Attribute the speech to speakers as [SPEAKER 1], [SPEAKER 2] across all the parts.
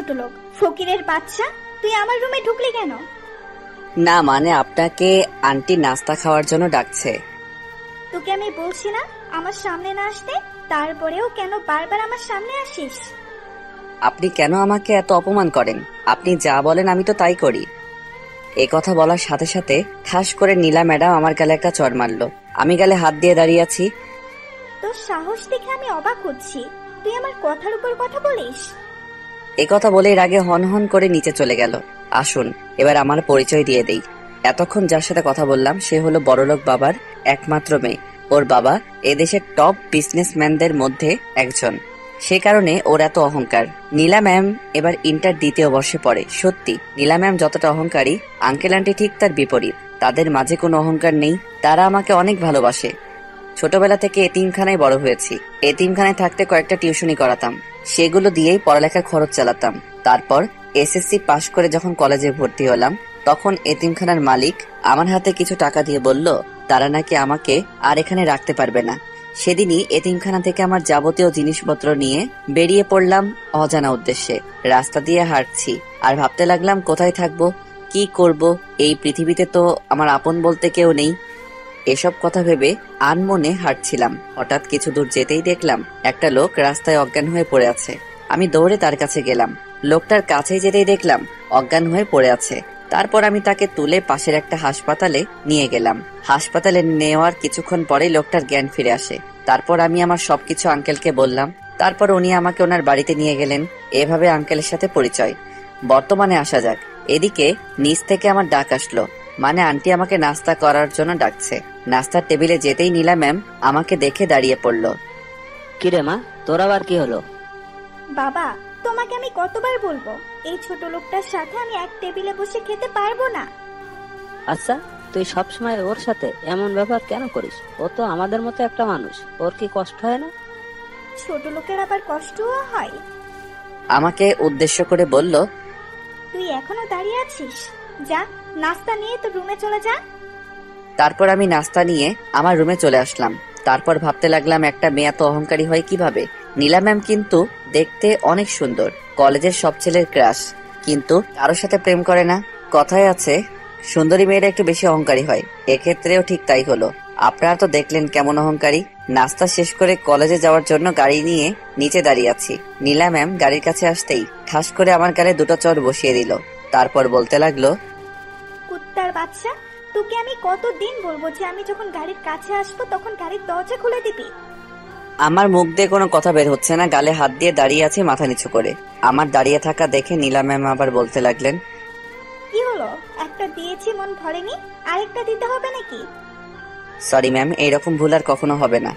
[SPEAKER 1] ছোট লোক, ফকিরের বাচ্চা, তুই আমার রুমে ঢুকলি কেন?
[SPEAKER 2] না মানে আপনাকে আন্টি নাস্তা খাওয়ার জন্য ডাকছে।
[SPEAKER 1] তোকে আমি বলছি না আমার সামনে না আসতে, তারপরেও কেন বারবার আমার সামনে আসিস?
[SPEAKER 2] আপনি কেন আমাকে এত অপমান করেন? আপনি যা বলেন আমি তো তাই করি। এই কথা বলার সাথে সাথে ঠাস করে নীলা ম্যাডাম আমার গালে একটা চড় মারলো। আমি গালে হাত দিয়ে দাঁড়িয়ে আছি।
[SPEAKER 1] তোর সাহস দেখে আমি অবাক হচ্ছি, তুই আমার কথার উপর কথা বলিস?
[SPEAKER 2] এই কথা বলে এর আগে হন হন করে নিচে চলে গেল। আসুন এবার আমার পরিচয় দিয়ে দেই। এতক্ষণ যার সাথে কথা বললাম সে হলো বড়লোক বাবার একমাত্র মেয়ে। ওর বাবা এদেশের টপ বিজনেসম্যানদের মধ্যে একজন, সে কারণে ওর এত অহংকার। নীলা ম্যাম এবার ইন্টার দ্বিতীয় বর্ষে পড়ে। সত্যি নীলা ম্যাম যতটা অহংকারী, আঙ্কেল আন্টি ঠিক তার বিপরীত। তাদের মাঝে কোনো অহংকার নেই, তারা আমাকে অনেক ভালোবাসে। ছোটবেলা থেকে এতিমখানায় বড় হয়েছি। এতিমখানায় থাকতে কয়েকটা টিউশনি করাতাম, সেগুলো দিয়েই পড়ালেখার খরচ চালাতাম। তারপর এসএসসি পাশ করে যখন কলেজে ভর্তি হলাম, তখন এতিমখানার মালিক আমার হাতে কিছু টাকা দিয়ে বলল তারা নাকি আমাকে আর এখানে রাখতে পারবে না। সেদিনই এতিমখানা থেকে আমার যাবতীয় জিনিসপত্র নিয়ে বেরিয়ে পড়লাম অজানা উদ্দেশ্যে। রাস্তা দিয়ে হাঁটছি আর ভাবতে লাগলাম কোথায় থাকবো, কি করব, এই পৃথিবীতে তো আমার আপন বলতে কেউ নেই। এসব কথা ভেবে আনমনে হাঁটছিলাম। হঠাৎ কিছু দূর যেতেই দেখলাম একটা লোক রাস্তায় অজ্ঞান হয়ে পড়ে আছে। আমি দৌড়ে তার কাছে গেলাম। লোকটার কাছে যেতেই দেখলাম অজ্ঞান হয়ে পড়ে আছে। তারপর আমি তাকে তুলে পাশের একটা হাসপাতালে নিয়ে গেলাম। হাসপাতালে নেওয়ার কিছুক্ষণ পরেই লোকটার জ্ঞান ফিরে আসে। তারপর আমি আমার সবকিছু আঙ্কেলকে বললাম। তারপর উনি আমাকে ওনার বাড়িতে নিয়ে গেলেন। এভাবে আঙ্কেলের সাথে পরিচয়। বর্তমানে আসা যাক। এদিকে নিচ থেকে আমার ডাক আসলো, মানে আন্টি আমাকে নাস্তা করার জন্য ডাকছে। নাস্তার টেবিলে যেতেই নীলা ম্যাম আমাকে দেখে দাঁড়িয়ে পড়লো।
[SPEAKER 3] কিরে মা, তোর আবার কি হলো?
[SPEAKER 1] বাবা, তোমাকে আমি কতবার বলবো এই ছোট লোকটার সাথে আমি এক টেবিলে বসে খেতে পারবো না।
[SPEAKER 3] আচ্ছা, তুই সবসময় ওর সাথে এমন ব্যবহার কেন করিস? ও তো আমাদের মতো একটা মানুষ, ওর কি কষ্ট হয় না?
[SPEAKER 1] ছোট লোকের আবার কষ্টও হয়?
[SPEAKER 2] আমাকে উদ্দেশ্য করে বলল,
[SPEAKER 1] তুই এখনো দাঁড়িয়ে আছিস? যা, নাস্তা নিয়ে তোর রুমে চলে যা।
[SPEAKER 2] তারপর আমি নাস্তা নিয়ে আমার রুমে চলে আসলাম। তারপর ভাবতে লাগলাম একটা মেয়ে এত অহংকারী হয় কিভাবে। নীলা ম্যাম কিন্তু দেখতে অনেক সুন্দর, কলেজের সব ছেলের ক্রাশ, কিন্তু কারোর সাথে প্রেম করে না। কথায় আছে সুন্দরী মেয়েরা একটু বেশি অহংকারী হয়, এক্ষেত্রেও ঠিক তাই হলো। আপনারা তো দেখলেন কেমন অহংকারী। নাস্তা শেষ করে কলেজে যাওয়ার জন্য গাড়ি নিয়ে নিচে দাঁড়িয়ে আছি। নীলা ম্যাম গাড়ির কাছে আসতেই ঠাস করে আমার গালে দুটো চড় বসিয়ে দিল। তারপর বলতে লাগলো,
[SPEAKER 1] কুত্তার বাচ্চা, তোকে আমি কতদিন বলবো যে আমি যখন গাড়ির কাছে আসবো তখন গাড়ির দরজা খুলে দিবি?
[SPEAKER 2] আমার মুখ দিয়ে কোনো কথা বের হচ্ছে না, গালে হাত দিয়ে দাঁড়িয়ে আছে মাথা নিচু করে। আমার দাঁড়িয়ে থাকা দেখে নীলা ম্যাম আবার বলতে লাগলেন,
[SPEAKER 1] কি হলো, একটা দিয়েছি মন ভরেনি, আরেকটা দিতে হবে নাকি?
[SPEAKER 2] সরি ম্যাম, এইরকম ভুল আর কখনো হবে না।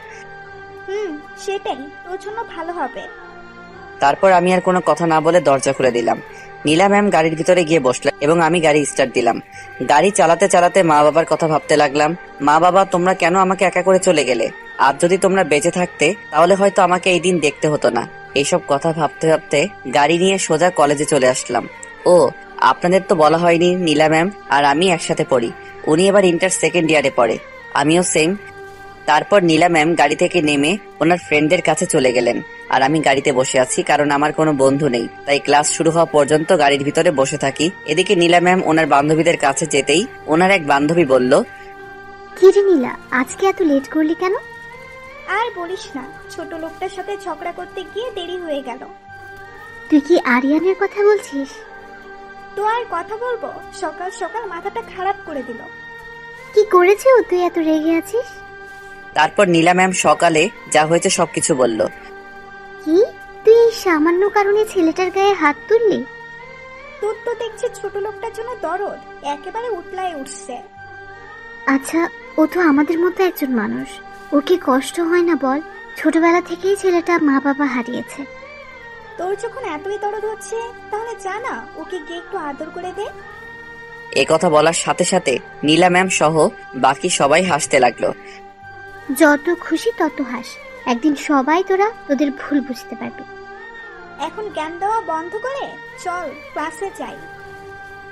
[SPEAKER 1] সেটাই তোর জন্য ভালো হবে।
[SPEAKER 2] তারপর আমি আর কোনো কথা না বলে দরজা খুলে দিলাম। নীলা ম্যাম গাড়ির ভিতরে গিয়ে বসলেন এবং আমি গাড়ি স্টার্ট দিলাম। গাড়ি চালাতে চালাতে মা বাবার কথা ভাবতে লাগলাম। মা বাবা, তোমরা কেন আমাকে একা করে চলে গেলে? আজ যদি তোমরা বেঁচে থাকতে তাহলে হয়তো আমাকে এই দিন দেখতে হতো না। এইসব কথা ভাবতে ভাবতে গাড়ি নিয়ে সোজা কলেজে চলে আসলাম। ও, আপনাদের তো বলা হয়নি, নীলা ম্যাম আর আমি একসাথে পড়ি। উনি এবার ইন্টার সেকেন্ড ইয়ারে পড়ে, আমিও সেম। তারপর নীলা ম্যাম গাড়ি থেকে নেমে ওনার ফ্রেন্ডদের কাছে চলে গেলেন আর আমি গাড়িতে বসে আছি, কারণ আমার কোনো বন্ধু নেই, তাই ক্লাস শুরু হওয়া পর্যন্ত গাড়ির ভিতরে বসে থাকি। এদিকে নীলা ম্যাম ওনার বান্ধবীদের কাছে যেতেই ওনার এক বান্ধবী বলল,
[SPEAKER 4] কি রে নীলা, আজকে এত লেট করলি কেন?
[SPEAKER 1] আর বলিস না, ছোট লোকটার সাথে ঝগড়া করতে গিয়ে দেরি হয়ে গেল।
[SPEAKER 4] তুই কি আরিয়ানের কথা বলছিস?
[SPEAKER 1] তো আর কথা বলবো, সকাল সকাল মাথাটা খারাপ করে দিল।
[SPEAKER 4] কি করেছে ও, তুই এত রেগে আছিস?
[SPEAKER 2] তারপর নীলা ম্যাম সকালে যা হয়েছে সবকিছু বলল।
[SPEAKER 4] কি, তুই এই সামান্য কারণে ছেলেটার গায়ে হাত তুললি?
[SPEAKER 1] তোর তো দেখছি ছোট লোকটার জন্য দরদ একেবারে উতলায় উঠছে।
[SPEAKER 4] আচ্ছা, ও তো আমাদের মতো একজন মানুষ, ওকে কষ্ট হয় না বল? ছোটবেলা থেকেই ছেলেটা মা বাবা হারিয়েছে।
[SPEAKER 1] তোর যখন এতই দরদ হচ্ছে তাহলে জানা ওকে গিয়ে একটু আদর করে দে।
[SPEAKER 2] এ কথা বলার সাথে সাথে নীলা ম্যাম সহ বাকি সবাই হাসতে লাগলো।
[SPEAKER 4] যত খুশি তত হাস, একদিন সবাই তোরা তোদের ভুল বুঝতে পারবি।
[SPEAKER 1] এখন জ্ঞান দেওয়া বন্ধ করে চল ক্লাসে যাই।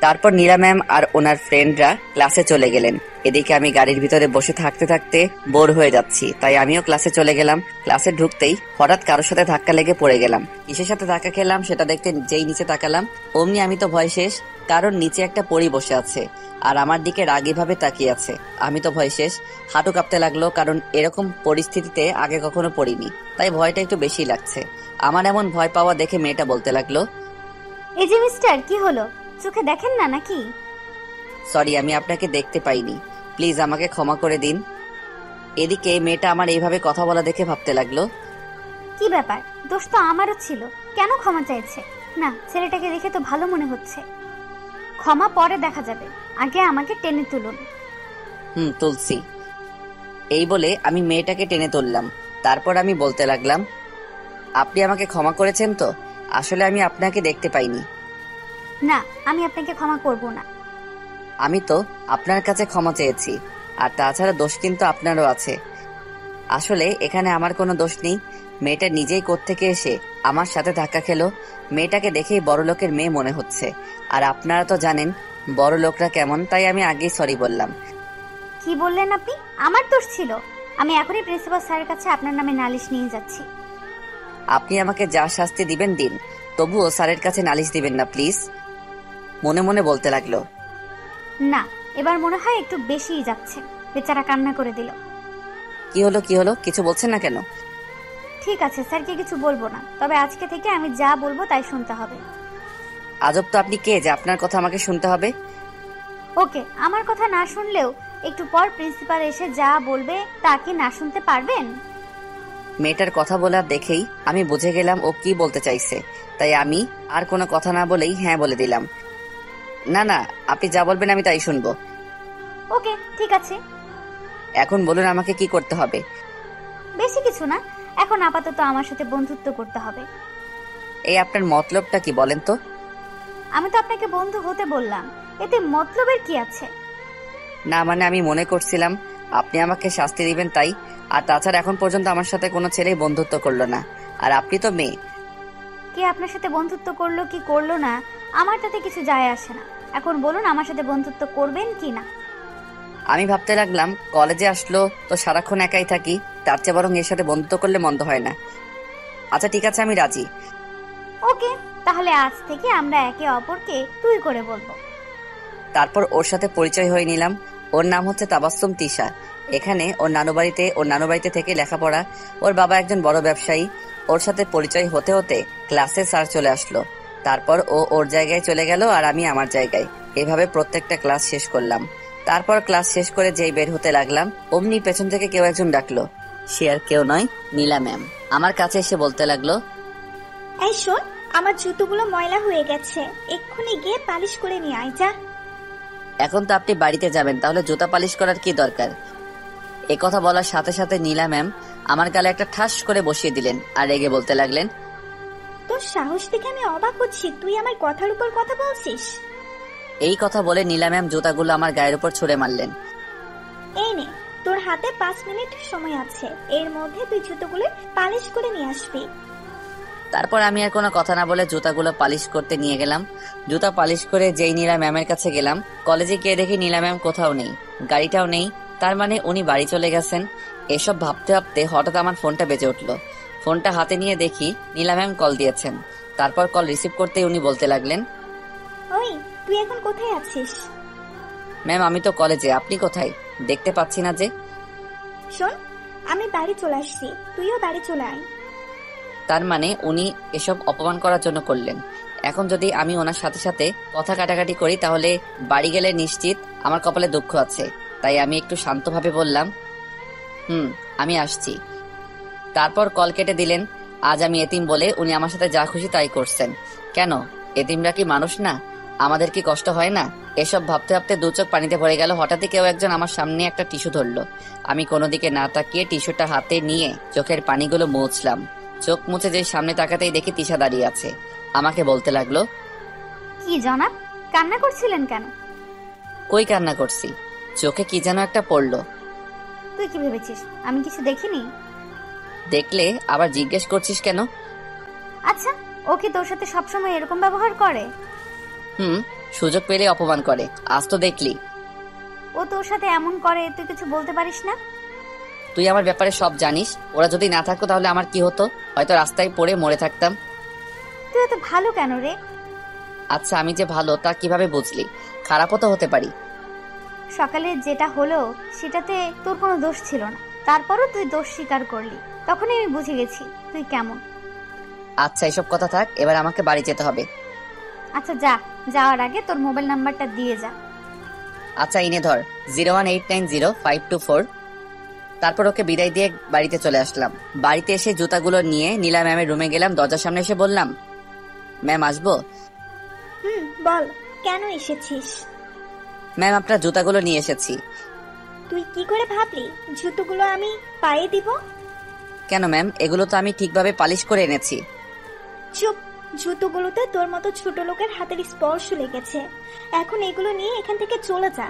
[SPEAKER 2] তারপর নীলা ম্যাম আর ওনার ফ্রেন্ডরা ক্লাসে চলে গেলেন। এদিকে আমি গাড়ির ভিতরে বসে থাকতে থাকতে বোর হয়ে যাচ্ছি, তাই আমিও ক্লাসে চলে গেলাম। ক্লাসে ঢুকতেই হঠাৎ কারোর সাথে ধাক্কা লেগে পড়ে গেলাম। কিসের সাথে ধাক্কা খেলাম সেটা দেখতে যেই নিচে তাকালাম, অমনি আমি তো ভয় শেষ, কারণ নিচে একটা পরী বসে আছে আর আমার দিকে রাগী ভাবে তাকিয়ে আছে। আমি তো ভয় শেষ, হাঁটু কাঁপতে লাগলো, কারণ এরকম পরিস্থিতিতে আগে কখনো পড়িনি, তাই ভয়টা একটু বেশি লাগছে। আমার এমন ভয় পাওয়া দেখে মেয়েটা বলতে লাগলো,
[SPEAKER 1] এই যে মিস্টার, কি হলো? চোখে দেখেন না নাকি?
[SPEAKER 2] সরি, আমি আপনাকে দেখতে পাইনি, প্লিজ আমাকে ক্ষমা করে দিন। এদিকে মেয়েটা আমার এইভাবে কথা বলা দেখে ভাবতে লাগলো,
[SPEAKER 1] কি ব্যাপার, দোষ তো আমারও ছিল, কেন ক্ষমা চাইছে? না, ছেলেটাকে দেখে তো ভালো মনে হচ্ছে। ক্ষমা পরে দেখা যাবে, আগে আমাকে টেনে তুলুন।
[SPEAKER 2] তুলছি। এই বলে আমি মেয়েটাকে টেনে তুললাম। তারপর আমি বলতে লাগলাম, আপনি আমাকে ক্ষমা করেছেন তো? আসলে আমি আপনাকে দেখতে পাইনি।
[SPEAKER 1] না, আমি আপনাকে ক্ষমা করব না।
[SPEAKER 2] আমি তো আপনার কাছে ক্ষমা চেয়েছি, আর তাছাড়া দোষ কিন্তু আপনারও আছে। আসলে এখানে আমার কোনো দোষ নেই, মেয়েটা নিজেই কোত্থেকে এসে আমার সাথে ধাক্কা খেলো। মেয়েটাকে দেখেই বড় লোকের মেয়ে মনে হচ্ছে, আর আপনারা তো জানেন বড় লোকরা কেমন, তাই আমি আগেই সরি বললাম।
[SPEAKER 1] কি বললেন আপনি? আমার দোষ ছিল? আমি এখনই প্রিন্সিপাল স্যারের কাছে আপনার নামে নালিশ নিয়ে যাচ্ছি।
[SPEAKER 2] আপনি আমাকে যা শাস্তি দিবেন দিন, তবুও স্যারের কাছে নালিশ দিবেন না প্লিজ, মনে মনে বলতে লাগলো।
[SPEAKER 1] না, এবার মনে হয় একটু বেশিই যাচ্ছে। বেচারা কান্না করে দিল।
[SPEAKER 2] কি হলো কি হলো, কিছু বলছেন না কেন?
[SPEAKER 1] ঠিক আছে, স্যারকে কিছু বলবো না, তবে আজকে থেকে আমি যা বলবো তাই শুনতে হবে।
[SPEAKER 2] আজব তো, আপনি কে যে আপনার কথা আমাকে শুনতে হবে?
[SPEAKER 1] ওকে, আমার কথা না শুনলেও একটু পর প্রিন্সিপাল এসে যা বলবে তা কি না শুনতে পারবেন?
[SPEAKER 2] মেয়েটার কথা বলার দেখেই আমি বুঝে গেলাম ও কি বলতে চাইছে, তাই আমি আর কোনো কথা না বলেই হ্যাঁ বলে দিলাম। না না, আপনি যা বলবেন আমি তাই শুনবো।
[SPEAKER 1] ওকে, ঠিক আছে।
[SPEAKER 2] এখন বলুন আমাকে কি করতে হবে?
[SPEAKER 1] বেশি কিছু না, এখন আপাতত আমার সাথে বন্ধুত্ব করতে হবে।
[SPEAKER 2] এই আপনার মতলবটা কি বলেন তো?
[SPEAKER 1] আমি তো আপনাকে বন্ধু হতে বললাম, এতে মতলবের কি আছে?
[SPEAKER 2] না মানে আমি মনে করছিলাম আপনি আমাকে শাস্তি দিবেন তাই, আর তাছাড়া এখন পর্যন্ত আমার সাথে কোনো ছেলেই বন্ধুত্ব করলো না, আর আপনি তো মেয়ে।
[SPEAKER 1] কে আপনার সাথে বন্ধুত্ব করলো কি করলো না আমার তাতে কিছু যায় আসে না। এখন বলুন আমার সাথে বন্ধুত্ব করবেন কি না?
[SPEAKER 2] আমি ভাবতে লাগলাম কলেজে আসলো তো সারাক্ষণ একাই থাকি, তার চেয়ে বরং এর সাথে বন্ধুত্ব করলে মন্দ হয় না। আচ্ছা ঠিক আছে, আমি রাজি।
[SPEAKER 1] ওকে, তাহলে আজ থেকে আমরা একে অপরকে তুই করে বলবো।
[SPEAKER 2] তারপর ওর সাথে পরিচয় হয়ে নিলাম। ওর নাম হচ্ছে তাবাসসুম তিশা। এখানে ওর নানুবাড়িতে থেকে লেখাপড়া। ওর বাবা একজন বড় ব্যবসায়ী। ওর সাথে পরিচয় হতে হতে ক্লাসে স্যার চলে আসলো। তারপর ও ওর জায়গায় চলে গেল আর আমি আমার জায়গায়। এভাবে প্রত্যেকটা ক্লাস শেষ করলাম। তারপর ক্লাস শেষ করে যেই বের হতে লাগলাম, অমনি পেছন থেকে কেউ একজন ডাকলো। সে আর কেউ নয়, নীলা ম্যাম। আমার কাছে এসে বলতে লাগলো,
[SPEAKER 1] এই শোন, আমার জুতোগুলো ময়লা হয়ে গেছে, এক্ষুনি গিয়ে পালিশ করে নিয়ে আয় যা।
[SPEAKER 2] এখন তো আপনি বাড়িতে যাবেন, তাহলে জুতা পালিশ করার কি দরকার? এ কথা বলার সাথে সাথে নীলা ম্যাম আমার গালে একটা ঠাস করে বসিয়ে দিলেন আর রেগে বলতে লাগলেন,
[SPEAKER 1] তোর সাহস দেখে আমি অবাক হচ্ছি, তুই আমার কথার উপর কথা বলছিস।
[SPEAKER 2] এই কথা বলে নীলা ম্যাম জুতাগুলো আমার গায়ের উপর ছুঁড়ে মারলেন।
[SPEAKER 1] এই নে, তোর হাতে 5 মিনিট সময় আছে, এর মধ্যে তুই জুতোগুলো পালিশ করে নিয়ে আসবি।
[SPEAKER 2] তারপর আমি আর কোনো কথা না বলে জুতাগুলো পালিশ করতে নিয়ে গেলাম। জুতা পালিশ করে যেই নীলা ম্যামের কাছে গেলাম, কলেজে গিয়ে দেখি নীলা ম্যাম কোথাও নেই, গাড়িটাও নেই। তার মানে উনি বাড়ি চলে গেছেন। এসব ভাবতে ভাবতে হঠাৎ আমার ফোনটা বেজে উঠলো। ফোনটা হাতে নিয়ে দেখি নীলা ম্যাম কল দিয়েছেন। তারপর কল রিসিভ করতেই উনি বলতে লাগলেন,
[SPEAKER 1] ওই, তুই এখন কোথায় আছিস?
[SPEAKER 2] ম্যাম আমি তো কলেজে, আপনি কোথায়? দেখতে পাচ্ছি না যে।
[SPEAKER 1] শোন, আমি বাড়ি চলে আসছি, তুইও বাড়ি চলে আয়।
[SPEAKER 2] তার মানে উনি এসব অপমান করার জন্য করলেন। এখন যদি আমি ওনার সাথে সাথে কথা কাটাকাটি করি তাহলে বাড়ি গেলে নিশ্চিত আমার কপালে দুঃখ আছে। তাই আমি একটু শান্তভাবে বললাম, আমি আসছি। তারপর কল কেটে দিলেন। আজ আমি এতিম বলে উনি আমার সাথে যা খুশি তাই করছেন। কেন, এতিমরা কি মানুষ না? আমাদের কি কষ্ট হয় না? এসব ভাবতে ভাবতে দু চোখ পানিতে ভরে গেল। হঠাৎই কেউ একজন আমার সামনে একটা টিস্যু ধরলো। আমি কোনো দিকে না তাকিয়ে টিস্যুটা হাতে নিয়ে চোখের পানিগুলো মুছলাম। চোখ মুছে যে সামনে তাকাতেই দেখি তিশা দাঁড়িয়ে আছে। আমাকে বলতে লাগলো,
[SPEAKER 1] কি জনাব, কান্না করছিলেন কেন?
[SPEAKER 2] কই কান্না করছি, চোখে কি যেন একটা পড়লো।
[SPEAKER 1] তুই কি ভেবেছিস আমি কিছু দেখিনি?
[SPEAKER 2] দেখলে আবার জিজ্ঞেস করছিস কেন?
[SPEAKER 1] আচ্ছা, ও কি তোর সাথে সবসময় এরকম ব্যবহার করে?
[SPEAKER 2] সুযোগ পেলে অপমান করে। আজ তো দেখলি।
[SPEAKER 1] ও তোর সাথে এমন করে, তুই কিছু বলতে পারিস না?
[SPEAKER 2] তুই আমার ব্যাপারে সব জানিস। ওরা যদি না থাকতো তাহলে আমার কি হতো? হয়তো রাস্তায় পড়ে মরে থাকতাম।
[SPEAKER 1] তুই এত ভালো কেন রে?
[SPEAKER 2] আচ্ছা, আমি যে ভালো তা কিভাবে বুঝলি? খারাপও তো হতে পারি।
[SPEAKER 1] সকালে যেটা হলো সেটাতে তোর কোনো দোষ ছিল না, তারপরও তুই দোষ স্বীকার করলি। তখনই আমি বুঝে গেছি তুই কেমন।
[SPEAKER 2] আচ্ছা, এসব কথা থাক, এবার আমাকে বাড়ি যেতে হবে।
[SPEAKER 1] আচ্ছা যা, যাওয়ার আগে তোর মোবাইল নাম্বারটা দিয়ে যা।
[SPEAKER 2] আচ্ছা, ইনে ধর 018905224। তারপর ওকে বিদায় দিয়ে বাড়িতে চলে আসলাম। বাড়িতে এসে জুতাগুলো নিয়ে নীলা ম্যামের রুমে গেলাম। দরজার সামনে এসে বললাম, ম্যাম আসবো?
[SPEAKER 5] বল, কেন এসেছিস?
[SPEAKER 2] ম্যাম, আপনার জুতাগুলো নিয়ে এসেছি।
[SPEAKER 5] তুই কি করে ভাবলি জুতোগুলো আমি পায়ে দিব?
[SPEAKER 2] কেন ম্যাম, এগুলো তো আমি ঠিকভাবে পালিশ করে এনেছি।
[SPEAKER 5] চুপ, জুতোগুলোতে তোর মতো ছোট লোকের হাতের স্পর্শ লেগেছে। এখন এগুলো নিয়ে এখান থেকে চলে যা।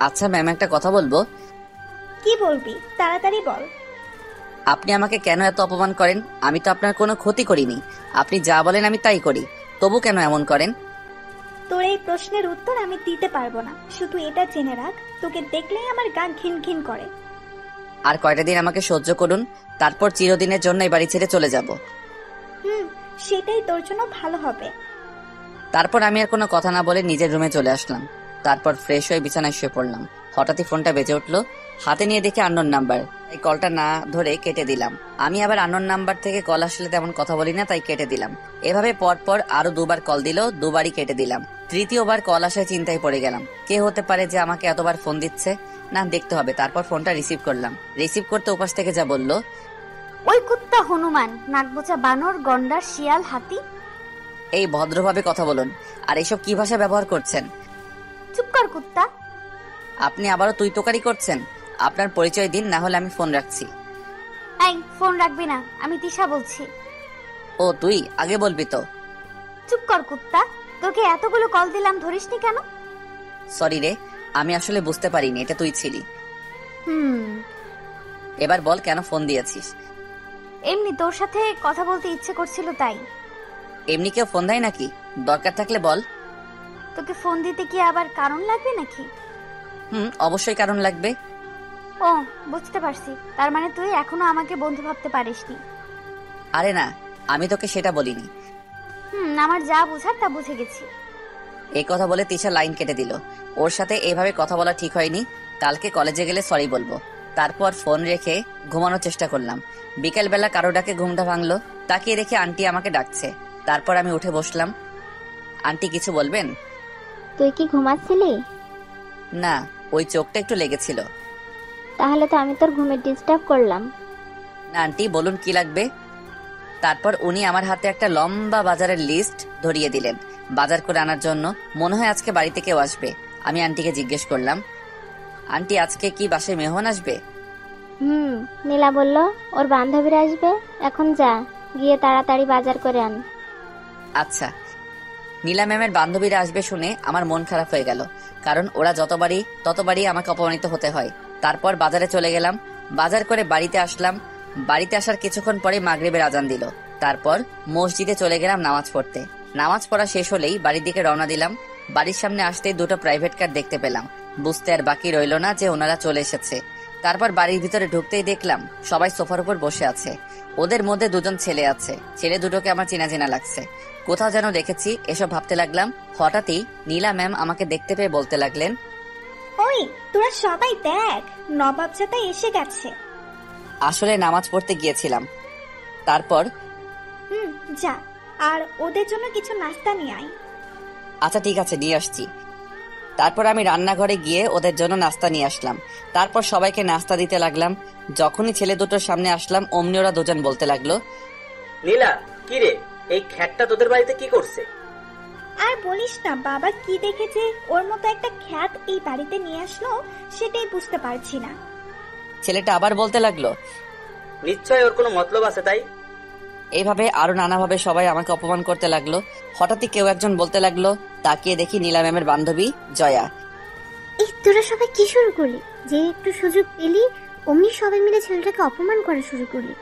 [SPEAKER 2] আচ্ছা ম্যাম, একটা কথা বলবো।
[SPEAKER 5] কি বলবি, তাড়াতাড়ি বল।
[SPEAKER 2] আপনি আমাকে কেন এত অপমান করেন? আমি তো আপনার কোনো ক্ষতি করিনি। আপনি যা বলেন আমি তাই করি, তবু কেন এমন করেন?
[SPEAKER 5] তোর এই প্রশ্নের উত্তর আমি দিতে পারবো না। শুধু এটা জেনে রাখ, তোকে দেখলেই আমার গা ঘিন ঘিন করে।
[SPEAKER 2] আর কয়টা দিন আমাকে সহ্য করুন, তারপর চিরদিনের জন্য এই বাড়ি ছেড়ে চলে যাব।
[SPEAKER 5] সেটাই তোর জন্য ভালো হবে।
[SPEAKER 2] তারপর আমি আর কোনো কথা না বলে নিজের রুমে চলে আসলাম। তারপর ফ্রেশ হয়ে বিছানায় শুয়ে পড়লাম। হঠাৎই ফোনটা বেজে উঠলো। হাতে নিয়ে দেখে আননোন নাম্বার। এই কলটা না ধরে কেটে দিলাম। আমি আবার আননোন নাম্বার থেকে কল আসলে তেমন কথা বলি না, তাই কেটে দিলাম। এভাবে পর আরো দুবার কল দিল, দুবারই কেটে দিলাম। তৃতীয়বার কল আসায় চিন্তায় পড়ে গেলাম, কে হতে পারে যে আমাকে এতবার ফোন দিচ্ছে। না, দেখতে হবে। তারপর ফোনটা রিসিভ করলাম। রিসিভ করতে উপাস থেকে যা বলল,
[SPEAKER 1] ওই কুত্তা হনুমান, নাকবোচা বানর, গন্ডার, শিয়াল, হাতি।
[SPEAKER 2] এই ভদ্রভাবে কথা বলুন। আর এইসব কি ভাষা ব্যবহার করছেন?
[SPEAKER 1] চুপ কর কুত্তা।
[SPEAKER 2] আপনি আবারও তুই তোকারি করছেন। আপনার পরিচয় দিন, না হলে আমি ফোন রাখছি।
[SPEAKER 1] এই ফোন রাখবি না, আমি তিশা বলছি।
[SPEAKER 2] ও তুই? আগে বলবি তো।
[SPEAKER 1] চুপ কর কুত্তা। তোকে এতগুলো কল দিলাম, ধরিসনি কেন?
[SPEAKER 2] সরি রে, আমি আসলে বুঝতে পারিনি এটা তুই ছিলি। এবার বল, কেন ফোন দিয়েছিস?
[SPEAKER 1] এমনি তোর সাথে কথা বলতে ইচ্ছে করছিল তাই।
[SPEAKER 2] এমনি কেউ ফোন দেয় নাকি? দরকার থাকলে বল।
[SPEAKER 1] তোকে ফোন দিতে কি আবার কারণ লাগবে নাকি?
[SPEAKER 2] অবশ্যই কারণ লাগবে।
[SPEAKER 1] ও, বুঝতে পারছি। তার মানে তুই এখনো আমাকে বন্ধু ভাবতে পারিসনি।
[SPEAKER 2] আরে না, আমি তোকে সেটা বলিনি।
[SPEAKER 1] আমার যা বুঝার তা বুঝে গেছি।
[SPEAKER 2] এই কথা বলে তিশা লাইন কেটে দিল। ওর সাথে এইভাবে কথা বলা ঠিক হয়নি। কালকে কলেজে গেলে সরি বলবো। তারপর ফোন রেখে ঘুমানোর চেষ্টা করলাম। বিকেল বেলা কারো ডাকে ঘুমটা ভাঙলো। তাকিয়ে দেখে আন্টি আমাকে ডাকছে। তারপর আমি উঠে বসলাম। আন্টি, কিছু বলবেন?
[SPEAKER 6] তুই কি ঘুমাচ্ছিলি?
[SPEAKER 2] না, ওই চোখটা একটু লেগেছিল।
[SPEAKER 6] তাহলে তো আমি তোর ঘুমের ডিস্টার্ব করলাম।
[SPEAKER 2] না আন্টি, বলুন কি লাগবে। তারপর উনি আমার হাতে একটা লম্বা বাজারের লিস্ট ধরিয়ে দিলেন বাজার করে আনার জন্য। মনে হয় আজকে বাড়িতে কেউ আসবে। আমি আন্টিকে জিজ্ঞেস করলাম, আন্টি আজকে কি বাসায় মেহমান আসবে?
[SPEAKER 6] নীলা বলল ওর বান্ধবীরা আসবে। এখন যা, গিয়ে তাড়াতাড়ি বাজার করে আন।
[SPEAKER 2] আচ্ছা। নীলা ম্যামের বান্ধবীরা আসবে শুনে আমার মন খারাপ হয়ে গেল, কারণ ওরা ততবারই আমাকে অপমানিত হতে হয়। তারপর বাজারে চলে গেলাম। বাজার করে বাড়িতে আসলাম। বাড়িতে আসার কিছুক্ষণ পরে মাগরিবের আজান দিল। তারপর মসজিদে চলে গেলাম নামাজ পড়তে। নামাজ পড়া শেষ হলেই বাড়ির দিকে রওনা দিলাম। বাড়ির সামনে আসতেই দুটো প্রাইভেট কার দেখতে পেলাম। বুঝতে আর বাকি রইল না যে ওনারা চলে এসেছে। তারপর বাড়ির ভিতরে ঢুকতেই দেখলাম সবাই সোফার উপর বসে আছে। ওদের মধ্যে দুজন ছেলে আছে। ছেলে দুটোকে আমার চেনা চেনা লাগছে, কোথাও যেন দেখেছি। এসব ভাবতে লাগলাম। হঠাৎই নীলা ম্যাম আমাকে দেখতে পেয়ে বলতে লাগলেন,
[SPEAKER 5] ওই তোরা সবাই দেখ, নবাবজাদা এসে গেছে।
[SPEAKER 2] আসলে নামাজ পড়তে গিয়েছিলাম। তারপর
[SPEAKER 5] যা, আর ওদের জন্য কিছু নাস্তা নিয়ে আয়।
[SPEAKER 2] আচ্ছা ঠিক আছে, নিয়ে আসছি। তারপর আমি রান্নাঘরে গিয়ে ওদের জন্য নাস্তা নিয়ে আসলাম। তারপর সবাইকে নাস্তা দিতে লাগলাম। যখনই ছেলে দুটোর সামনে আসলাম অমনি ওরা দুজন বলতে লাগলো,
[SPEAKER 7] নীলা, কি রে, এই খ্যাটটা তোদের বাড়িতে কি করছে?
[SPEAKER 5] আর বলিস না, বাবা কি দেখেছে ওর মতো একটা খ্যাত এই বাড়িতে নিয়ে আসলো সেটাই বুঝতে পারছি না।
[SPEAKER 2] ছেলেটা আবার বলতে লাগলো,
[SPEAKER 7] নিশ্চয় ওর কোনো মতলব আছে তাই।
[SPEAKER 2] এইভাবে আরো নানাভাবে সবাই আমাকে অপমান করতে লাগলো। হঠাৎই কেউ একজন বলতে লাগলো, তাকিয়ে দেখি নীলা ম্যামের বান্ধবী জয়া।
[SPEAKER 4] এই তোরা সবাই কি শুরু করলি? যে একটু সুযোগ পেলি অমনি সবাই মিলে ছেলেটাকে অপমান করা শুরু করলি।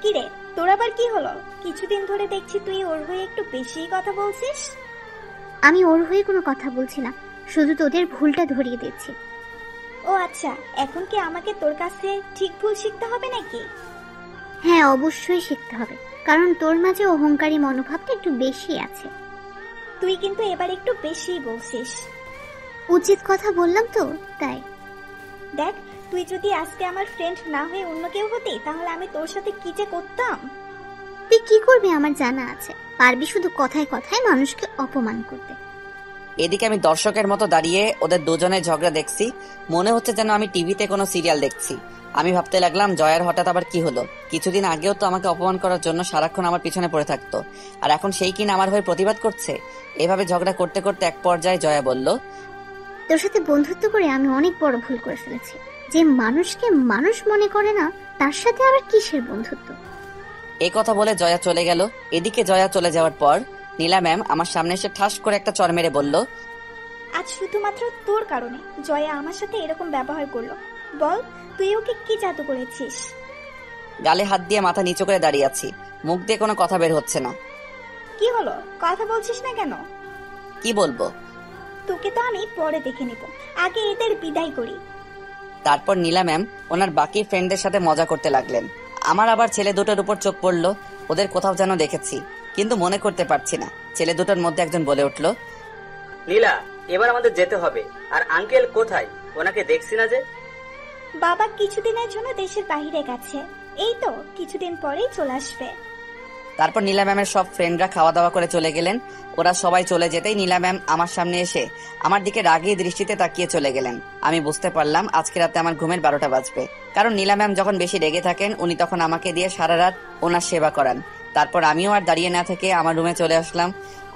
[SPEAKER 5] কি রে, তোর আবার কি হলো? কিছুদিন ধরে দেখছি তুই ওর হয়ে একটু বেশি কথা বলছিস।
[SPEAKER 4] আমি ওর হয়ে কোনো কথা বলছি না, শুধু তোদের ভুলটা ধরিয়ে দিচ্ছি।
[SPEAKER 5] ও আচ্ছা, এখন কি আমাকে তোর কাছে ঠিক ভুল শিখতে হবে নাকি?
[SPEAKER 4] হ্যাঁ, অবশ্যই শিখতে হবে, কারণ তোর মাঝে অহংকারী মনোভাবটা একটু বেশি আছে।
[SPEAKER 5] তুই কিন্তু এবার একটু বেশিই বলছিস।
[SPEAKER 4] উচিত কথা বললাম তো, তাই।
[SPEAKER 5] দেখ, তুই যদি আজকে আমার ফ্রেন্ড না হয়ে অন্য কেউ হতি, তাহলে আমি তোর সাথে কি যে করতাম।
[SPEAKER 4] তুই কি করবি আমার জানা আছে, পারবি শুধু কথায় কথায় মানুষকে অপমান করতে।
[SPEAKER 2] এদিকে আমি দর্শকের মতো দাঁড়িয়ে ওদের দুজনের ঝগড়া দেখছি, মনে হচ্ছে যেন আমি টিভিতে কোনো সিরিয়াল দেখছি। আমি ভাবতে লাগলাম জয়ার হঠাৎ আবার কি হলো? কিছুদিন আগেও তো আমাকে অপমান করার জন্য সারাক্ষণ আমার পিছনে পড়ে থাকতো, আর এখন সেই কিনা আমার হয়ে প্রতিবাদ করছে। এভাবে ঝগড়া করতে করতে এক পর্যায়ে জয়া বলল,
[SPEAKER 4] তোর সাথে বন্ধুত্ব করে আমি অনেক বড় ভুল করে ফেলেছি। যে মানুষকে মানুষ মনে করে না, তার সাথে আবার কিসের বন্ধুত্ব?
[SPEAKER 2] এই কথা বলে জয়া চলে গেল। এদিকে জয়া চলে যাওয়ার পর নীলা ম্যাম আমার সামনে এসে ঠাস করে একটা চড় মেরে বলল,
[SPEAKER 5] আজ শুধুমাত্র তোর কারণে জয়া আমার সাথে এরকম ব্যবহার করলো। বল, তুই ওকে কি জাদু করেছিস?
[SPEAKER 2] গালে হাত দিয়ে মাথা নিচু করে দাঁড়িয়ে আছি, মুখ দিয়ে কোনো কথা বের হচ্ছে না।
[SPEAKER 5] কি হলো, কথা বলছিস না কেন?
[SPEAKER 2] কি বলবো?
[SPEAKER 5] তোকে তো আমি পরে দেখে নিব, আগে এদের বিদায় করি।
[SPEAKER 2] তারপর নীলা ম্যাম ওনার বাকি ফ্রেন্ডদের সাথে মজা করতে লাগলেন। আমার আবার ছেলে দুটোর উপর চোখ পড়লো। ওদের কোথাও যেন দেখেছি, কিন্তু মনে করতে পারছি না। ছেলে দুটোর মধ্যে একজন বলে উঠল,
[SPEAKER 7] নীলা, এবার আমাদের যেতে হবে। আর আঙ্কেল কোথায়? ওনাকে দেখছি না যে।
[SPEAKER 5] বাবা কিছুদিনের জন্য দেশের বাইরে গেছে, এই তো কিছুদিন পরেই চলে আসবে।
[SPEAKER 2] তারপর নীলা ম্যামের সব ফ্রেন্ডরা খাওয়া দাওয়া করে চলে গেলেন। ওরা সবাই চলে যেতেই নীলা ম্যাম আমার সামনে এসে আমার দিকে রাগী দৃষ্টিতে তাকিয়ে চলে গেলেন। আমি বুঝতে পারলাম আজকে রাতে আমার ঘুমের 12টা বাজবে, কারণ নীলা ম্যাম যখন বেশি রেগে থাকেন উনি তখন আমাকে দিয়ে সারা রাত ওনার সেবা করান। তারপর আমিও আর দাঁড়িয়ে না থেকে আমার রুমে চলে আসলাম।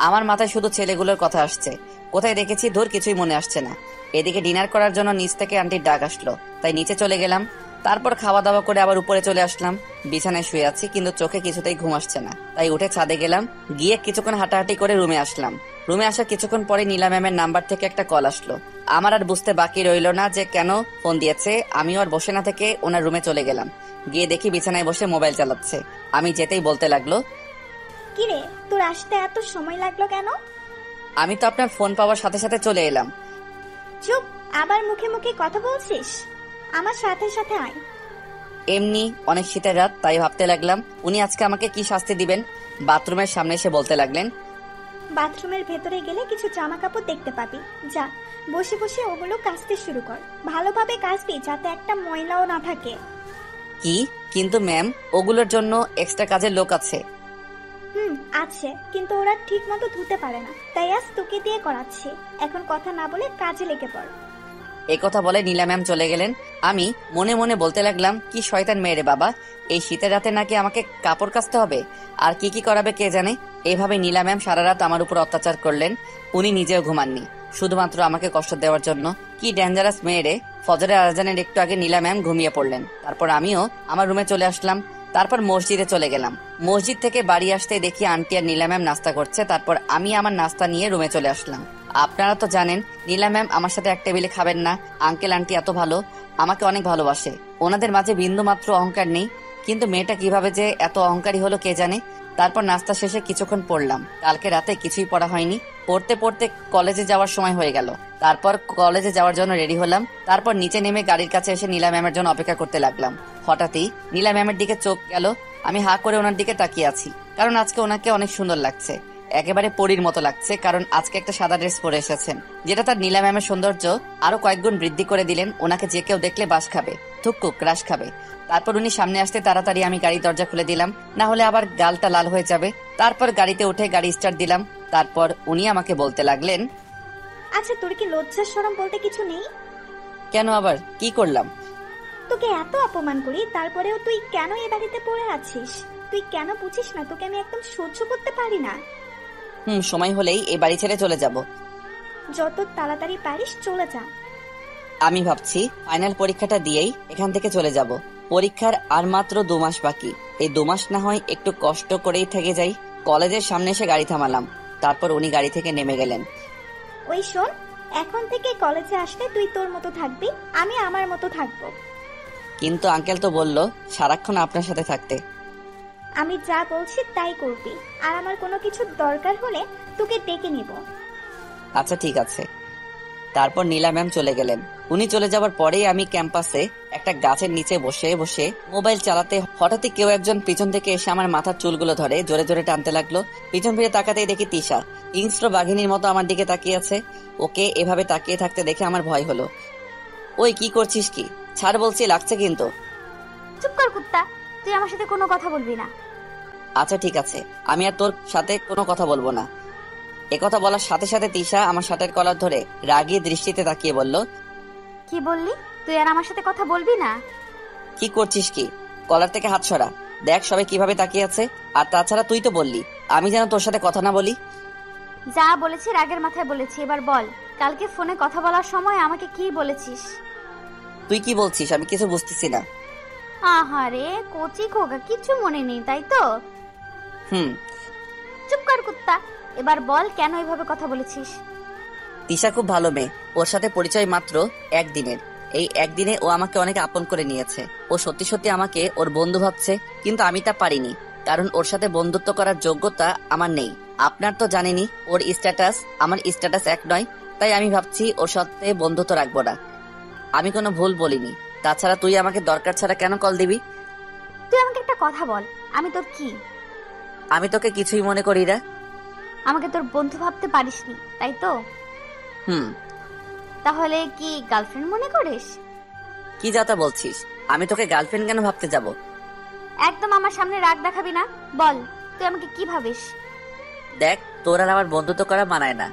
[SPEAKER 2] আমার মাথায় শুধু ছেলেগুলোর কথা আসছে, কোথায় রেখেছি ধর কিছুই মনে আসছে না। এদিকে ডিনার করার জন্য নিচ থেকে আন্টির ডাক আসলো, তাই নিচে চলে গেলাম। তারপর খাওয়া দাওয়া করে আবার উপরে চলে আসলাম। বিছানায় শুয়ে আছি, কিন্তু চোখে কিছুতেই ঘুম আসছে না, তাই উঠে ছাদে গেলাম। গিয়ে কিছুক্ষণ হাঁটাহাঁটি করে রুমে আসলাম। রুমে আসার কিছুক্ষণ পরে নীলা ম্যামের নাম্বার থেকে একটা কল আসলো। আমার আর বুঝতে বাকি রইল না যে কেন ফোন দিয়েছে। আমিও আর বসে না থেকে ওনার রুমে চলে গেলাম। গিয়ে দেখি বিছানায় বসে মোবাইল চালাচ্ছে। আমি যেতেই বলতে লাগলো,
[SPEAKER 5] কিরে, তোর আসতে এত সময় লাগলো কেন?
[SPEAKER 2] আমি তো আপনার ফোন পাওয়ার সাথে সাথে চলে এলাম।
[SPEAKER 5] চুপ, আবার মুখে মুখে কথা বলছিস? আমার সাথে সাথে আয়।
[SPEAKER 2] এমনি অনেক শীতের রাত, তাই ভাবতে লাগলাম উনি আজকে আমাকে কি শাস্তি দিবেন। বাথরুমের সামনে এসে বলতে লাগলেন,
[SPEAKER 5] বাথরুমের ভেতরে গেলে কিছু জামা কাপড় দেখতে পাবি, যা বসে বসে ওগুলো কাচতে শুরু কর। ভালোভাবে কাচবি, যাতে একটা ময়লাও না থাকে।
[SPEAKER 2] কি? কিন্তু ম্যাম, ওগুলোর জন্য এক্সট্রা কাজের লোক আছে।
[SPEAKER 5] আছে, কিন্তু ওরা ঠিক মতো ধুতে পারে না, তাই আজ তোকে দিয়ে করাচ্ছি। এখন কথা না বলে কাজে লেগে পড়।
[SPEAKER 2] এই কথা বলে নীলা ম্যাম চলে গেলেন। আমি মনে মনে বলতে লাগলাম, কি শয়তান মেয়ে রে বাবা, এই শীতের রাতে নাকি আমাকে কাপড় কাচতে হবে, আর কি কি করাবে কে জানে। এইভাবে নীলা ম্যাম সারা রাত আমার উপর অত্যাচার করলেন। উনি নিজেও ঘুমাননি, শুধুমাত্র আমাকে কষ্ট দেওয়ার জন্য। কি ডেঞ্জারাস মেয়ে রে। ফজরের আজানের একটু আগে নীলা ম্যাম ঘুমিয়ে পড়লেন। তারপর আমিও আমার রুমে চলে আসলাম। তারপর মসজিদে চলে গেলাম। মসজিদ থেকে বাড়ি আসতে দেখি আন্টি আর নীলা ম্যাম নাস্তা করছে। তারপর আমি আমার নাস্তা নিয়ে রুমে চলে আসলাম। আপনারা তো জানেন নীলা ম্যাম আমার সাথে এক টেবিলে খাবেন না। আঙ্কেল আন্টি এত ভালো, আমাকে অনেক ভালোবাসে, ওনাদের মাঝে বিন্দু মাত্র অহংকার নেই। কিন্তু মেয়েটা কিভাবে যে এত অহংকারী হলো কে জানে। তারপর নাস্তা শেষে কিছুক্ষণ পড়লাম। কালকে রাতে কিছুই পড়া হয়নি। পড়তে পড়তে কলেজে যাওয়ার সময় হয়ে গেল। তারপর কলেজে যাওয়ার জন্য রেডি হলাম। তারপর নিচে নেমে গাড়ির কাছে এসে নীলা ম্যামের জন্য অপেক্ষা করতে লাগলাম। হঠাৎই নীলা ম্যামের দিকে চোখ গেল। আমি হা করে ওনার দিকে তাকিয়ে আছি, কারণ আজকে ওনাকে অনেক সুন্দর লাগছে, একেবারে পরীর মতো লাগছে। কারণ আজকে একটা সাদা ড্রেস পরে এসেছেন, যেটা তার নীলা ম্যামের সৌন্দর্য আরো কয়েক গুণ বৃদ্ধি করে দিলেন। ওনাকে যে কেউ দেখলে বাস খাবে, থুকু ক্রাশ খাবে। তারপর উনি সামনে আসতে তাড়াতাড়ি আমি গাড়ির দরজা খুলে দিলাম, না হলে আবার গালটা লাল হয়ে যাবে। তারপর গাড়িতে উঠে গাড়ি স্টার্ট দিলাম। তারপর উনি আমাকে বলতে লাগলেন,
[SPEAKER 5] আচ্ছা, তোর কি লজ্জা শরম বলতে কিছু নেই?
[SPEAKER 2] কেন, আবার কি করলাম?
[SPEAKER 5] তোকে এত অপমান করি, তারপরেও তুই কেন এ বাড়িতে পড়ে আছিস? তুই কেন বুঝিস না তোকে আমি একদম সহ্য করতে পারি না?
[SPEAKER 2] সময় হলেই এই বাড়ি ছেড়ে চলে যাব।
[SPEAKER 5] যত তাড়াতাড়ি পারিস চলে যা।
[SPEAKER 2] আমি ভাবছি ফাইনাল পরীক্ষাটা দিয়েই এখান থেকে চলে যাব। পরীক্ষার আর মাত্র 2 মাস বাকি। এই 2 মাস না হয় একটু কষ্ট করেই থেকে যাই। কলেজের সামনে এসে গাড়ি থামালাম। তারপর উনি গাড়ি থেকে নেমে গেলেন।
[SPEAKER 5] ওই শোন, এখন থেকে কলেজে আসলে তুই তোর মতো থাকবি, আমি আমার মতো থাকবো।
[SPEAKER 2] কিন্তু আঙ্কেল তো বলল সারাক্ষণ আপনার সাথে থাকতে।
[SPEAKER 5] আমি যা বলছি তাই করবি, আর আমার কোনো কিছু দরকার হলে তোকে ডেকে নিব।
[SPEAKER 2] আচ্ছা ঠিক আছে। তারপর নীলা ম্যাম চলে গেলেন। উনি চলে যাওয়ার পরেই আমি ক্যাম্পাসে একটা গাছের নিচে বসে বসে মোবাইল চালাতে হঠাৎই কেউ একজন পিছন থেকে এসে আমার মাথার চুলগুলো ধরে জোরে জোরে টানতে লাগলো। পিছন ফিরে তাকাতেই দেখি তিশা হিংস্র বাঘিনীর মতো আমার দিকে তাকিয়ে আছে। ওকে এভাবে তাকিয়ে থাকতে দেখে আমার ভয় হলো। ওই কি করছিস কি? ছাড় বলছি, লাগছে কিন্তু।
[SPEAKER 1] চুপ কর কুত্তা, তুই আমার সাথে কোনো কথা বলবি না।
[SPEAKER 2] আচ্ছা ঠিক আছে, আমি আর তোর সাথে কোনো কথা বলবো না। একথা বলার সাথে সাথে তিশা আমার শার্টের কলার ধরে রাগী দৃষ্টিতে তাকিয়ে বলল,
[SPEAKER 1] কি বললি? তুই আর আমার সাথে কথা বলবি না?
[SPEAKER 2] কি করছিস কি? কলার থেকে হাত সরা। দেখ সবাই কিভাবে তাকিয়ে আছে। আর তাছাড়া তুই তো বললি আমি যেন তোর সাথে কথা না বলি।
[SPEAKER 1] যা বলেছি রাগের মাথায় বলেছি, এবার বল কালকে ফোনে কথা বলার সময় আমাকে কি বলেছিস?
[SPEAKER 2] তুই কি বলছিস আমি কিছু বুঝতেছি না।
[SPEAKER 1] আহারে কচি খোকা, কিছু মনে নেই তাই তো?
[SPEAKER 2] হুম।
[SPEAKER 1] চুপ কর কুত্তা, এবার বল কেন এভাবে কথা বলেছিস?
[SPEAKER 2] তিশা খুব ভালো মেয়ে, ওর সাথে পরিচয় মাত্র একদিনের। এই একদিনে ও আমাকে অনেক আপন করে নিয়েছে। ও সত্যি সত্যি আমাকে ওর বন্ধু ভাবছে, কিন্তু আমি তা পারিনি, কারণ ওর সাথে বন্ধুত্ব করার যোগ্যতা আমার নেই। আপনার তো জানেনই ওর স্ট্যাটাস আমার স্ট্যাটাস এক নয়, তাই আমি ভাবছি ওর সাথে বন্ধুত্ব রাখবো না। আমি কোনো ভুল বলিনি। তাছাড়া তুই আমাকে দরকার ছাড়া কেন কল দিবি?
[SPEAKER 1] তুই আমাকে একটা কথা বল, আমি তোর কি?
[SPEAKER 2] আমি তোকে কিছুই মনে করি না।
[SPEAKER 1] আমাকে তোর বন্ধু ভাবতে পারিসনি তাই তো?
[SPEAKER 2] হুম।
[SPEAKER 1] তাহলে কি গার্লফ্রেন্ড মনে করিস?
[SPEAKER 2] কি যাতা বলছিস? আমি তোকে গার্লফ্রেন্ড কেন ভাবতে যাব?
[SPEAKER 1] একদম আমার সামনে রাগ দেখাবি না। বল তুই আমাকে কি ভাবিস?
[SPEAKER 2] দেখ তোর আর আমার বন্ধুত্ব করা মানায় না।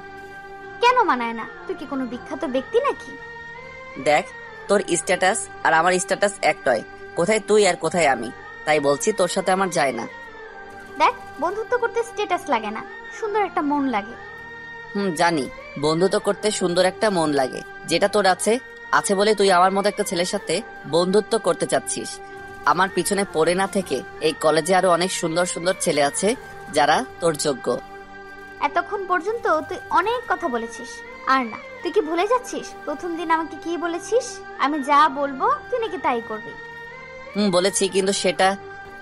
[SPEAKER 1] কেন মানায় না? তুই কি কোনো বিখ্যাত ব্যক্তি নাকি?
[SPEAKER 2] দেখ তোর স্ট্যাটাস আর আমার স্ট্যাটাস এক নয়। কোথায় তুই আর কোথায় আমি, তাই বলছি তোর সাথে আমার যায় না।
[SPEAKER 1] দেখ বন্ধুত্ব করতে স্ট্যাটাস লাগে না, সুন্দর একটা মন লাগে।
[SPEAKER 2] জানি বন্ধুত্ব করতে সুন্দর একটা মন লাগে, যেটা তোর আছে। আছে বলে তুই আমার মতো একটা ছেলের সাথে বন্ধুত্ব করতে চাচ্ছিস। আমার পিছনে পড়ে না থেকে এই কলেজে আরো অনেক সুন্দর সুন্দর ছেলে আছে যারা তোর যোগ্য।
[SPEAKER 1] এতক্ষণ পর্যন্ত তুই অনেক কথা বলেছিস, আর না তুই কি ভুলে যাচ্ছিস প্রথম দিন আমাকে কি বলেছিস? আমি যা বলবো তুই নাকি তাই করবি।
[SPEAKER 2] বলেছি, কিন্তু সেটা।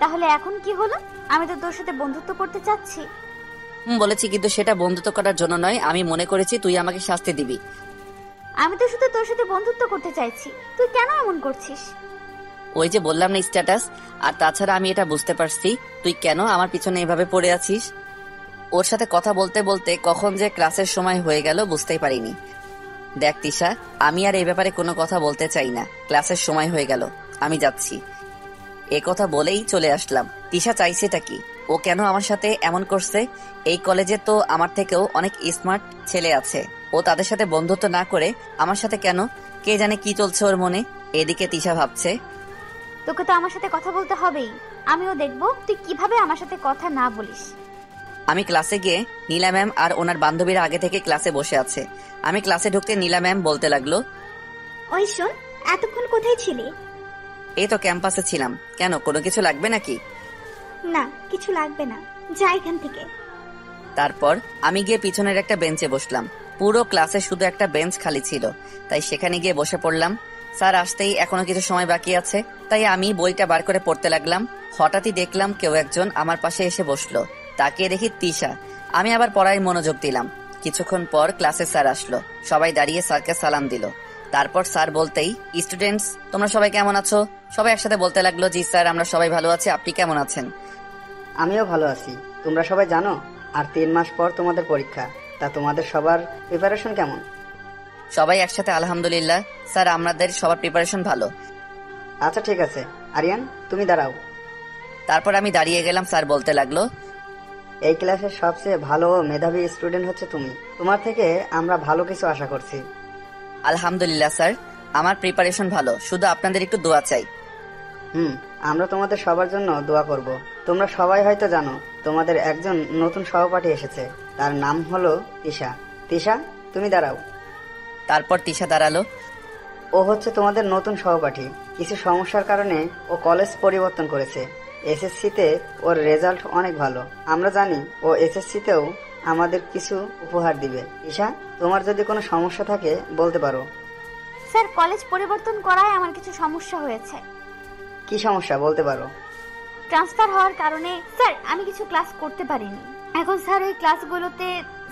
[SPEAKER 1] তাহলে এখন কি হলো? আমি তো তোর সাথে বন্ধুত্ব করতে চাচ্ছি।
[SPEAKER 2] বলেছি, কিন্তু সেটা বন্ধুত্ব করার জন্য নয়। আমি মনে করেছি তুই আমাকে শাস্তি দিবি।
[SPEAKER 1] আমি তো শুধু তোর সাথে বন্ধুত্ব করতে চাইছি, তুই কেন এমন করছিস?
[SPEAKER 2] ওই যে বললাম না স্ট্যাটাস। আর তাছাড়া আমি এটা বুঝতে পারছি তুই কেন আমার পিছনে এভাবে পড়ে আছিস। ওর সাথে কথা বলতে বলতে কখন যে ক্লাসের সময় হয়ে গেল বুঝতেই পারিনি। দেখ তিশা, আমি আর এই ব্যাপারে কোনো কথা বলতে চাই না। ক্লাসের সময় হয়ে গেল, আমি যাচ্ছি। এ কথা বলেই চলে আসলাম। তিশা চাইছেটা কি? ও কেন আমার সাথে এমন করছে? এই কলেজে তো আমার থেকেও অনেক স্মার্ট ছেলে আছে। ও তাদের সাথে বন্ধুত্ব না করে আমার সাথে কেন? কে জানে কি চলছে ওর মনে। এদিকে তিশা ভাবছে,
[SPEAKER 1] তোকে তো আমার সাথে কথা বলতে হবেই। আমিও দেখবো তুই কিভাবে আমার সাথে কথা না বলিস।
[SPEAKER 2] আমি ক্লাসে গিয়ে নীলা ম্যাম আর ওনার বান্ধবীরা আগে থেকে ক্লাসে বসে আছে। আমি ক্লাসে ঢুকতে নীলা ম্যাম বলতে লাগলো,
[SPEAKER 5] ওই শোন, এতক্ষণ কোথায় ছিলি?
[SPEAKER 2] এই তো ক্যাম্পাসে ছিলাম। কেন, কোনো কিছু লাগবে নাকি?
[SPEAKER 5] না, কিছু লাগবে না, যা এখান থেকে।
[SPEAKER 2] তারপর আমি গিয়ে পিছনের একটা বেঞ্চে বসলাম। পুরো ক্লাসে শুধু একটা বেঞ্চ খালি ছিল, তাই সেখানে গিয়ে বসে পড়লাম। স্যার আসতেই এখনো কিছু সময় বাকি আছে, তাই আমি বইটা বার করে পড়তে লাগলাম। হঠাৎই দেখলাম কেউ একজন আমার পাশে এসে বসলো। তাকিয়ে দেখি তিশা। আমি আবার পড়ায় মনোযোগ দিলাম। কিছুক্ষণ পর ক্লাসে স্যার আসলো। সবাই দাঁড়িয়ে স্যারকে সালাম দিল। তারপর স্যার বলতেই, স্টুডেন্টস তোমরা সবাই কেমন আছো? সবাই একসাথে বলতে লাগলো, জি স্যার আমরা সবাই ভালো আছি, আপনি কেমন আছেন?
[SPEAKER 8] আমিও ভালো আছি। তোমরা সবাই জানো আর 3 মাস পর তোমাদের পরীক্ষা, তা তোমাদের সবার প্রিপারেশন কেমন?
[SPEAKER 2] সবাই একসাথে আলহামদুলিল্লাহ স্যার, আমাদের সবার প্রিপারেশন ভালো।
[SPEAKER 8] আচ্ছা ঠিক আছে, আরিয়ান তুমি দাঁড়াও।
[SPEAKER 2] তারপর আমি দাঁড়িয়ে গেলাম। স্যার বলতে লাগলো,
[SPEAKER 8] এই ক্লাসের সবচেয়ে ভালো ও মেধাবী স্টুডেন্ট হচ্ছে তুমি। তোমার থেকে আমরা ভালো কিছু আশা করছি।
[SPEAKER 2] আলহামদুলিল্লাহ স্যার, আমার প্রিপারেশন ভালো, শুধু আপনাদের একটু দোয়া চাই।
[SPEAKER 8] আমরা তোমাদের সবার জন্য দোয়া করব। তোমরা সবাই হয়তো জানো তোমাদের একজন নতুন সহপাঠী এসেছে, তার নাম হলো তিশা। তিশা তুমি দাঁড়াও।
[SPEAKER 2] তারপর তিশা দাঁড়ালো।
[SPEAKER 8] ও হচ্ছে তোমাদের নতুন সহপাঠী। কিছু সমস্যার কারণে ও কলেজ পরিবর্তন করেছে। এসএসসিতে ওর রেজাল্ট অনেক ভালো। আমরা জানি ও এসএসসিতেও আমাদের কিছু উপহার দিবে। ঈশা, তোমার যদি কোনো সমস্যা থাকে বলতে পারো।
[SPEAKER 1] স্যার কলেজ পরিবর্তন করায় আমার কিছু সমস্যা হয়েছে।
[SPEAKER 8] কি সমস্যা বলতে পারো?
[SPEAKER 1] ট্রান্সফার হওয়ার কারণে স্যার আমি কিছু ক্লাস করতে পারিনি। এখন স্যার ওই ক্লাসগুলোতে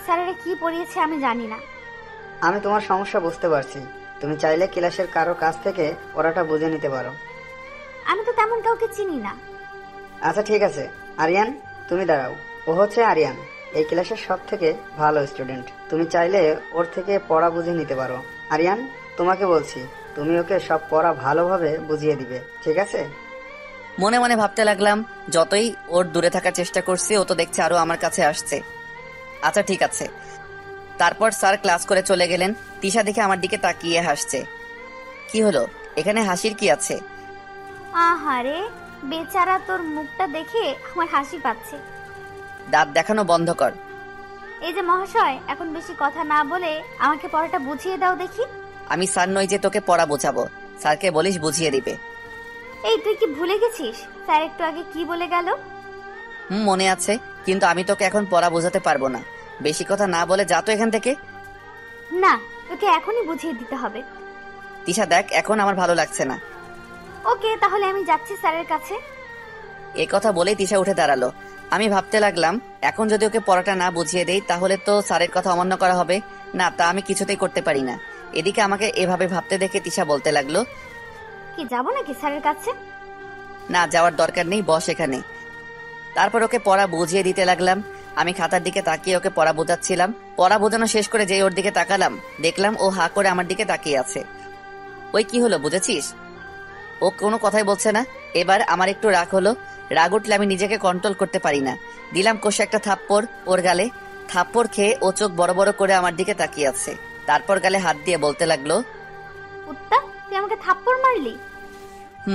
[SPEAKER 1] স্যারেরা কি পড়িয়েছে আমি জানি না।
[SPEAKER 8] আমি তোমার সমস্যা বুঝতে পারছি। তুমি চাইলে ক্লাসের কারো কাছ থেকে পড়াটা বুঝে নিতে পারো।
[SPEAKER 1] আমি তো তেমন কাউকে চিনি না।
[SPEAKER 8] আচ্ছা ঠিক আছে, আরিয়ান তুমি দাঁড়াও। ও হচ্ছে আরিয়ান, এই ক্লাসের সব থেকে ভালো স্টুডেন্ট। তুমি চাইলে ওর থেকে পড়া বুঝে নিতে পারো। আরিয়ান, তোমাকে বলছি, তুমি ওকে সব পড়া ভালোভাবে বুঝিয়ে দিবে, ঠিক আছে?
[SPEAKER 2] মনে মনে ভাবতে লাগলাম, যতই ওর দূরে থাকার চেষ্টা করছি ও তো দেখছে আরো আমার কাছে আসছে। আচ্ছা ঠিক আছে। তারপর স্যার ক্লাস করে চলে গেলেন। তিশা দেখে আমার দিকে তাকিয়ে হাসছে। কি হলো, এখানে হাসির কি আছে?
[SPEAKER 1] আহারে বেচারা, তোর মুখটা দেখে আমার হাসি পাচ্ছে।
[SPEAKER 2] দাঁত দেখানো বন্ধ কর।
[SPEAKER 1] এই যে মহাশয়, এখন বেশি কথা না বলে আমাকে পড়াটা বুঝিয়ে দাও দেখি।
[SPEAKER 2] আমি স্যার নই যে তোকে পড়া বোঝাবো, স্যারকে বলিস বুঝিয়ে দিবে।
[SPEAKER 1] এই তুই কি ভুলে গেছিস স্যার একটু আগে কি বলে গেল?
[SPEAKER 2] মনে আছে, কিন্তু আমি তোকে এখন পড়া বোঝাতে পারবো না। বেশি কথা না বলে যা তো এখান থেকে।
[SPEAKER 1] না, তোকে এখনই বুঝিয়ে দিতে হবে।
[SPEAKER 2] তিশা দেখ, এখন আমার ভালো লাগছে না।
[SPEAKER 1] ওকে, তাহলে আমি যাচ্ছি স্যারের কাছে।
[SPEAKER 2] এ কথা বলেই তিশা উঠে দাঁড়ালো। আমি ভাবতে লাগলাম, এখন যদি ওকে পড়াটা না বুঝিয়ে দেই তাহলে তো স্যারের কথা অমান্য করা হবে। না, তা আমি কিছুতেই করতে পারি না। এদিকে আমাকে এভাবে ভাবতে দেখে তিশা বলতে লাগলো,
[SPEAKER 1] কি যাবো নাকি স্যারের কাছে?
[SPEAKER 2] না, যাওয়ার দরকার নেই, বস এখানে। তারপর ওকে পড়া বুঝিয়ে দিতে লাগলাম। আমি খাতার দিকে তাকিয়ে ওকে পড়া বোঝাচ্ছিলাম। পড়া বোঝানো শেষ করে যেই ওর দিকে তাকালাম, দেখলাম ও হা করে আমার দিকে তাকিয়ে আছে। ওই কি হলো বুঝেছিস? ও কোনো কথাই বলছে না। এবার আমার একটু রাগ হলো। রাগ উঠলে আমি নিজেকে কন্ট্রোল করতে পারি না। দিলাম কষে একটা থাপ্পড় ওর গালে। থাপ্পড় খেয়ে ও চোখ বড় বড় করে আমার দিকে তাকিয়ে আছে। তারপর গালে হাত দিয়ে বলতে লাগলো,
[SPEAKER 1] কুত্তা, তুই আমাকে থাপ্পড় মারলি?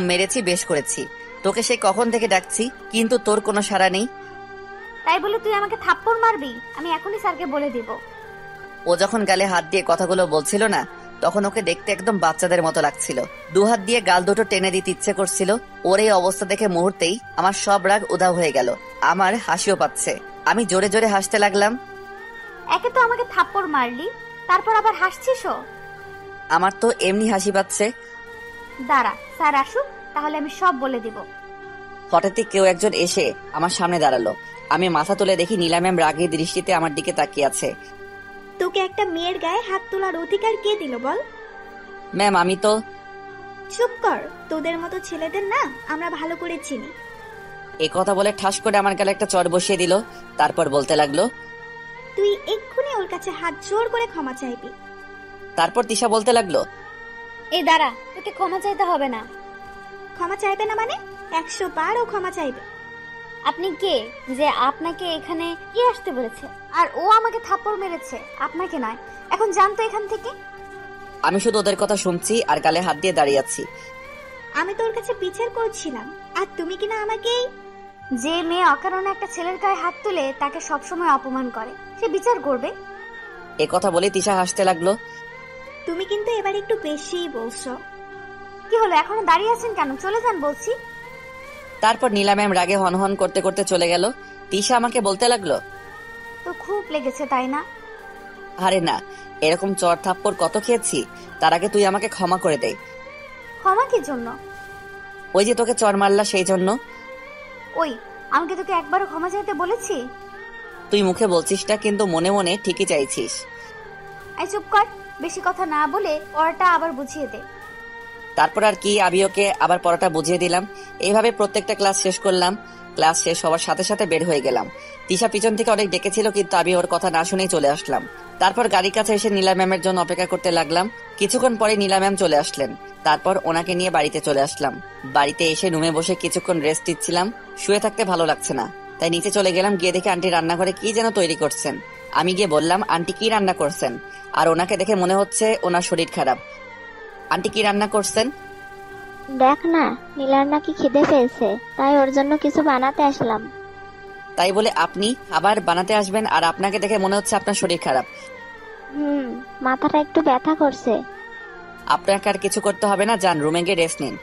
[SPEAKER 2] মেরেছি, বেশ করেছি। তোকে সে কখন থেকে ডাকছি, কিন্তু তোর কোনো সাড়া নেই।
[SPEAKER 1] তাই বলে তুই আমাকে থাপ্পড় মারবি? আমি এখনই স্যারকে বলে দিব।
[SPEAKER 2] ও যখন গালে হাত দিয়ে কথাগুলো বলছিল না, তখন ওকে দেখতে একদম বাচ্চাদের মতো লাগছিল। দুহাত দিয়ে গাল দুটো টেনে দিতে ইচ্ছে করছিল। ওর এই অবস্থা দেখে মুহূর্তেই আমার সব রাগ উধাও হয়ে গেল। আমার হাসিও পাচ্ছে। আমি জোরে জোরে হাসতে লাগলাম।
[SPEAKER 1] একে তো আমাকে থাপ্পড় মারলি, তারপর আবার হাসছিসও।
[SPEAKER 2] আমার তো এমনি হাসি পাচ্ছে।
[SPEAKER 1] দাঁড়া, স্যার আসুক, তাহলে আমি সব বলে দিব।
[SPEAKER 2] হঠাৎই কেউ একজন এসে আমার সামনে দাঁড়ালো। আমি মাথা তুলে দেখি নীলা ম্যাম রাগী দৃষ্টিতে আমার দিকে তাকিয়ে আছে।
[SPEAKER 5] তোকে একটা মেয়ের গায়ে হাত তোলার অধিকার কে দিল বল?
[SPEAKER 2] ম্যাম, আমি তো।
[SPEAKER 5] চুপ কর, তোদের মতো ছেলেদের না আমরা ভালো করে চিনি।
[SPEAKER 2] এ কথা বলে ঠাস করে আমার গালে একটা চড় বসিয়ে দিল। তারপর বলতে লাগলো,
[SPEAKER 5] তুই এক্ষুনি ওর কাছে হাত জোর করে ক্ষমা চাইবি।
[SPEAKER 2] তারপর তিশা বলতে লাগলো,
[SPEAKER 1] এই দাঁড়া, তোকে ক্ষমা চাইতে হবে না।
[SPEAKER 5] ক্ষমা চাইবে না মানে? 100 বার ও ক্ষমা চাইবে।
[SPEAKER 1] আপনি কে যে আপনাকে এখানে কি আসতে বলেছে? আর ও আমাকে থাপ্পড় মেরেছে, আপনাকে নয়। এখন জানতো এখান থেকে।
[SPEAKER 2] আমি শুধু ওদের কথা শুনছি আর গালে হাত দিয়ে দাঁড়িয়ে আছি।
[SPEAKER 5] আমি তোর কাছে বিচার করছিলাম, আর তুমি কিনা আমাকে।
[SPEAKER 1] যে মেয়ে অকারণে একটা ছেলের গায়ে হাত তুলে তাকে সবসময় অপমান করে, সে বিচার করবে।
[SPEAKER 2] এ কথা বলে তিশা হাসতে লাগলো।
[SPEAKER 5] তুমি কিন্তু এবার একটু বেশিই বলছো।
[SPEAKER 1] কি হলো, এখনো দাঁড়িয়ে আছেন কেন? চলে যান বলছি।
[SPEAKER 2] তারপর নীলা ম্যাম রাগে হনহন করতে করতে চলে গেল। তিশা আমাকে বলতে লাগলো,
[SPEAKER 1] তো খুব লেগেছে তাই না?
[SPEAKER 2] আরে না, এরকম চড় থাপ্পড় কত খেয়েছি। তার আগে তুই আমাকে ক্ষমা করে দে।
[SPEAKER 1] ক্ষমা কি জন্য?
[SPEAKER 2] ওই যে তোকে চড় মারলা সেই জন্য।
[SPEAKER 1] ওই, আমাকে তোকে একবারও ক্ষমা চাইতে বলেছি?
[SPEAKER 2] তুই মুখে বলছিস না, কিন্তু মনে মনে ঠিকই চাইছিস।
[SPEAKER 1] এই চুপ কর, বেশি কথা না বলে পড়াটা আবার বুঝিয়ে দে।
[SPEAKER 2] তারপর আর কি, আমি ওকে আবার পড়াটা বুঝিয়ে দিলাম। এইভাবে প্রত্যেকটা ক্লাস শেষ করলাম। ক্লাস শেষ হওয়ার সাথে সাথে বের হয়ে গেলাম। তিশা পিছন থেকে অনেক ডেকেছিল, কিন্তু আমি ওর কথা না শুনেই চলে আসলাম। তারপর গাড়ির কাছে এসে নীলা ম্যামের জন্য অপেক্ষা করতে লাগলাম। কিছুক্ষণ পরে নীলা ম্যাম চলে আসলেন। তারপর ওনাকে নিয়ে বাড়িতে চলে আসলাম। বাড়িতে এসে রুমে বসে কিছুক্ষণ রেস্ট নিচ্ছিলাম। শুয়ে থাকতে ভালো লাগছে না, তাই নিচে চলে গেলাম। গিয়ে দেখে আন্টি রান্নাঘরে কি যেন তৈরি করছেন। আমি গিয়ে বললাম, আন্টি কি রান্না করছেন? আর ওনাকে দেখে মনে হচ্ছে ওনার শরীর খারাপ। আন্টি কি রান্না করছেন?
[SPEAKER 6] দেখ না, নীলার নাকি খিদে পেয়েছে, তাই ওর জন্য কিছু বানাতে আসলাম।
[SPEAKER 2] তাই বলে আপনি আবার বানাতে আসবেন? আর আপনাকে দেখে মনে হচ্ছে আপনার শরীর খারাপ।
[SPEAKER 6] মাথাটা একটু ব্যথা করছে।
[SPEAKER 2] আপনাকে আর কিছু করতে হবে না, যান রুমে গিয়ে রেস্ট নিন।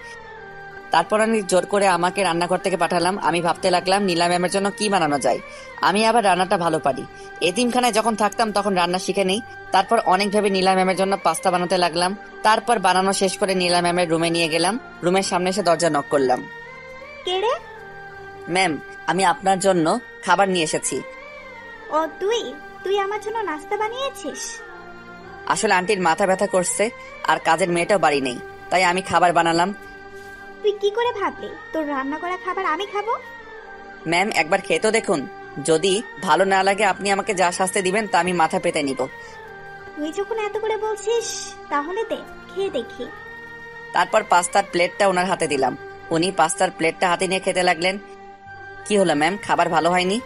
[SPEAKER 2] তারপর আমি জোর করে আমাকে রান্নাঘর থেকে পাঠালাম। আমি ভাবতে লাগলাম নীলা ম্যামের জন্য কি বানানো যায়। আমি আবার রান্নাটা ভালো পারি। এতিমখানায় যখন থাকতাম তখন রান্না শিখে নেই। তারপর অনেক ভেবে নীলা ম্যামের জন্য পাস্তা বানাতে লাগলাম। তারপর বানানো শেষ করে নীলা ম্যামের রুমে নিয়ে গেলাম। রুমের সামনে এসে দরজা নক করলাম।
[SPEAKER 5] কে রে?
[SPEAKER 2] ম্যাম, আমি আপনার জন্য খাবার নিয়ে এসেছি।
[SPEAKER 5] ও তুই তুই আমার জন্য নাস্তা বানিয়েছিস?
[SPEAKER 2] আসলে আন্টির মাথা ব্যথা করছে আর কাজের মেয়েটাও বাড়ি নেই, তাই আমি খাবার বানালাম।
[SPEAKER 5] তুই কি করে ভাবলি তোর রান্না করা খাবার আমি খাবো?
[SPEAKER 2] ম্যাম একবার খেয়ে তো দেখুন, যদি ভালো না লাগে আপনি আমাকে যা শাস্তি দিবেন তা আমি মাথা পেতে নিব।
[SPEAKER 5] তুই যখন এত করে বলছিস তাহলে দে, খেয়ে দেখি।
[SPEAKER 2] তারপর পাস্তার প্লেটটা ওনার হাতে দিলাম। উনি পাস্তার প্লেটটা হাতে নিয়ে খেতে লাগলেন। কি হলো ম্যাম, খাবার ভালো হয়নি?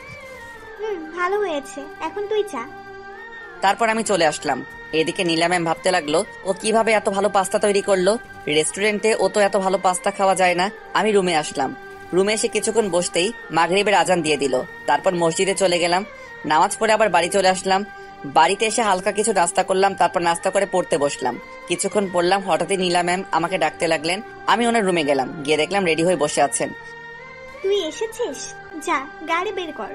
[SPEAKER 5] ভালো হয়েছে, এখন তুই যা।
[SPEAKER 2] তারপর আমি চলে আসলাম। এদিকে নীলা ম্যাম ভাবতে লাগলো ও কিভাবে এত ভালো পাস্তা তৈরি করলো, রেস্টুরেন্টে ও তো এত ভালো পাস্তা খাওয়া যায় না। আমি রুমে আসলাম। রুমে এসে কিছুক্ষণ বসতেই মাগরিবের আজান দিয়ে দিল। তারপর মসজিদে চলে গেলাম, নামাজ পড়ে আবার বাড়ি চলে আসলাম। বাড়িতে এসে হালকা কিছু নাস্তা করলাম, তারপর নাস্তা করে পড়তে বসলাম। কিছুক্ষণ পড়লাম, হঠাৎই নীলা ম্যাম আমাকে ডাকতে লাগলেন। আমি ওনার রুমে গেলাম, গিয়ে দেখলাম রেডি হয়ে বসে আছেন।
[SPEAKER 5] তুই এসেছিস, যা গাড়ি বের কর।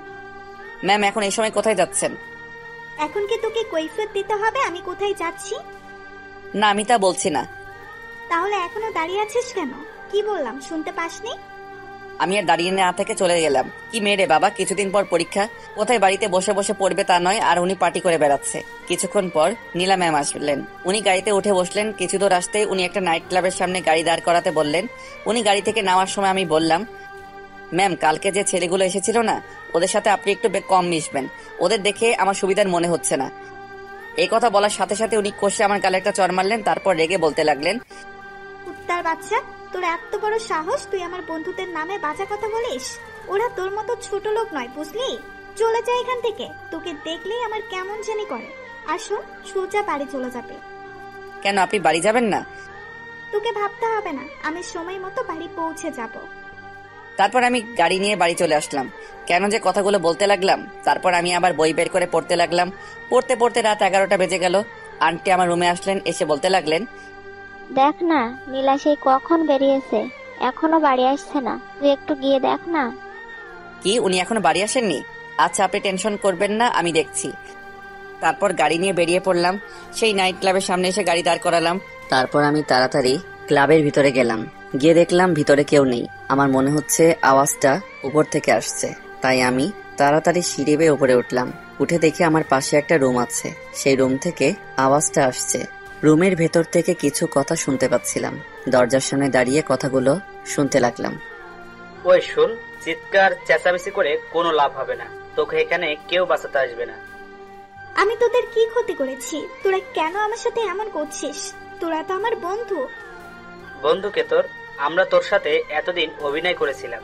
[SPEAKER 2] ম্যাম এখন এই সময় কোথায় যাচ্ছেন?
[SPEAKER 5] এখন কি তোকে কৈফিয়ত দিতে হবে আমি কোথায় যাচ্ছি?
[SPEAKER 2] না আমি তা বলছি না।
[SPEAKER 5] তাহলে এখনো দাঁড়িয়ে আছিস কেন? কি বললাম শুনতে পাসনি?
[SPEAKER 2] আমি আর দাঁড়িয়ে না থেকে চলে গেলাম। কি মেয়ে বাবা, কিছুদিন পর পরীক্ষা, কোথায় বাড়িতে বসে বসে পড়বে তা নয়, আর উনি পার্টি করে বেড়াচ্ছে। কিছুক্ষণ পর নীলা ম্যাম আসলেন। উনি গাড়িতে উঠে বসলেন। কিছু দূর আসতেই উনি একটা নাইট ক্লাবের সামনে গাড়ি দাঁড় করাতে বললেন। উনি গাড়ি থেকে নামার সময় আমি বললাম, ম্যাম কালকে যে ছেলেগুলো এসেছিল না, ওদের সাথে আপনি একটু কম মিশবেন, ওদের দেখে আমার সুবিধার মনে হচ্ছে না। এই কথা বলার সাথে সাথে উনি কষে আমার গালে একটা চড় মারলেন। তারপর রেগে বলতে লাগলেন,
[SPEAKER 5] কুত্তার বাচ্চা, তোর এত বড় সাহস, তুই আমার বন্ধুদের নামে বাজে কথা বলিস? ওরা তোর মতো ছোট লোক নয়, বুঝলি? চলে যা এখান থেকে, তোকে দেখলেই আমার কেমন জানি করে। আসুন সোজা বাড়ি চলে যাবে।
[SPEAKER 2] কেন আপনি বাড়ি যাবেন না?
[SPEAKER 5] তোকে ভাবতে হবে না, আমি সময় মতো বাড়ি পৌঁছে যাব।
[SPEAKER 2] তারপর আমি গাড়ি নিয়ে বাড়ি চলে আসলাম। কেন যে কথাগুলো বলতে লাগলাম। তারপর আমি আবার বই বের করে পড়তে লাগলাম। পড়তে পড়তে রাত 11টা বেজে গেল। আন্টি আমার রুমে আসলেন, এসে বলতে লাগলেন,
[SPEAKER 6] দেখ না নীলা সেই কখন বেরিয়েছে, এখনো বাড়ি আসছে না, তুই একটু গিয়ে দেখ না।
[SPEAKER 2] কি উনি এখনো বাড়ি আসেননি? আচ্ছা আপনি টেনশন করবেন না, আমি দেখছি। তারপর গাড়ি নিয়ে বেরিয়ে পড়লাম। সেই নাইট ক্লাবের সামনে এসে গাড়ি দাঁড় করালাম। তারপর আমি তাড়াতাড়ি ক্লাবের ভিতরে গেলাম। গিয়ে দেখলাম ভিতরে কেউ নেই। আমার মনে হচ্ছে আওয়াজটা উপর থেকে আসছে, তাই আমি তাড়াতাড়ি সিঁড়ি বেয়ে উপরে উঠলাম। উঠে দেখি আমার পাশে একটা রুম আছে, সেই রুম থেকে আওয়াজটা আসছে। রুমের ভেতর থেকে কিছু কথা শুনতে পাচ্ছিলাম। দরজার সামনে দাঁড়িয়ে কথাগুলো শুনতে লাগলাম।
[SPEAKER 7] ওই শুন, চিৎকার চেঁচামেচি করে কোনো লাভ হবে না, তোকে এখানে কেউ বাঁচাতে আসবে না।
[SPEAKER 5] আমি তোদের কি ক্ষতি করেছি? তোরা কেন আমার সাথে এমন করছিস? তোরা তো আমার বন্ধু।
[SPEAKER 7] বন্ধুকে তোর, আমরা তোর সাথে এতদিন অভিনয় করেছিলাম।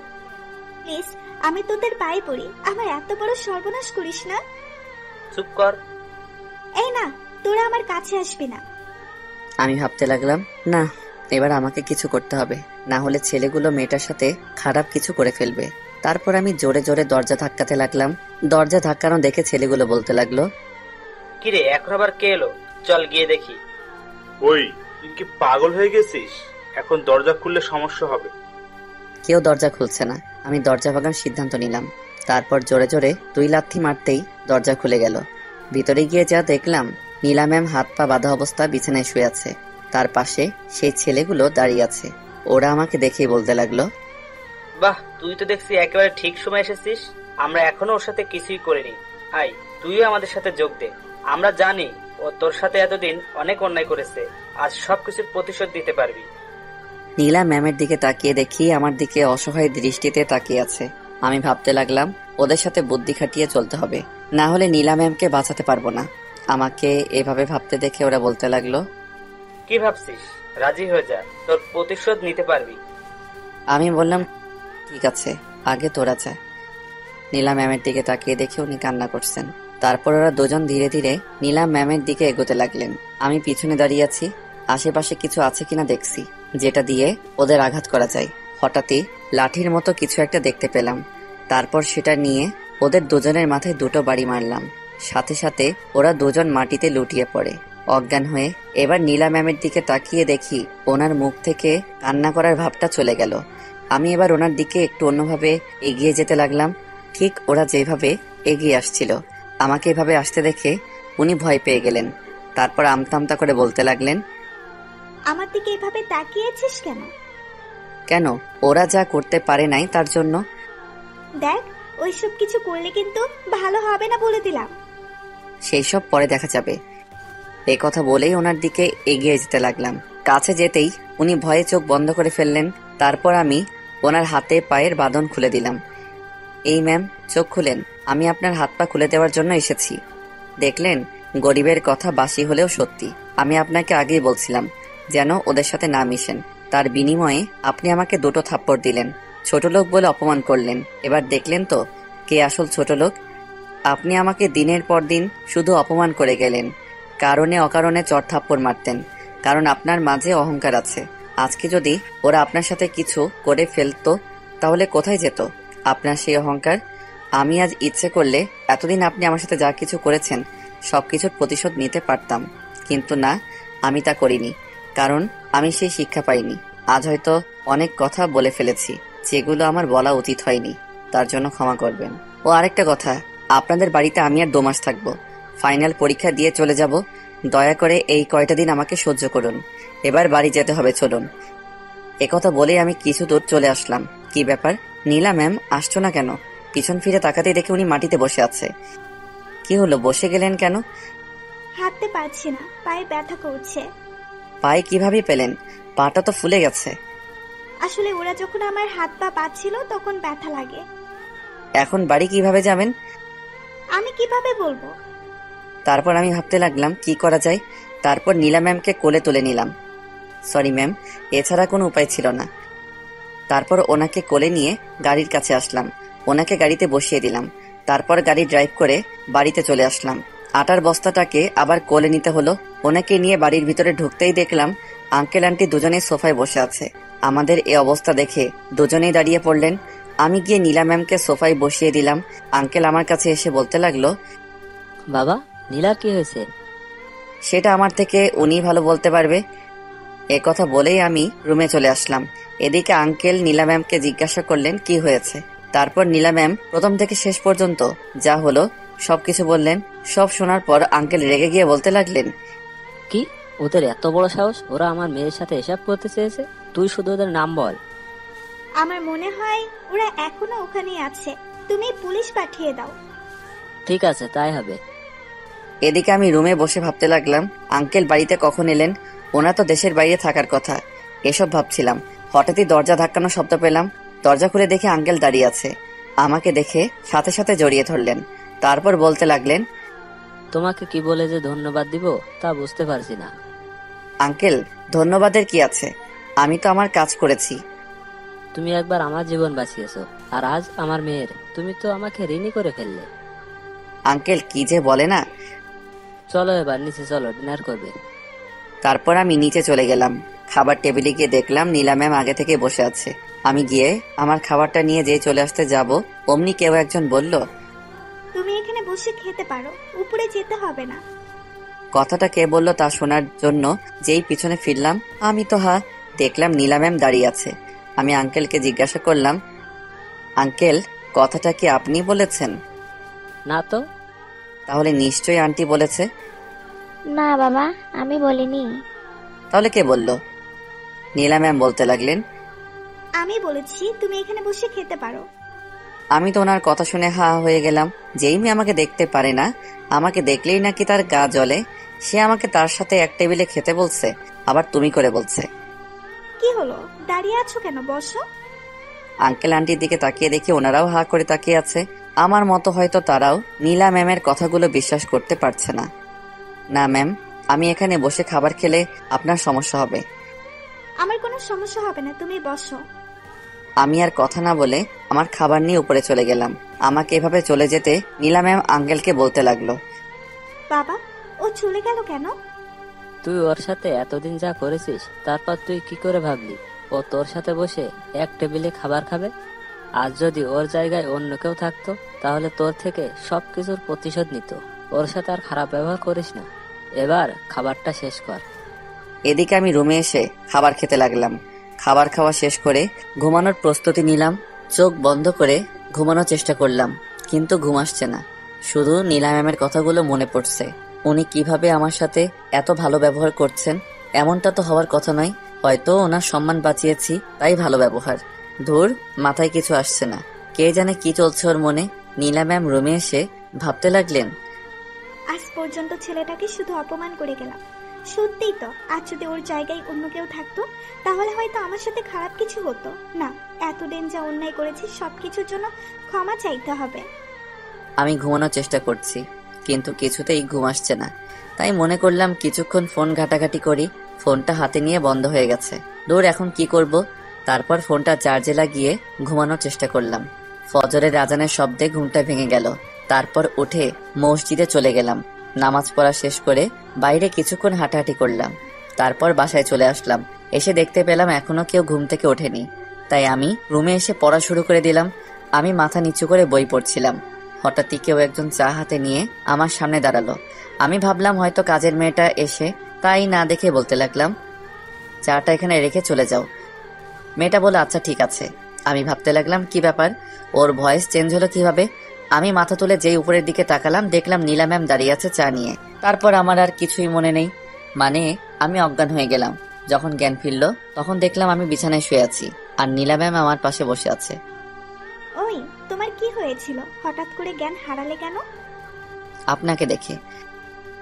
[SPEAKER 5] প্লিজ আমি তোদের পায়ে পড়ি, আমার এত বড় সর্বনাশ করিস না।
[SPEAKER 7] চুপ কর।
[SPEAKER 5] এই না, তোরা আমার কাছে আসবি না।
[SPEAKER 2] আমি ভাবতে লাগলাম, না এবার আমাকে কিছু করতে হবে, না হলে ছেলেগুলো মেয়েটার সাথে খারাপ কিছু করে ফেলবে। তারপর আমি জোরে জোরে দরজা ধাক্কাতে লাগলাম। দরজা ধাক্কানো দেখে ছেলেগুলো বলতে লাগলো,
[SPEAKER 7] কিরে এখন আবার কে এলো? চল গিয়ে দেখি।
[SPEAKER 9] ওই তুই কি পাগল হয়ে গেছিস? এখন দরজা খুললে সমস্যা হবে।
[SPEAKER 2] কেউ দরজা খুলছে না। আমি দরজা ভাঙার সিদ্ধান্ত নিলাম। তারপর জোরে জোরে 2 লাথি মারতেই দরজা খুলে গেল। ভিতরে গিয়ে যা দেখলাম, নীলা ম্যাম হাত পা বাঁধা অবস্থা বিছানায় শুয়ে আছে। তার পাশে সেই ছেলেগুলো দাঁড়িয়ে আছে। ওরা আমাকে দেখেই বলতে লাগলো,
[SPEAKER 7] বাহ, তুই তো দেখছি একেবারে ঠিক সময় এসেছিস। আমরা এখনো ওর সাথে কিছুই করিনি। আয় তুইও আমাদের সাথে যোগ দে। আমরা জানি ও তোর সাথে এতদিন অনেক অন্যায় করেছে, আজ সবকিছুর প্রতিশোধ দিতে পারবি।
[SPEAKER 2] নীলা ম্যামের দিকে তাকিয়ে দেখি আমার দিকে অসহায় দৃষ্টিতে তাকিয়ে আছে। আমি ভাবতে লাগলাম ওদের সাথে বুদ্ধি খাটিয়ে চলতে হবে, না হলে নীলা ম্যামকে বাঁচাতে পারবো না। আমাকে এভাবে ভাবতে দেখে ওরা বলতে লাগলো,
[SPEAKER 7] কি ভাবছিস? রাজি হয়ে যা, তোর প্রতিশোধ নিতে পারবি।
[SPEAKER 2] আমি বললাম ঠিক আছে, আগে তোরা যা। নীলা ম্যামের দিকে তাকিয়ে দেখে উনি কান্না করছেন। তারপর ওরা দুজন ধীরে ধীরে নীলা ম্যামের দিকে এগোতে লাগলেন। আমি পিছনে দাঁড়িয়ে আছি, আশেপাশে কিছু আছে কিনা দেখছি, যেটা দিয়ে ওদের আঘাত করা যায়। হঠাৎই লাঠির মতো কিছু একটা দেখতে পেলাম। তারপর সেটা নিয়ে ওদের দুজনের মাথায় 2টো বাড়ি মারলাম। সাথে সাথে ওরা দুজন মাটিতে লুটিয়ে পড়ে অজ্ঞান হয়ে। এবার নীলা ম্যামের দিকে তাকিয়ে দেখি ওনার মুখ থেকে কান্না করার ভাবটা চলে গেল। আমি এবার ওনার দিকে একটু অন্যভাবে এগিয়ে যেতে লাগলাম। ঠিক ওরা যেভাবে এগিয়ে আসছিল, আমাকে এভাবে আসতে দেখে উনি ভয় পেয়ে গেলেন। তারপর আমতা আমতা করে বলতে লাগলেন,
[SPEAKER 5] আমার দিকে এভাবে তাকিয়েছিস কেন?
[SPEAKER 2] কেন? ওরা যা করতে পারে নাই তার জন্য।
[SPEAKER 5] দেখ, ওইসব কিছু করলে কিন্তু ভালো হবে না বলে দিলাম।
[SPEAKER 2] সেই সব পরে দেখা যাবে। এই কথা বলেই ওনার দিকে এগিয়ে যেতে লাগলাম। কাছে যেতেই উনি ভয়ে চোখ বন্ধ করে ফেললেন। তারপর আমি ওনার হাতে পায়ের বাঁধন খুলে দিলাম। এই ম্যাম, চোখ খুলেন, আমি আপনার হাত পা খুলে দেওয়ার জন্য এসেছি। দেখলেন, গরিবের কথা বাসি হলেও সত্যি। আমি আপনাকে আগেই বলছিলাম যেন ওদের সাথে না মিশেন। তার বিনিময়ে আপনি আমাকে 2টো থাপ্পড় দিলেন, ছোট লোক বলে অপমান করলেন। এবার দেখলেন তো কে আসল ছোট লোক। আপনি আমাকে দিনের পর দিন শুধু অপমান করে গেলেন, কারণে অকারণে চড় থাপ্পড় মারতেন, কারণ আপনার মাঝে অহংকার আছে। আজকে যদি ওরা আপনার সাথে কিছু করে ফেলতো তাহলে কোথায় যেত আপনার সেই অহংকার? আমি আজ ইচ্ছে করলে এতদিন আপনি আমার সাথে যা কিছু করেছেন সবকিছুর প্রতিশোধ নিতে পারতাম, কিন্তু না, আমি তা করিনি, কারণ আমি সেই শিক্ষা পাইনি। আজ হয়তো অনেক কথা বলে ফেলেছি যেগুলো আমার বলা উচিত হয়নি, তার জন্য ক্ষমা করবেন। ও আরেকটা কথা, আপনাদের বাড়িতে আমি আর 2 মাস থাকবো, ফাইনাল পরীক্ষা দিয়ে চলে যাব। দয়া করে এই কয়টা দিন আমাকে সহ্য করুন, এবার বাড়ি যেতে হবে, চলুন। একথা বলে আমি কিছু দূর চলে আসলাম। কি ব্যাপার নীলা ম্যাম, আসছো না কেন? পিছন ফিরে তাকাতেই দেখে উনি মাটিতে বসে আছে। কি হলো, বসে গেলেন কেন?
[SPEAKER 5] হাঁটতে পারছি না, পায়ে ব্যথা করছে।
[SPEAKER 2] পায়ে কিভাবে পেলেন? পাটা তো ফুলে গেছে।
[SPEAKER 5] আসলে ওরা যখন আমার হাত পা পাচ্ছিল তখন ব্যথা লাগে।
[SPEAKER 2] এখন বাড়ি কিভাবে যাবেন?
[SPEAKER 5] আমি কিভাবে বলবো?
[SPEAKER 2] তারপর আমি ভাবতে লাগলাম কি করা যায়। তারপর নীলা ম্যামকে কোলে তুলে নিলাম। সরি ম্যাম, এছাড়া কোনো উপায় ছিল না। তারপর ওনাকে কোলে নিয়ে গাড়ির কাছে আসলাম, ওনাকে গাড়িতে বসিয়ে দিলাম। তারপর গাড়ি ড্রাইভ করে বাড়িতে চলে আসলাম। আটার বস্তাটাকে আবার কোলে নিতে হলো। ওনাকে নিয়ে বাড়ির ভিতরে ঢুকতেই দেখলাম আঙ্কেল আন্টি দুজনেই সোফায় বসে আছে। আমাদের এই অবস্থা দেখে দুজনেই দাঁড়িয়ে পড়লেন। আমি গিয়ে নীলা ম্যামকে সোফায় বসিয়ে দিলাম। আঙ্কেল আমার কাছে এসে বলতে লাগলো,
[SPEAKER 3] বাবা, নীলার কি হয়েছে?
[SPEAKER 2] সেটা আমার থেকে উনি ভালো বলতে পারবে। এ কথা বলেই আমি রুমে চলে আসলাম। এদিকে আঙ্কেল নীলা ম্যামকে জিজ্ঞাসা করলেন কি হয়েছে। তারপর নীলা ম্যাম প্রথম থেকে শেষ পর্যন্ত যা হলো সবকিছু বললেন। সব শোনার পর আঙ্কেল রেগে গিয়ে বলতে লাগলেন,
[SPEAKER 3] কি, ওদের এত বড় সাহস? ওরা আমার মেয়ের সাথে এসব করতে চেয়েছে? তুই শুধু ওদের নাম বল।
[SPEAKER 5] আমার মনে হয় ওরা এখনো ওখানেই আছে, তুমি পুলিশ পাঠিয়ে দাও।
[SPEAKER 3] ঠিক আছে, তাই হবে।
[SPEAKER 2] এদিকে আমি রুমে বসে ভাবতে লাগলাম আঙ্কেল বাড়িতে কখন এলেন, ওনা তো দেশের বাইরে থাকার কথা। এসব ভাবছিলাম, হঠাৎই দরজা ধাক্কানো শব্দ পেলাম। দরজা খুলে দেখে আঙ্কেল দাঁড়িয়ে আছে। আমাকে দেখে সাথে সাথে জড়িয়ে ধরলেন। তারপর বলতে লাগলেন,
[SPEAKER 3] তোমাকে কি বলে যে ধন্যবাদ দিব তা বুঝতে পারছি না।
[SPEAKER 2] আঙ্কেল, ধন্যবাদের কি আছে, আমি তো আমার কাজ করেছি।
[SPEAKER 3] তুমি একবার আমার জীবন বাঁচিয়েছো, আর আজ আমার মেয়ের। তুমি তো আমাকে ঋণী করে ফেললে।
[SPEAKER 2] আঙ্কেল কি যে বলে না।
[SPEAKER 3] চলো এবার নিচে চলো, ডিনার করবে।
[SPEAKER 2] তারপর আমি নিচে চলে গেলাম। খাবার টেবিলে গিয়ে দেখলাম নীলা ম্যাম আগে থেকে বসে আছে। আমি গিয়ে আমার খাবারটা নিয়ে যেই চলে আসতে যাব, অমনি কেউ একজন বলল,
[SPEAKER 5] তুমি এখানে বসে খেতে পারো, উপরে যেতে হবে না।
[SPEAKER 2] কথাটা কে বলল তা শোনার জন্য যেই পিছনে ফিরলাম, আমি তো দেখলাম নীলা ম্যাম দাঁড়িয়ে আছে। আমি আঙ্কেলকে জিজ্ঞাসা করলাম, আঙ্কেল, কথাটা কি আপনি বলেছেন?
[SPEAKER 3] না তো।
[SPEAKER 2] তাহলে নিশ্চয়ই আন্টি বলেছে।
[SPEAKER 6] না বাবা, আমি বলিনি।
[SPEAKER 2] তাহলে কে বলল? নীলা ম্যাম বলতে লাগলেন,
[SPEAKER 5] আমি বলেছি তুমি এখানে বসে খেতে পারো।
[SPEAKER 2] আমি তো ওনার কথা শুনে হা হয়ে গেলাম। যেই মেয়ে আমাকে দেখতে পারে না, আমাকে দেখলেই নাকি তার গা জ্বলে, সে আমাকে তার সাথে এক টেবিলে খেতে বলছে, আবার তুমি করে বলছে।
[SPEAKER 5] কি হলো, দাঁড়িয়ে আছো কেন? বসো।
[SPEAKER 2] আঙ্কেল আন্টির দিকে তাকিয়ে দেখি ওনারাও হা করে তাকিয়ে আছে। আমার মতো হয়তো তারাও নীলা ম্যামের কথাগুলো বিশ্বাস করতে পারছে না। না ম্যাম, আমি এখানে বসে খাবার খেলে আপনার সমস্যা হবে।
[SPEAKER 5] আমার কোনো সমস্যা হবে না, তুমি বসো।
[SPEAKER 2] আমি আর কথা না বলে আমার খাবার নিয়ে উপরে চলে গেলাম। আমাকে এভাবে চলে যেতে নীলা ম্যাম আঙ্কেলকে বলতে লাগলো,
[SPEAKER 5] বাবা, ও চলে গেল কেন?
[SPEAKER 3] তুই ওর সাথে এতদিন যা করেছিস, তারপর তুই কি করে ভাবলি ও তোর সাথে বসে এক টেবিলে খাবার খাবে? আজ যদি ওর জায়গায় অন্য কেউ থাকতো তাহলে তোর থেকে সবকিছুর প্রতিশোধ নিত। ওর সাথে আর খারাপ ব্যবহার করিস না। এবার খাবারটা শেষ কর।
[SPEAKER 2] এদিকে আমি রুমে এসে খাবার খেতে লাগলাম। খাবার খাওয়া শেষ করে ঘুমানোর প্রস্তুতি নিলাম। চোখ বন্ধ করে ঘুমানোর চেষ্টা করলাম, কিন্তু ঘুম আসছে না। শুধু নীলা ম্যামের কথাগুলো মনে পড়ছে। উনি কিভাবে আমার সাথে এত ভালো ব্যবহার করছেন, এমনটা তো হওয়ার কথা নয়। হয়তো ওনার সম্মান বাঁচিয়েছি তাই ভালো ব্যবহার। ধুর, মাথায় কিছু আসছে না। কে জানে কি চলছে ওর মনে। নীলা ম্যাম রুমে এসে ভাবতে লাগলেন,
[SPEAKER 5] আজ পর্যন্ত ছেলেটাকে শুধু অপমান করে গেলাম। সত্যিই তো, আজ যদি ওর জায়গায় অন্য কেউ থাকতো তাহলে হয়তো আমার সাথে খারাপ কিছু হতো না। এতদিন যা অন্যায় করেছি সবকিছুর জন্য ক্ষমা চাইতে হবে।
[SPEAKER 2] আমি ঘুমানোর চেষ্টা করছি, কিন্তু কিছুতেই ঘুম আসছে না। তাই মনে করলাম কিছুক্ষণ ফোন ঘাটাঘাটি করি। ফোনটা হাতে নিয়ে বন্ধ হয়ে গেছে। দূর, এখন কি করব? তারপর ফোনটা চার্জে লাগিয়ে ঘুমানোর চেষ্টা করলাম। ফজরের আজানের শব্দে ঘুমটা ভেঙে গেল। তারপর উঠে মসজিদে চলে গেলাম। নামাজ পড়া শেষ করে বাইরে কিছুক্ষণ হাঁটাহাঁটি করলাম। তারপর বাসায় চলে আসলাম। এসে দেখতে পেলাম এখনো কেউ ঘুম থেকে ওঠেনি। তাই আমি রুমে এসে পড়া শুরু করে দিলাম। আমি মাথা নিচু করে বই পড়ছিলাম। হঠাৎই কেউ একজন চা হাতে নিয়ে আমার সামনে দাঁড়ালো। আমি ভাবলাম হয়তো কাজের মেয়েটা এসে, তাই না দেখে বলতে লাগলাম, চাটা এখানে রেখে চলে যাও। মেয়েটা বলে আচ্ছা ঠিক আছে। আমি ভাবতে লাগলাম কি ব্যাপার, ওর ভয়েস চেঞ্জ হলো কিভাবে। আমি মাথা তুলে যেই উপরের দিকে তাকালাম, দেখলাম নীলা ম্যাম দাঁড়িয়ে আছে চা নিয়ে। তারপর আমার আর কিছুই মনে নেই, মানে আমি অজ্ঞান হয়ে গেলাম। যখন জ্ঞান ফিরল তখন দেখলাম আমি বিছানায় শুয়ে আছি আর নীলা ম্যাম আমার পাশে বসে আছে।
[SPEAKER 5] ওই, তোমার কি হয়েছিল? হঠাৎ করে জ্ঞান হারালে কেন?
[SPEAKER 2] আপনাকে দেখে।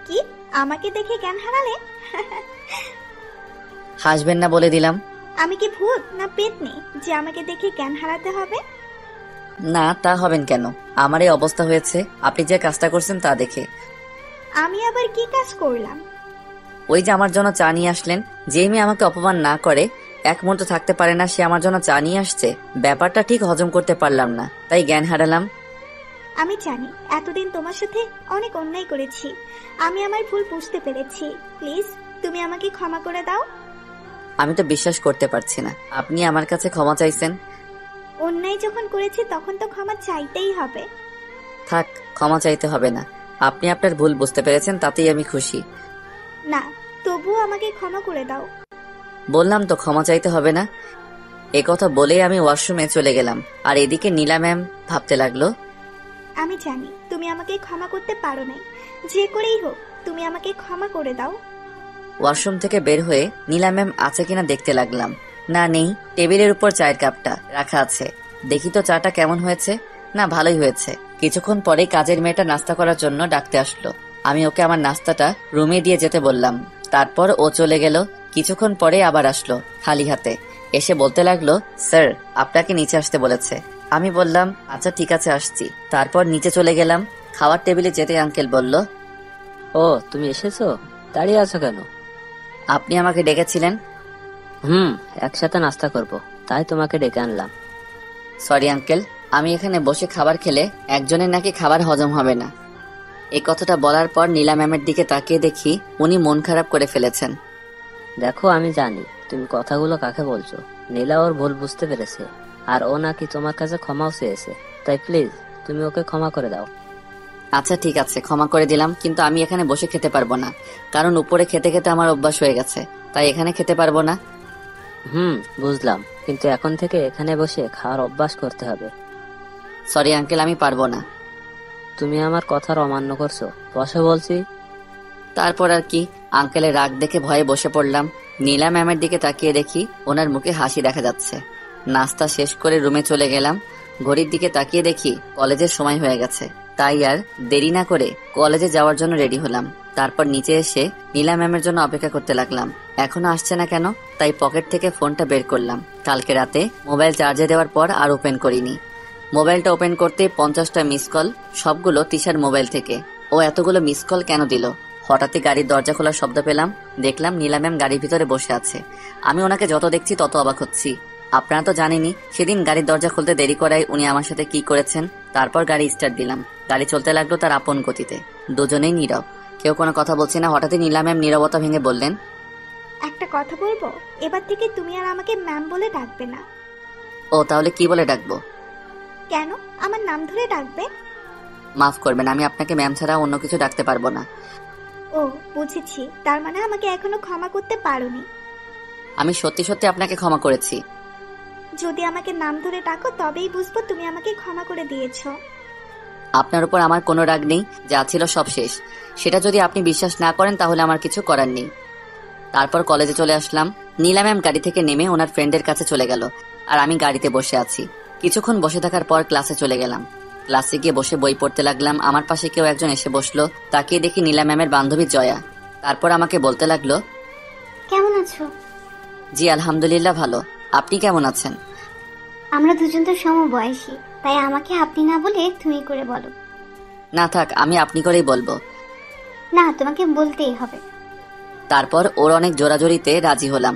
[SPEAKER 5] কি, আমাকে দেখে জ্ঞান হারালে?
[SPEAKER 2] হাসবেন না বলে দিলাম।
[SPEAKER 5] আমি কি ভূত না পেতনি যে আমাকে দেখে জ্ঞান হারাতে হবে?
[SPEAKER 2] না, তা হবেন কেন? আমার এই অবস্থা হয়েছে আপনি যে কাজটা করছেন তা দেখে।
[SPEAKER 5] আমি আবার কি কাজ করলাম?
[SPEAKER 2] ওই যে আমার জন্য চা নিয়ে আসলেন। যে মেয়ে আমাকে অপমান না করে, এক মুহূর্ত থাকতে পারে না, সে আমার জন্য চা নিয়ে আসছে। ব্যাপারটা ঠিক হজম করতে পারলাম না, তাই জ্ঞান হারালাম।
[SPEAKER 5] আমি জানি এতদিন তোমার সাথে অনেক অন্যায় করেছি। আমি আমার ভুল বুঝতে পেরেছি। প্লিজ তুমি আমাকে ক্ষমা করে দাও।
[SPEAKER 2] আমি তো বিশ্বাস করতে পারছি না আপনি আমার কাছে ক্ষমা চাইছেন।
[SPEAKER 5] অন্যায় যখন করেছি তখন তো ক্ষমা চাইতেই হবে।
[SPEAKER 2] থাক, ক্ষমা চাইতে হবে না। আপনি আপনার ভুল বুঝতে পেরেছেন, তাতেই আমি খুশি।
[SPEAKER 5] না, তবুও আমাকে ক্ষমা করে দাও।
[SPEAKER 2] বললাম তো ক্ষমা চাইতে হবে না। এ কথা বলেই আমি ওয়াশরুমে চলে গেলাম। আর এদিকে নীলা ম্যাম ভাবতে লাগলো,
[SPEAKER 5] আমি জানি তুমি আমাকে ক্ষমা করতে পারো নাই। যে করেই হোক তুমি আমাকে ক্ষমা করে দাও।
[SPEAKER 2] ওয়াশরুম থেকে বের হয়ে নীলা ম্যাম আছে কিনা দেখতে লাগলাম। না, নেই। টেবিলের উপর চায়ের কাপটা রাখা আছে। দেখি তো চাটা কেমন হয়েছে। না, ভালোই হয়েছে। কিছুক্ষণ পরেই কাজের মেয়েটা নাস্তা করার জন্য ডাকতে আসলো। আমি ওকে আমার নাস্তাটা রুমে দিয়ে যেতে বললাম। তারপর ও চলে গেল। কিছুক্ষণ পরে আবার আসলো খালি হাতে। এসে বলতে লাগলো, স্যার আপনাকে নিচে আসতে বলেছে। আমি বললাম আচ্ছা ঠিক আছে, আসছি। তারপর নিচে চলে গেলাম। খাওয়ার টেবিলে যেতে আঙ্কেল বলল,
[SPEAKER 3] ও তুমি এসেছো? দাঁড়িয়ে আছো কেন?
[SPEAKER 2] আপনি আমাকে ডেকেছিলেন?
[SPEAKER 3] একসাথে নাস্তা করব, তাই তোমাকে ডেকে আনলাম।
[SPEAKER 2] সরি আঙ্কেল, আমি এখানে বসে খাবার খেলে একজনের নাকি খাবার হজম হবে না। এই কথাটা বলার পর নীলা ম্যামের দিকে তাকিয়ে দেখি উনি মন খারাপ করে ফেলেছেন।
[SPEAKER 3] দেখো, আমি জানি তুমি কথাগুলো কাকে বলছো। নীলা ওর ভুল বুঝতে পেরেছে, আর ও নাকি তোমার কাছে ক্ষমাও চেয়েছে। তাই প্লিজ তুমি ওকে ক্ষমা করে দাও।
[SPEAKER 2] আচ্ছা ঠিক আছে, ক্ষমা করে দিলাম, কিন্তু আমি এখানে বসে খেতে পারবো না। কারণ উপরে খেতে খেতে আমার অভ্যাস হয়ে গেছে, তাই এখানে খেতে পারবো না।
[SPEAKER 3] বুঝলাম, কিন্তু এখন থেকে এখানে বসে খাওয়ার অভ্যাস করতে হবে।
[SPEAKER 2] সরি আঙ্কেল, আমি পারবো না।
[SPEAKER 3] তুমি আমার কথার অমান্য করছো, বসে বলছি।
[SPEAKER 2] তারপর আর কি, আঙ্কেলের রাগ দেখে ভয়ে বসে পড়লাম। নীলা ম্যামের দিকে তাকিয়ে দেখি ওনার মুখে হাসি দেখা যাচ্ছে। নাস্তা শেষ করে রুমে চলে গেলাম। ঘড়ির দিকে তাকিয়ে দেখি কলেজের সময় হয়ে গেছে। তাই আর দেরি না করে কলেজে যাওয়ার জন্য রেডি হলাম। তারপর নিচে এসে নীলা ম্যামের জন্য অপেক্ষা করতে লাগলাম। এখনো আসছে না কেন, তাই পকেট থেকে ফোনটা বের করলাম। কালকে রাতে মোবাইল চার্জে দেওয়ার পর আর ওপেন করিনি। মোবাইলটা ওপেন করতে 50টা মিস কল, সবগুলো তিশার মোবাইল থেকে। ও এতগুলো মিস কল কেন দিল? হঠাৎই গাড়ির দরজা খোলার শব্দ পেলাম। দেখলাম নীলা ম্যাম গাড়ির ভিতরে বসে আছে। আমি ওনাকে যত দেখছি তত অবাক হচ্ছি। আপনারা তো জানেনই সেদিন গাড়ির দরজা খুলতে দেরি করায় উনি আমার সাথে কি করেছেন। তারপর গাড়ি স্টার্ট দিলাম। গাড়ি চলতে লাগলো তার আপন গতিতে। দুজনেই নীরব, কেউ কোনো কথা বলছে না। হঠাৎই নীলা ম্যাম নীরবতা ভেঙে বললেন,
[SPEAKER 5] একটা কথা বলবো, এবার থেকে তুমি আর আমাকে ম্যাম বলে ডাকবে না।
[SPEAKER 2] ও তাহলে কি বলে ডাকবো?
[SPEAKER 5] কেন আমার নাম ধরে ডাকবে?
[SPEAKER 2] মাফ করবেন, আমি আপনাকে ম্যাম ছাড়া অন্য কিছু ডাকতে পারবো না।
[SPEAKER 5] ও বুঝেছি, তার মানে আমাকে এখনো ক্ষমা করতে পারোনি।
[SPEAKER 2] আমি সত্যি সত্যি আপনাকে ক্ষমা করেছি।
[SPEAKER 5] যদি আমাকে নাম ধরে ডাকো তবেই বুঝবো তুমি আমাকে ক্ষমা করে দিয়েছো।
[SPEAKER 2] আপনার উপর আমার কোনো রাগ নেই, যা ছিল সব শেষ। সেটা যদি আপনি বিশ্বাস না করেন তাহলে আমার কিছু করার নেই। তারপর কলেজে চলে আসলাম। নীলা ম্যাম গাড়ি থেকে নেমে ওনার ফ্রেন্ডের কাছে চলে গেল, আর আমি গাড়িতে বসে আছি। কিছুক্ষণ বসে থাকার পর ক্লাসে চলে গেলাম। ক্লাসে গিয়ে বসে বই পড়তে লাগলাম। আমার পাশে কেউ একজন এসে বসলো। তাকিয়ে দেখি নীলা ম্যামের বান্ধবী জয়া। তারপর আমাকে বলতে লাগলো,
[SPEAKER 4] কেমন আছো?
[SPEAKER 2] জি আলহামদুলিল্লাহ ভালো, আপনি কেমন আছেন?
[SPEAKER 4] আমরা দুজন তো সমবয়সী, তাই আমাকে আপনি না বলে তুমি করে বলো।
[SPEAKER 2] না থাক, আমি আপনি করেই বলবো।
[SPEAKER 4] না, তোমাকে বলতেই হবে।
[SPEAKER 2] তারপর ওর অনেক জোরাজোরিতে রাজি হলাম।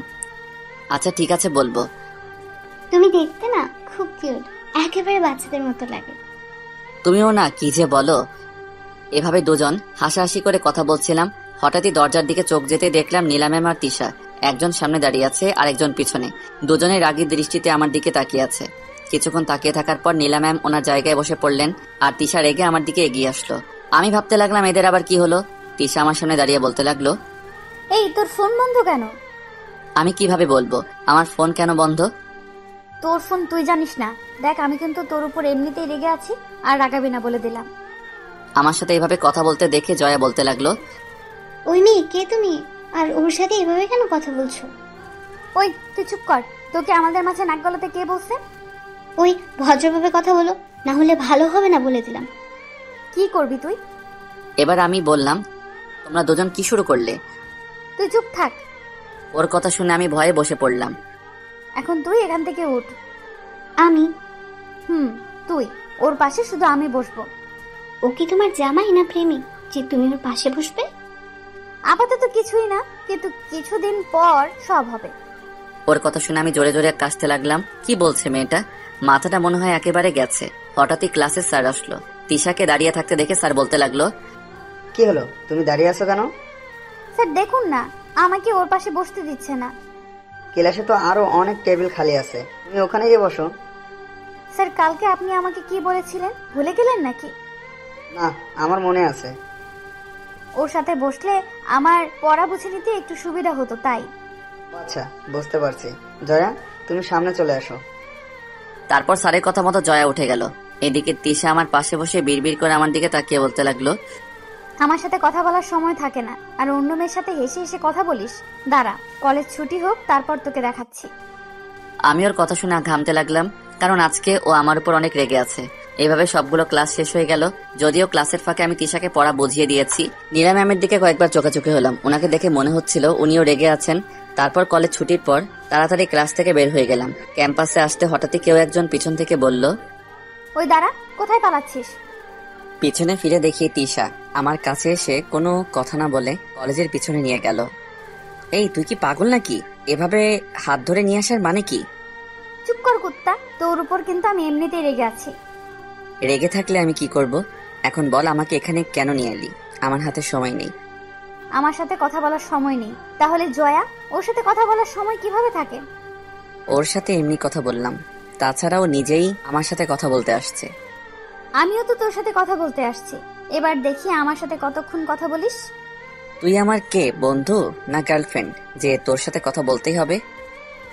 [SPEAKER 2] আচ্ছা ঠিক আছে বলবো।
[SPEAKER 4] তুমি দেখতে না খুব কিউট, একেবারে বাচ্চাদের মতো লাগে।
[SPEAKER 2] তুমিও না, কি যে বলো। এভাবে দুজন হাসাহাসি করে কথা বলছিলাম। হঠাৎই দরজার দিকে চোখ যেতে দেখলাম নীলা ম্যাম আর তিশা, একজন সামনে দাঁড়িয়ে আছে আর একজন পিছনে। দুজনের রাগী দৃষ্টিতে আমার দিকে তাকিয়ে আছে। কিছুক্ষণ তাকিয়ে থাকার পর নীলা ম্যাম ওনার জায়গায় বসে পড়লেন আর তিশা রেগে আমার দিকে এগিয়ে আসলো। আমি ভাবতে লাগলাম এদের আবার কি হলো। তিশা আমার সামনে দাঁড়িয়ে বলতে লাগলো,
[SPEAKER 1] এই তোর ফোন বন্ধ কেন?
[SPEAKER 2] আমি কিভাবে বলবো আমার ফোন কেন বন্ধ?
[SPEAKER 1] তোর ফোন তুই জানিস না। দেখ, আমি কিন্তু তোর উপর এমনিতেই রেগে আছি, আর রাগাবি না বলে দিলাম।
[SPEAKER 2] আমার সাথে এভাবে কথা বলতে দেখে জয়া বলতে লাগলো,
[SPEAKER 4] ওই মেয়ে কে তুমি, আর ওর সাথে এভাবে কেন কথা বলছো?
[SPEAKER 1] ওই তুই চুপ কর, তোকে আমাদের মাঝে নাক গলাতে কে বলছে?
[SPEAKER 4] ওই ভদ্রভাবে কথা বলো, না হলে ভালো হবে না বলে দিলাম।
[SPEAKER 1] কি করবি তুই?
[SPEAKER 2] এবার আমি বললাম, তোমরা দুজন কি শুরু করলে?
[SPEAKER 1] তুই চুপ থাক।
[SPEAKER 2] ওর কথা শুনে আমি ভয়ে বসে পড়লাম।
[SPEAKER 1] এখন তুই এখান থেকে উঠ।
[SPEAKER 4] আমি?
[SPEAKER 1] তুই। ওর পাশে শুধু আমি বসবো।
[SPEAKER 4] ও কি তোমার জামাই না প্রেমিক যে তুমি ওর পাশে বসবে?
[SPEAKER 1] আপাতত কিছুই না, কিন্তু কিছুদিন পর সব হবে।
[SPEAKER 2] ওর কথা শুনে আমি জোরে জোরে কাশতে লাগলাম। কি বলছে মেয়েটা? মাথাটা মনে হয় একেবারে গেছে। হঠাৎই ক্লাসের স্যার আসলো। তিশাকে দাঁড়িয়ে থাকতে দেখে স্যার বলতে লাগলো,
[SPEAKER 8] কি হলো, তুমি দাঁড়িয়ে আছো কেন?
[SPEAKER 1] স্যার দেখুন না, আমাকে ওর পাশে বসতে দিচ্ছে না।
[SPEAKER 8] ক্লাসে তো আরো অনেক টেবিল খালি আছে, তুমি ওখানে গিয়ে বসো।
[SPEAKER 1] স্যার কালকে আপনি আমাকে কি বলেছিলেন, ভুলে গেলেন নাকি?
[SPEAKER 8] না, আমার মনে আছে।
[SPEAKER 1] ওর সাথে বসলে আমার পড়া বুঝে নিতে একটু সুবিধা হতো, তাই।
[SPEAKER 8] আচ্ছা, বুঝতে পারছি। জয়া, তুমি সামনে চলে আসো।
[SPEAKER 2] তারপর স্যারের কথা মতো জয়া উঠে গেল। এদিকে তিশা আমার পাশে বসে বিড়বিড় করে আমার দিকে তাকিয়ে বলতে লাগলো,
[SPEAKER 1] আমার সাথে কথা বলার সময় থাকে না, আর অন্য মেয়ের সাথে হেসে হেসে কথা বলিস। দাঁড়া, কলেজ ছুটি হোক, তারপর তোকে দেখাচ্ছি।
[SPEAKER 2] আমি ওর কথা শুনে ঘামতে লাগলাম, কারণ আজকে ও আমার উপর অনেক রেগে আছে। এইভাবে সবগুলো ক্লাস শেষ হয়ে গেল। যদিও ক্লাসের ফাঁকে আমি তিশাকে পড়া বুঝিয়ে দিয়েছি। নীলা ম্যামের দিকে কয়েকবার চোখাচোখি হলাম। ওনাকে দেখে মনে হচ্ছিল উনিও রেগে আছেন। তারপর কলেজ ছুটির পর তাড়াতাড়ি ক্লাস থেকে বের হয়ে গেলাম। ক্যাম্পাসে আসতে হঠাৎই কেউ একজন পিছন থেকে বলল,
[SPEAKER 1] ওই দাঁড়া, কোথায় পালাচ্ছিস?
[SPEAKER 2] পিছনে ফিরে দেখি তিশা আমার কাছে এসে কোনো কথা না বলে কলেজের পিছনে নিয়ে গেল। এই তুই কি পাগল নাকি? এভাবে হাত ধরে নিয়ে আসার মানে কি?
[SPEAKER 1] চুপ কর কুত্তা, তোর উপর কিন্তু আমি এমনিতেই রেগে আছি।
[SPEAKER 2] রেগে থাকলে আমি কি করব? এখন বল আমাকে এখানে কেন নিয়ে এলি? আমার হাতে সময় নেই।
[SPEAKER 1] আমার সাথে কথা বলার সময় নেই? তাহলে জয়া, ওর সাথে কথা বলার সময় কিভাবে থাকে?
[SPEAKER 2] ওর সাথে এমনি কথা বললাম। তাছাড়াও নিজেই আমার সাথে কথা বলতে আসছে।
[SPEAKER 1] আমিও তো তোর সাথে কথা বলতে আসছি। এবার দেখি আমার সাথে কতক্ষণ কথা বলিস।
[SPEAKER 2] তুই আমার কে, বন্ধু না গার্লফ্রেন্ড যে তোর সাথে কথা বলতেই হবে?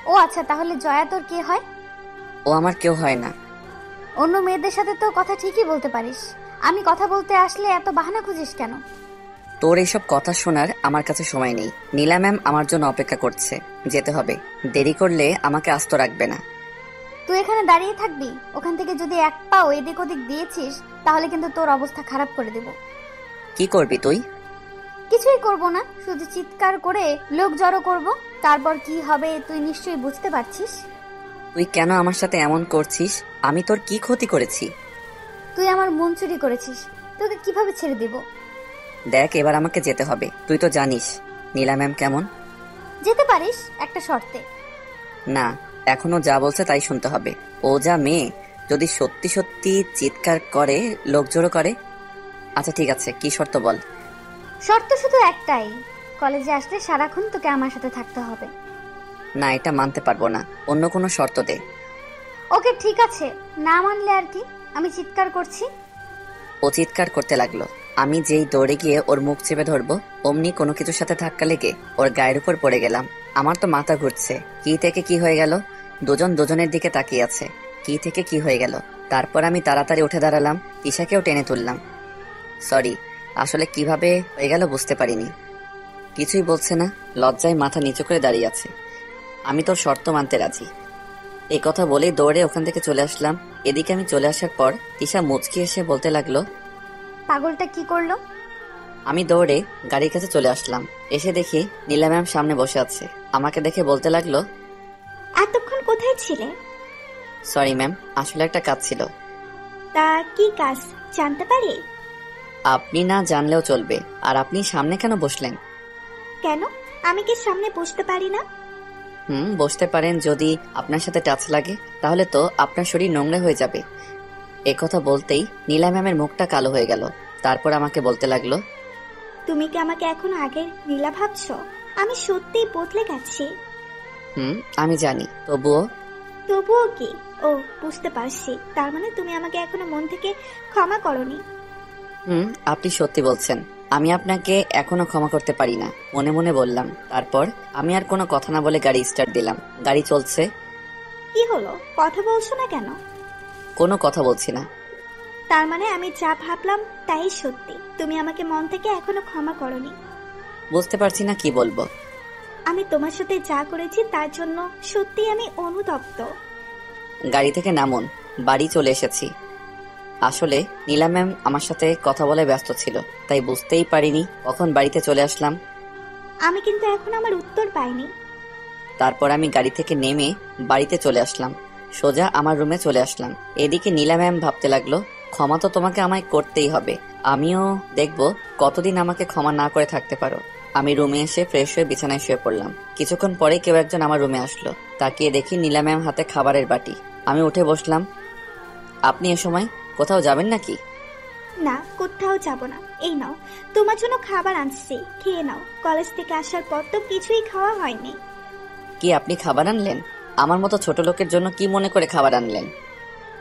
[SPEAKER 1] ও আচ্ছা, তাহলে জয়া তোর কে হয়?
[SPEAKER 2] ও আমার কেউ হয় না।
[SPEAKER 1] অন্য মেয়েদের সাথে তো কথা ঠিকই বলতে পারিস, আমি কথা বলতে আসলে এত বাহানা খুঁজিস কেন?
[SPEAKER 2] তোর এইসব কথা শোনার আমার কাছে সময় নেই। নীলা ম্যাম আমার জন্য অপেক্ষা করছে, যেতে হবে। দেরি করলে আমাকে আস্ত রাখবে না।
[SPEAKER 1] তুই এখানে দাঁড়িয়ে থাকবি? ওখান থেকে যদি এক পাও এদিক ওদিক দিয়েছিস তাহলে কিন্তু তোর অবস্থা খারাপ করে দেব।
[SPEAKER 2] কি করবি তুই?
[SPEAKER 1] কিছুই করব না, শুধু চিৎকার করে লোক জড়ো করব। তারপর কি হবে তুই নিশ্চয়ই বুঝতে পারছিস।
[SPEAKER 2] তুই কেন আমার সাথে এমন করছিস? আমি তোর কি ক্ষতি করেছি?
[SPEAKER 1] তুই আমার মন চুরি করেছিস, তোকে কিভাবে ছেড়ে দেব?
[SPEAKER 2] দেখ, এবার আমাকে যেতে হবে। তুই তো জানিস নীলা ম্যাম কেমন।
[SPEAKER 1] যেতে পারিস একটা শর্তে।
[SPEAKER 2] না, এখনো যা বলছে তাই শুনতে হবে। ও যা মেয়ে, যদি সত্যি সত্যি চিৎকার করে, লোক জড়ো করে। আচ্ছা ঠিক আছে, কি শর্ত বল।
[SPEAKER 1] শর্ত শুধু একটাই, কলেজে আসলে সারাক্ষণ তোকে আমার সাথে থাকতে হবে।
[SPEAKER 2] না, এটা মানতে পারবো না, অন্য কোনো শর্ত দে।
[SPEAKER 1] ওকে ঠিক আছে, না মানলে আর কি, আমি চিৎকার করছি।
[SPEAKER 2] ও চিৎকার করতে লাগলো। আমি যেই দৌড়ে গিয়ে ওর মুখ চেপে ধরবো, অমনি কোনো কিছুর সাথে ধাক্কা লেগে ওর গায়ের উপর পড়ে গেলাম। আমার তো মাথা ঘুরছে। কি থেকে কি হয়ে গেল? দুজন দুজনের দিকে তাকিয়ে আছে। কি থেকে কি হয়ে গেল? তারপর আমি তাড়াতাড়ি উঠে দাঁড়ালাম, তিশাকেও টেনে তুললাম। সরি, আসলে কিভাবে হয়ে গেল বুঝতে পারিনি। কিছুই বলছে না, লজ্জায় মাথা নিচু করে দাঁড়িয়ে আছে। আমি তোর শর্ত মানতে রাজি। এই কথা বলেই দৌড়ে ওখান থেকে চলে আসলাম। এদিকে আমি চলে আসার পর তিশা মুচকি এসে বলতে লাগলো,
[SPEAKER 1] পাগলটা কি করলো?
[SPEAKER 2] আমি দৌড়ে গাড়ির কাছে চলে আসলাম। এসে দেখি নীলা ম্যাম সামনে বসে আছে। আমাকে দেখে বলতে লাগলো,
[SPEAKER 5] এতক্ষণ কোথায় ছিলে?
[SPEAKER 2] সরি ম্যাম, আসলে একটা কাজ ছিল।
[SPEAKER 5] তা কি কাজ জানতে পারি?
[SPEAKER 2] আপনি না জানলেও চলবে। আর আপনি সামনে কেন বসলেন?
[SPEAKER 5] কেন, আমি কি সামনে বসতে পারি না?
[SPEAKER 2] বসতে পারেন, যদি আপনার সাথে টাচ লাগে তাহলে তো আপনার শরীর নোংরা হয়ে যাবে। কথা বলতেই নীলা ম্যামের মুখটা কালো হয়ে গেল। তারপর আমাকে বলতে লাগলো,
[SPEAKER 5] তুমি কি আমাকে এখন আগের নীলা ভাবছো? আমি সত্যিই বদলে গেছি।
[SPEAKER 2] আমি জানি,
[SPEAKER 5] তবুও কি? ও, বুঝতে পারছি, তার মানে তুমি আমাকে এখনো মন থেকে ক্ষমা করনি।
[SPEAKER 2] আপনি সত্যি বলছেন। আমি আপনাকে এখনো ক্ষমা করতে পারি না, মনে মনে বললাম। তারপর আমি আর কোনো কথা না বলে গাড়ি স্টার্ট দিলাম। গাড়ি চলছে।
[SPEAKER 5] কি হলো, কথা বলছো না কেন?
[SPEAKER 2] কোনো কথা বলছি না।
[SPEAKER 5] তার মানে আমি যা ভাবলাম তাই সত্যি, তুমি আমাকে মন থেকে এখনো ক্ষমা করনি।
[SPEAKER 2] বুঝতে পারছি না কি বলবো।
[SPEAKER 5] আমি তোমার সাথে যা করেছি তার জন্য সত্যি আমি অনুতপ্ত।
[SPEAKER 2] গাড়ি থেকে নামুন, বাড়ি চলে এসেছি। আসলে নীলা ম্যাম আমার সাথে কথা বলে ব্যস্ত ছিল, তাই বুঝতেই পারিনি কখন বাড়িতে চলে আসলাম।
[SPEAKER 5] আমি কিন্তু এখন আমার উত্তর পাইনি।
[SPEAKER 2] তারপর আমি গাড়ি থেকে নেমে বাড়িতে চলে আসলাম। সোজা আমার রুমে চলে আসলাম। এদিকে নীলা ম্যাম ভাবতে লাগলো, ক্ষমা তো তোমাকে আমায় করতেই হবে। আমিও দেখব কতদিন আমাকে ক্ষমা না করে থাকতে পারো। আমি রুমে এসে ফ্রেশ হয়ে বিছানায় শুয়ে পড়লাম। কিছুক্ষণ পরে কেউ একজন আমার রুমে আসলো। তাকিয়ে দেখি নীলা ম্যাম হাতে খাবারের বাটি। আমি উঠে বসলাম। আপনি এ সময় কোথাও যাবেন নাকি?
[SPEAKER 5] না, কোথাও যাব না। এই নাও, তোমার জন্য খাবার আনছি, খেয়ে নাও। কলেজ থেকে আসার পর তো কিছুই খাওয়া হয়নি।
[SPEAKER 2] কি আপনি খাবার আনলেন? আমার মতো ছোট লোকের জন্য কি মনে করে খাবার আনলেন?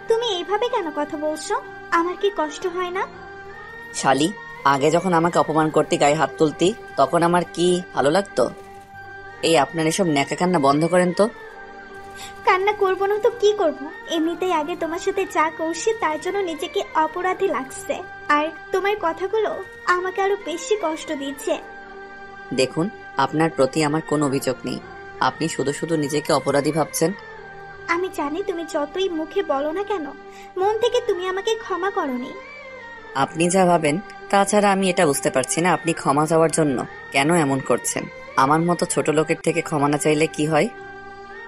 [SPEAKER 5] তুমি এইভাবে কেন কথা বলছো? আমার কি কষ্ট হয় না?
[SPEAKER 2] শালি, আগে যখন আমাকে অপমান করতে গায়ে হাত তুলতি তখন আমার কি ভালো লাগতো? এই আপনার এসব ন্যাকা কান্না বন্ধ করেন তো।
[SPEAKER 5] কান্না করবো না তো কি করব? এমনিতেই আগে তোমার সাথে যা করছি তার জন্য নিজেকে অপরাধী লাগছে, আর তোমার কথাগুলো আমাকে আরো বেশি কষ্ট দিচ্ছে।
[SPEAKER 2] দেখুন, আপনার প্রতি আমার কোনো অভিযোগ নেই। আপনি শুধু শুধু নিজেকে অপরাধী ভাবছেন।
[SPEAKER 5] আমি জানি তুমি যতই মুখে বলো না কেন, মন থেকে তুমি আমাকে ক্ষমা করনি।
[SPEAKER 2] আপনি যা ভাবেন, তাছাড়া আমি এটা বুঝতে পারছি না আপনি ক্ষমা চাওয়ার জন্য কেন এমন করছেন। আমার মতো ছোট লোকের থেকে ক্ষমা না চাইলে কি হয়?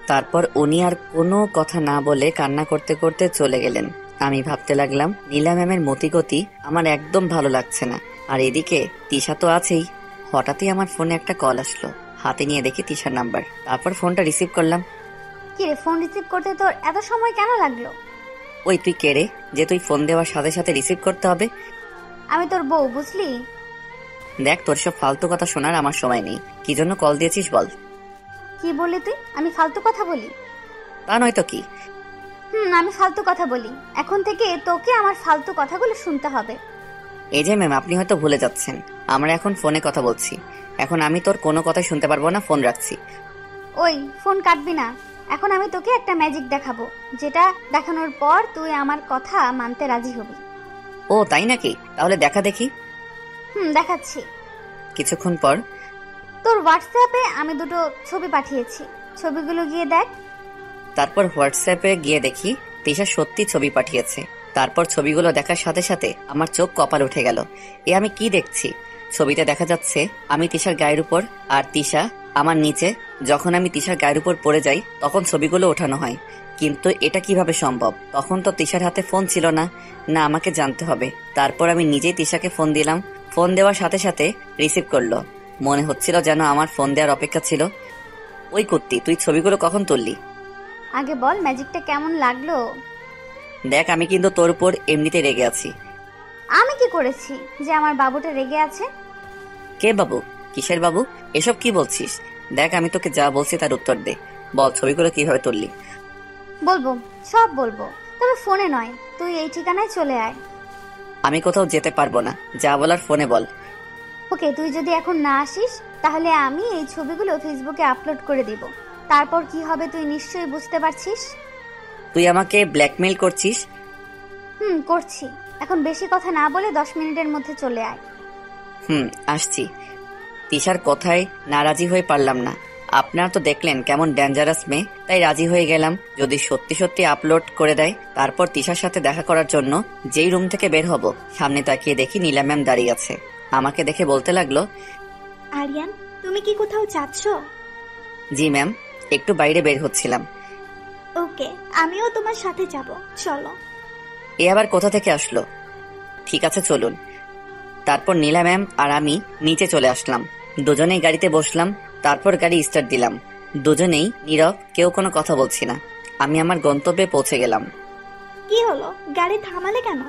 [SPEAKER 2] তারপর উনি আর কোনো কথা না বলে কান্না করতে করতে চলে গেলেন। আমি ভাবতে লাগলাম, নীলা ম্যামের মতিগতি আমার একদম ভালো লাগছে না। আর এদিকে তিশা তো আছেই। হঠাৎই আমার ফোনে একটা কল আসলো। হাতে নিয়ে দেখি তিশার নাম্বার। তারপর ফোনটা রিসিভ করলাম।
[SPEAKER 1] কিরে, ফোন রিসিভ করতে তোর এত সময় কেন লাগলো?
[SPEAKER 2] ওই তুই কে রে, যে তুই ফোন দেওয়ার সাথে সাথে রিসিভ করতে হবে?
[SPEAKER 1] আমি তোর বউ, বুঝলি?
[SPEAKER 2] দেখ, তোর সব ফালতু কথা শোনার আমার সময় নেই। কি জন্য কল দিয়েছিস বল।
[SPEAKER 1] কি বললি তুই? আমি ফালতু কথা বলি?
[SPEAKER 2] তা নয় তো কি।
[SPEAKER 1] আমি ফালতু কথা বলি। এখন থেকে তোকে আমার ফালতু কথাগুলো শুনতে হবে।
[SPEAKER 2] এই যে ম্যাম, আপনি হয়তো ভুলে যাচ্ছেন আমরা এখন ফোনে কথা বলছি। এখন আমি তোর কোনো কথাই শুনতে পারবো না, ফোন রাখছি।
[SPEAKER 1] ওই, ফোন কাটবি না। এখন আমি তোকে একটা ম্যাজিক দেখাবো, যেটা দেখানোর পর তুই আমার কথা মানতে রাজি হবি।
[SPEAKER 2] ও তাই নাকি? তাহলে দেখা দেখি।
[SPEAKER 1] দেখাচ্ছি।
[SPEAKER 2] কিছুক্ষণ পর
[SPEAKER 1] তোর হোয়াটসঅ্যাপে আমি দুটো ছবি পাঠিয়েছি, ছবিগুলো গিয়ে দেখ।
[SPEAKER 2] তারপর হোয়াটসঅ্যাপে গিয়ে দেখি তিশা সত্যি ছবি পাঠিয়েছে। তারপর ছবিগুলো দেখার সাথে সাথে আমার চোখ কপাল উঠে গেল। এ আমি কি দেখছি? ছবিতে দেখা যাচ্ছে আমি তিশার গায়ের উপর, আর তিশা আমার নিচে। যখন আমি তিশার গায়ের উপর পড়ে যাই তখন ছবিগুলো ওঠানো হয়। কিন্তু এটা কিভাবে সম্ভব? তখন তো তিশার হাতে ফোন ছিল না। না, আমাকে জানতে হবে। তারপর আমি নিজেই তিশাকে ফোন দিলাম। ফোন দেওয়ার সাথে সাথে রিসিভ করলো। মনে হচ্ছিল যেন আমার ফোন দেওয়ার অপেক্ষা ছিল। ওই কুত্তি, তুই ছবিগুলো কখন তুললি?
[SPEAKER 1] আগে বল, ম্যাজিকটা কেমন লাগলো?
[SPEAKER 2] দেখ, আমি কিন্তু তোর উপর এমনিতে রেগে আছি।
[SPEAKER 1] আমি কি করেছি যে আমার বাবুটা রেগে আছে?
[SPEAKER 2] কে বাবু? কিসের বাবু? এসব কি বলছিস? দেখ, আমি তোকে যা বলছি তার উত্তর দে। বল, ছবিগুলো কিভাবে তুললি?
[SPEAKER 1] বলবো, সব বলবো, তবে ফোনে নয়। তুই এই ঠিকানায় চলে আয়।
[SPEAKER 2] আমি কোথাও যেতে পারবো না, যা বলার ফোনে বল।
[SPEAKER 1] ওকে, তুই যদি এখন না আসিস তাহলে আমি এই ছবিগুলো ফেসবুকে আপলোড করে দিব। তারপর কি হবে তুই নিশ্চয়ই বুঝতে পারছিস।
[SPEAKER 2] তুই আমাকে ব্ল্যাকমেইল করছিস?
[SPEAKER 1] করছি। এখন বেশি কথা না বলে 10 মিনিটের মধ্যে চলে আয়।
[SPEAKER 2] আসছি। তিশার কথায় নারাজি হয়ে পারলাম না। আপনারা তো দেখলেন কেমন ডেঞ্জারাস মেয়ে, তাই রাজি হয়ে গেলাম যদি সত্যি সত্যি আপলোড করে দেয়। তারপর তিশার সাথে দেখা করার জন্য যেই রুম থেকে বের হব, সামনে তাকিয়ে দেখি নীলা ম্যাম দাঁড়িয়ে আছে। আমাকে দেখে বলতে লাগলো,
[SPEAKER 5] আরিয়ান, তুমি কি কোথাও যাচ্ছ?
[SPEAKER 2] জি ম্যাম, একটু বাইরে বের হচ্ছিলাম।
[SPEAKER 5] ওকে, আমিও তোমার সাথে যাব, চলো।
[SPEAKER 2] এ আবার কোথা থেকে আসলো? ঠিক আছে চলুন। তারপর নীলা ম্যাম আর আমি নিচে চলে আসলাম। দুজনেই গাড়িতে বসলাম। তারপর গাড়ি স্টার্ট দিলাম। দুজনেই নীরব, কেউ কোনো কথা বলছি না। আমি আমার গন্তব্যে পৌঁছে গেলাম।
[SPEAKER 5] কি হলো, গাড়ি থামালে কেন?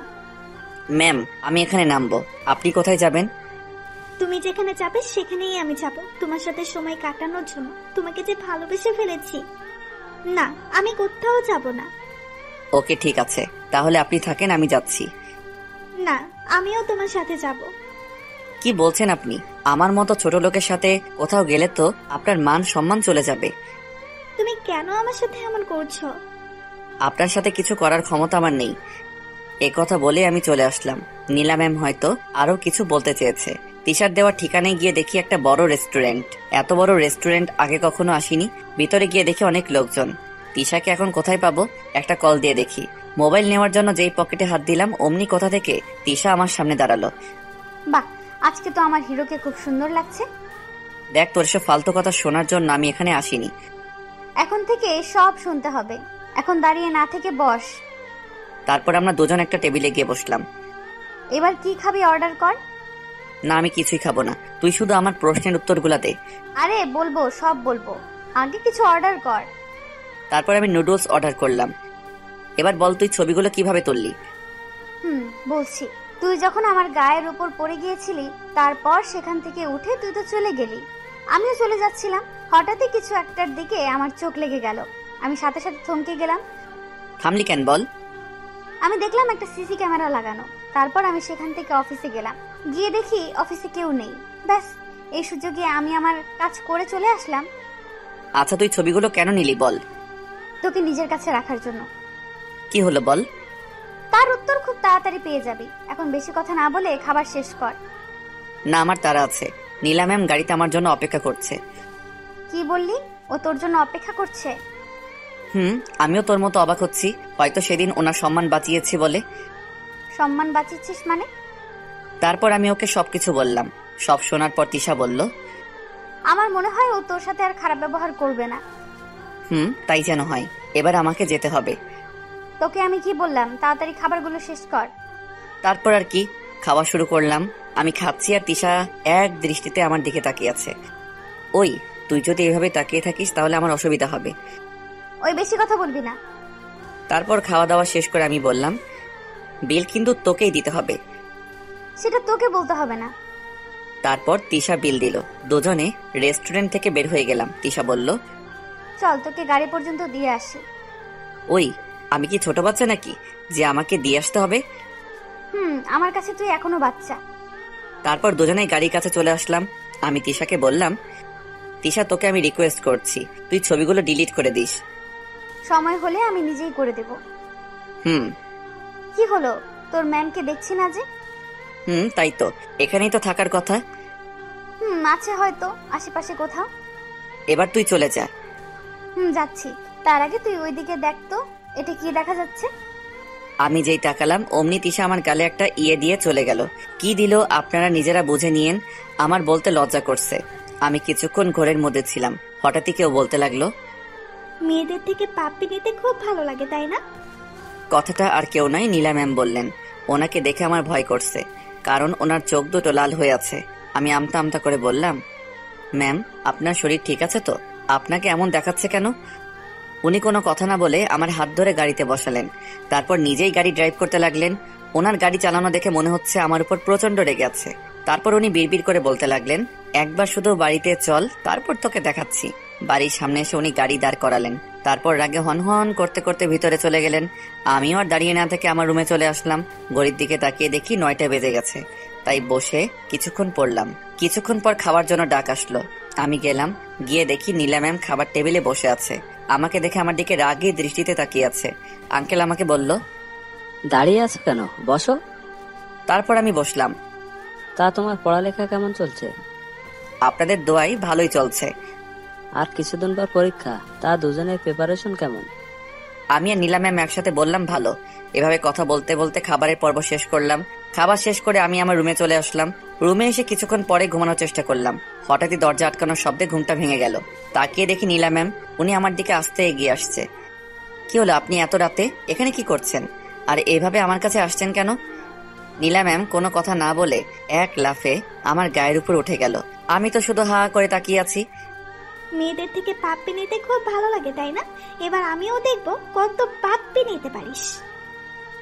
[SPEAKER 2] ম্যাম, আমি এখানে নামবো। আপনি কোথায় যাবেন?
[SPEAKER 5] তুমি যেখানে যাবে সেখানেই আমি যাব, তোমার সাথে সময় কাটানোর জন্য। তোমাকে যে ভালোবেসে ফেলেছি। না, আমি কোথাও যাব না।
[SPEAKER 2] ওকে ঠিক আছে, তাহলে আপনি থাকেন, আমি যাচ্ছি।
[SPEAKER 5] না, আমিও তোমার সাথে যাব।
[SPEAKER 2] কি বলছেন আপনি? আমার মতো ছোট লোকের সাথে কোথাও গেলে তো আপনার মান সম্মান চলে যাবে।
[SPEAKER 5] তুমি কেন আমার সাথে এমন করছো?
[SPEAKER 2] আপনার সাথে কিছু করার ক্ষমতা আমার নেই। এ কথা বলে আমি চলে আসলাম। নীলা ম্যাম হয়তো আরো কিছু বলতে চেয়েছে। তিশার দেওয়া ঠিকানায় গিয়ে দেখি একটা বড় রেস্টুরেন্ট। এত বড় রেস্টুরেন্ট আগে কখনো আসিনি। ভিতরে গিয়ে দেখি অনেক লোকজন। তিশাকে এখন কোথায় পাবো? একটা কল দিয়ে দেখি। মোবাইল নেওয়ার জন্য যেই পকেটে হাত দিলাম, অমনি কোথা থেকে তিশা আমার সামনে দাঁড়ালো।
[SPEAKER 1] বাহ, আজকে তো আমার হিরোকে খুব সুন্দর লাগছে।
[SPEAKER 2] দেখ, তোর সব ফালতু কথা শোনার জন্য আমি এখানে আসিনি।
[SPEAKER 1] এখন থেকে সব শুনতে হবে। এখন দাঁড়িয়ে না থেকে বস।
[SPEAKER 2] তারপর আমরা দুজন একটা টেবিলে গিয়ে বসলাম।
[SPEAKER 1] এবার কি খাবি অর্ডার কর।
[SPEAKER 2] না, আমি কিছুই খাবো না। তুই শুধু আমার প্রশ্নের উত্তরগুলা দে।
[SPEAKER 1] আরে বলবো, সব বলবো, আগে কিছু অর্ডার কর।
[SPEAKER 2] তারপর আমি নুডলস অর্ডার করলাম। এবার বল, তুই ছবিগুলো কিভাবে তুললি?
[SPEAKER 1] বলছি। তুই যখন আমার গায়ের উপর পড়ে গিয়েছিলি, তারপর সেখান থেকে উঠে তুই তো চলে গেলি। আমিও চলে যাচ্ছিলাম, হঠাৎই কিছু একটার দিকে আমার চোখ লেগে গেল। আমি সাথে সাথে থমকে গেলাম।
[SPEAKER 2] থামলি কেন বল?
[SPEAKER 1] আমি দেখলাম একটা সিসি ক্যামেরা লাগানো। তারপর আমি সেখান থেকে অফিসে গেলাম। গিয়ে দেখি অফিসে কেউ নেই। ব্যাস, এই সুযোগে আমি আমার কাজ করে চলে আসলাম।
[SPEAKER 2] আচ্ছা, তুই ছবিগুলো কেন নিলি বল?
[SPEAKER 1] তোকে নিজের কাছে রাখার জন্য।
[SPEAKER 2] কি হলো বল?
[SPEAKER 1] তার উত্তর খুব তাড়াতাড়ি পেয়ে যাবি। এখন বেশি কথা না বলে খাবার শেষ কর।
[SPEAKER 2] না, আমার তারা আছে। নীলা ম্যাম গাড়িতে আমার জন্য অপেক্ষা করছে।
[SPEAKER 1] কি বললি? ও তোর জন্য অপেক্ষা করছে?
[SPEAKER 2] আমিও তোর মতো অবাক হচ্ছি। হয়তো সেদিন ওনার সম্মান বাঁচিয়েছি বলে।
[SPEAKER 1] সম্মান বাঁচিয়েছিস মানে?
[SPEAKER 2] তারপর আমি ওকে সবকিছু বললাম। সব শোনার পর তিশা বলল,
[SPEAKER 1] আমার মনে হয় ও তোর সাথে আর খারাপ ব্যবহার করবে না।
[SPEAKER 2] তাই যেন হয়। এবার আমাকে যেতে হবে।
[SPEAKER 1] তোকে আমি কি বললাম? তাড়াতাড়ি খাবারগুলো শেষ কর।
[SPEAKER 2] তারপর আর কি, খাওয়া শুরু করলাম। আমি খাচ্ছি আর তিশা এক দৃষ্টিতে আমার দিকে তাকিয়ে আছে। ওই, তুই যদি এভাবে তাকিয়ে থাকিস তাহলে আমার অসুবিধা হবে।
[SPEAKER 1] ওই বেশি কথা বলবি না।
[SPEAKER 2] তারপর খাওয়া দাওয়া শেষ করে আমি বললাম, বিল কিন্তু তোকেই দিতে হবে।
[SPEAKER 1] সেটা তোকে বলতে হবে না।
[SPEAKER 2] তারপর তিশা বিল দিল। দুজনে রেস্টুরেন্ট থেকে বের হয়ে গেলাম। তিশা বলল,
[SPEAKER 1] চল তোকে গাড়ি পর্যন্ত দিয়ে আসি।
[SPEAKER 2] ওই, আমি কি ছোট বাচ্চা নাকি যে আমাকে দিয়ে আসতে হবে?
[SPEAKER 1] আমার কাছে তুই এখনো বাচ্চা।
[SPEAKER 2] তারপর দুজনেই গাড়ির কাছে চলে আসলাম। আমি তিশাকে বললাম, তিশা, তোকে আমি রিকোয়েস্ট করছি, তুই ছবিগুলো ডিলিট করে দিস।
[SPEAKER 1] সময় হলে আমি নিজেই করে দেব। কি হলো, তোর ম্যামকে দেখছি না যে?
[SPEAKER 2] তাই তো, এখানেই তো থাকার কথা।
[SPEAKER 1] আছে হয়তো আশেপাশে কোথাও।
[SPEAKER 2] এবার তুই চলে যা।
[SPEAKER 1] যাচ্ছি। তার আগে তুই ওইদিকে দেখ তো, এটা কি দেখা যাচ্ছে?
[SPEAKER 2] আমি যেই তাকালাম অমনি তিশা আমার গালে একটা ইয়ে দিয়ে চলে গেল। কি দিল আপনারা নিজেরা বুঝে নিয়েন, আমার বলতে লজ্জা করছে। আমি কিছুক্ষণ ঘোরের মধ্যে ছিলাম। হঠাৎই কেউ বলতে লাগলো,
[SPEAKER 5] মেয়েদের থেকে পাপ্পি নিতে খুব ভালো লাগে, তাই না?
[SPEAKER 2] কথাটা আর কেউ নয়, নীলা ম্যাম বললেন। ওনাকে দেখে আমার ভয় করছে, কারণ ওনার চোখ দুটো লাল হয়ে আছে। আমি আমতা আমতা করে বললাম, ম্যাম, আপনার শরীর ঠিক আছে তো? আপনাকে এমন দেখাচ্ছে কেন? উনি কোনো কথা না বলে আমার হাত ধরে গাড়িতে বসালেন। তারপর নিজেই গাড়ি ড্রাইভ করতে লাগলেন। ওনার গাড়ি চালানো দেখে মনে হচ্ছে আমার উপর প্রচন্ড রেগে আছে। তারপর উনি বিড়বিড় করে বলতে লাগলেন, একবার শুধু বাড়িতে চল, তারপর তোকে দেখাচ্ছি। বাড়ির সামনে এসে উনি গাড়ি দাঁড় করালেন। তারপর রাগে হনহন করতে করতে ভিতরে চলে গেলেন। আমিও আর দাঁড়িয়ে না থেকে আমার রুমে চলে আসলাম। ঘড়ির দিকে তাকিয়ে দেখি 9টা বেজে গেছে। তাই বসে কিছুক্ষণ পড়লাম। কিছুক্ষণ পর খাওয়ার জন্য ডাক আসলো। আমি গেলাম। গিয়ে দেখি নীলা ম্যাম খাবার টেবিলে বসে আছে। আমাকে দেখে আমার দিকে রাগী দৃষ্টিতে তাকিয়ে আছে। আঙ্কেল আমাকে বলল,
[SPEAKER 3] দাঁড়িয়ে আছো কেন, বসো।
[SPEAKER 2] তারপর আমি বসলাম।
[SPEAKER 3] তা তোমার পড়ালেখা কেমন চলছে?
[SPEAKER 2] আপনাদের দোয়াই ভালোই চলছে।
[SPEAKER 3] আর কিছুদিন পর পরীক্ষা, তা দুজনের প্রিপারেশন কেমন?
[SPEAKER 2] আমি আর নীলা ম্যাম একসাথে বললাম ভালো। এভাবে কথা বলতে বলতে খাবারের পর্ব শেষ করলাম। খাবার শেষ করে আমি আমার রুমে চলে আসলাম। রুমে এসে কিছুক্ষণ পরে ঘুমানোর চেষ্টা করলাম। হঠাৎই দরজা আটকানোর শব্দে ঘুমটা ভেঙে গেল। তাকিয়ে দেখি নীলা ম্যাম, উনি আমার দিকে আসতে এগিয়ে আসছে। কি হলো, আপনি এত রাতে এখানে কি করছেন? আর এইভাবে আমার কাছে আসছেন কেন? নীলা ম্যাম কোনো কথা না বলে এক লাফে আমার গায়ের উপর উঠে গেল। আমি তো শুধু হা করে তাকিয়ে আছি।
[SPEAKER 5] মেয়েদের থেকে পাপ্পি নিতে খুব ভালো লাগে তাই না? এবার আমিও দেখবো কত পাপ্পি নিতে পারিস।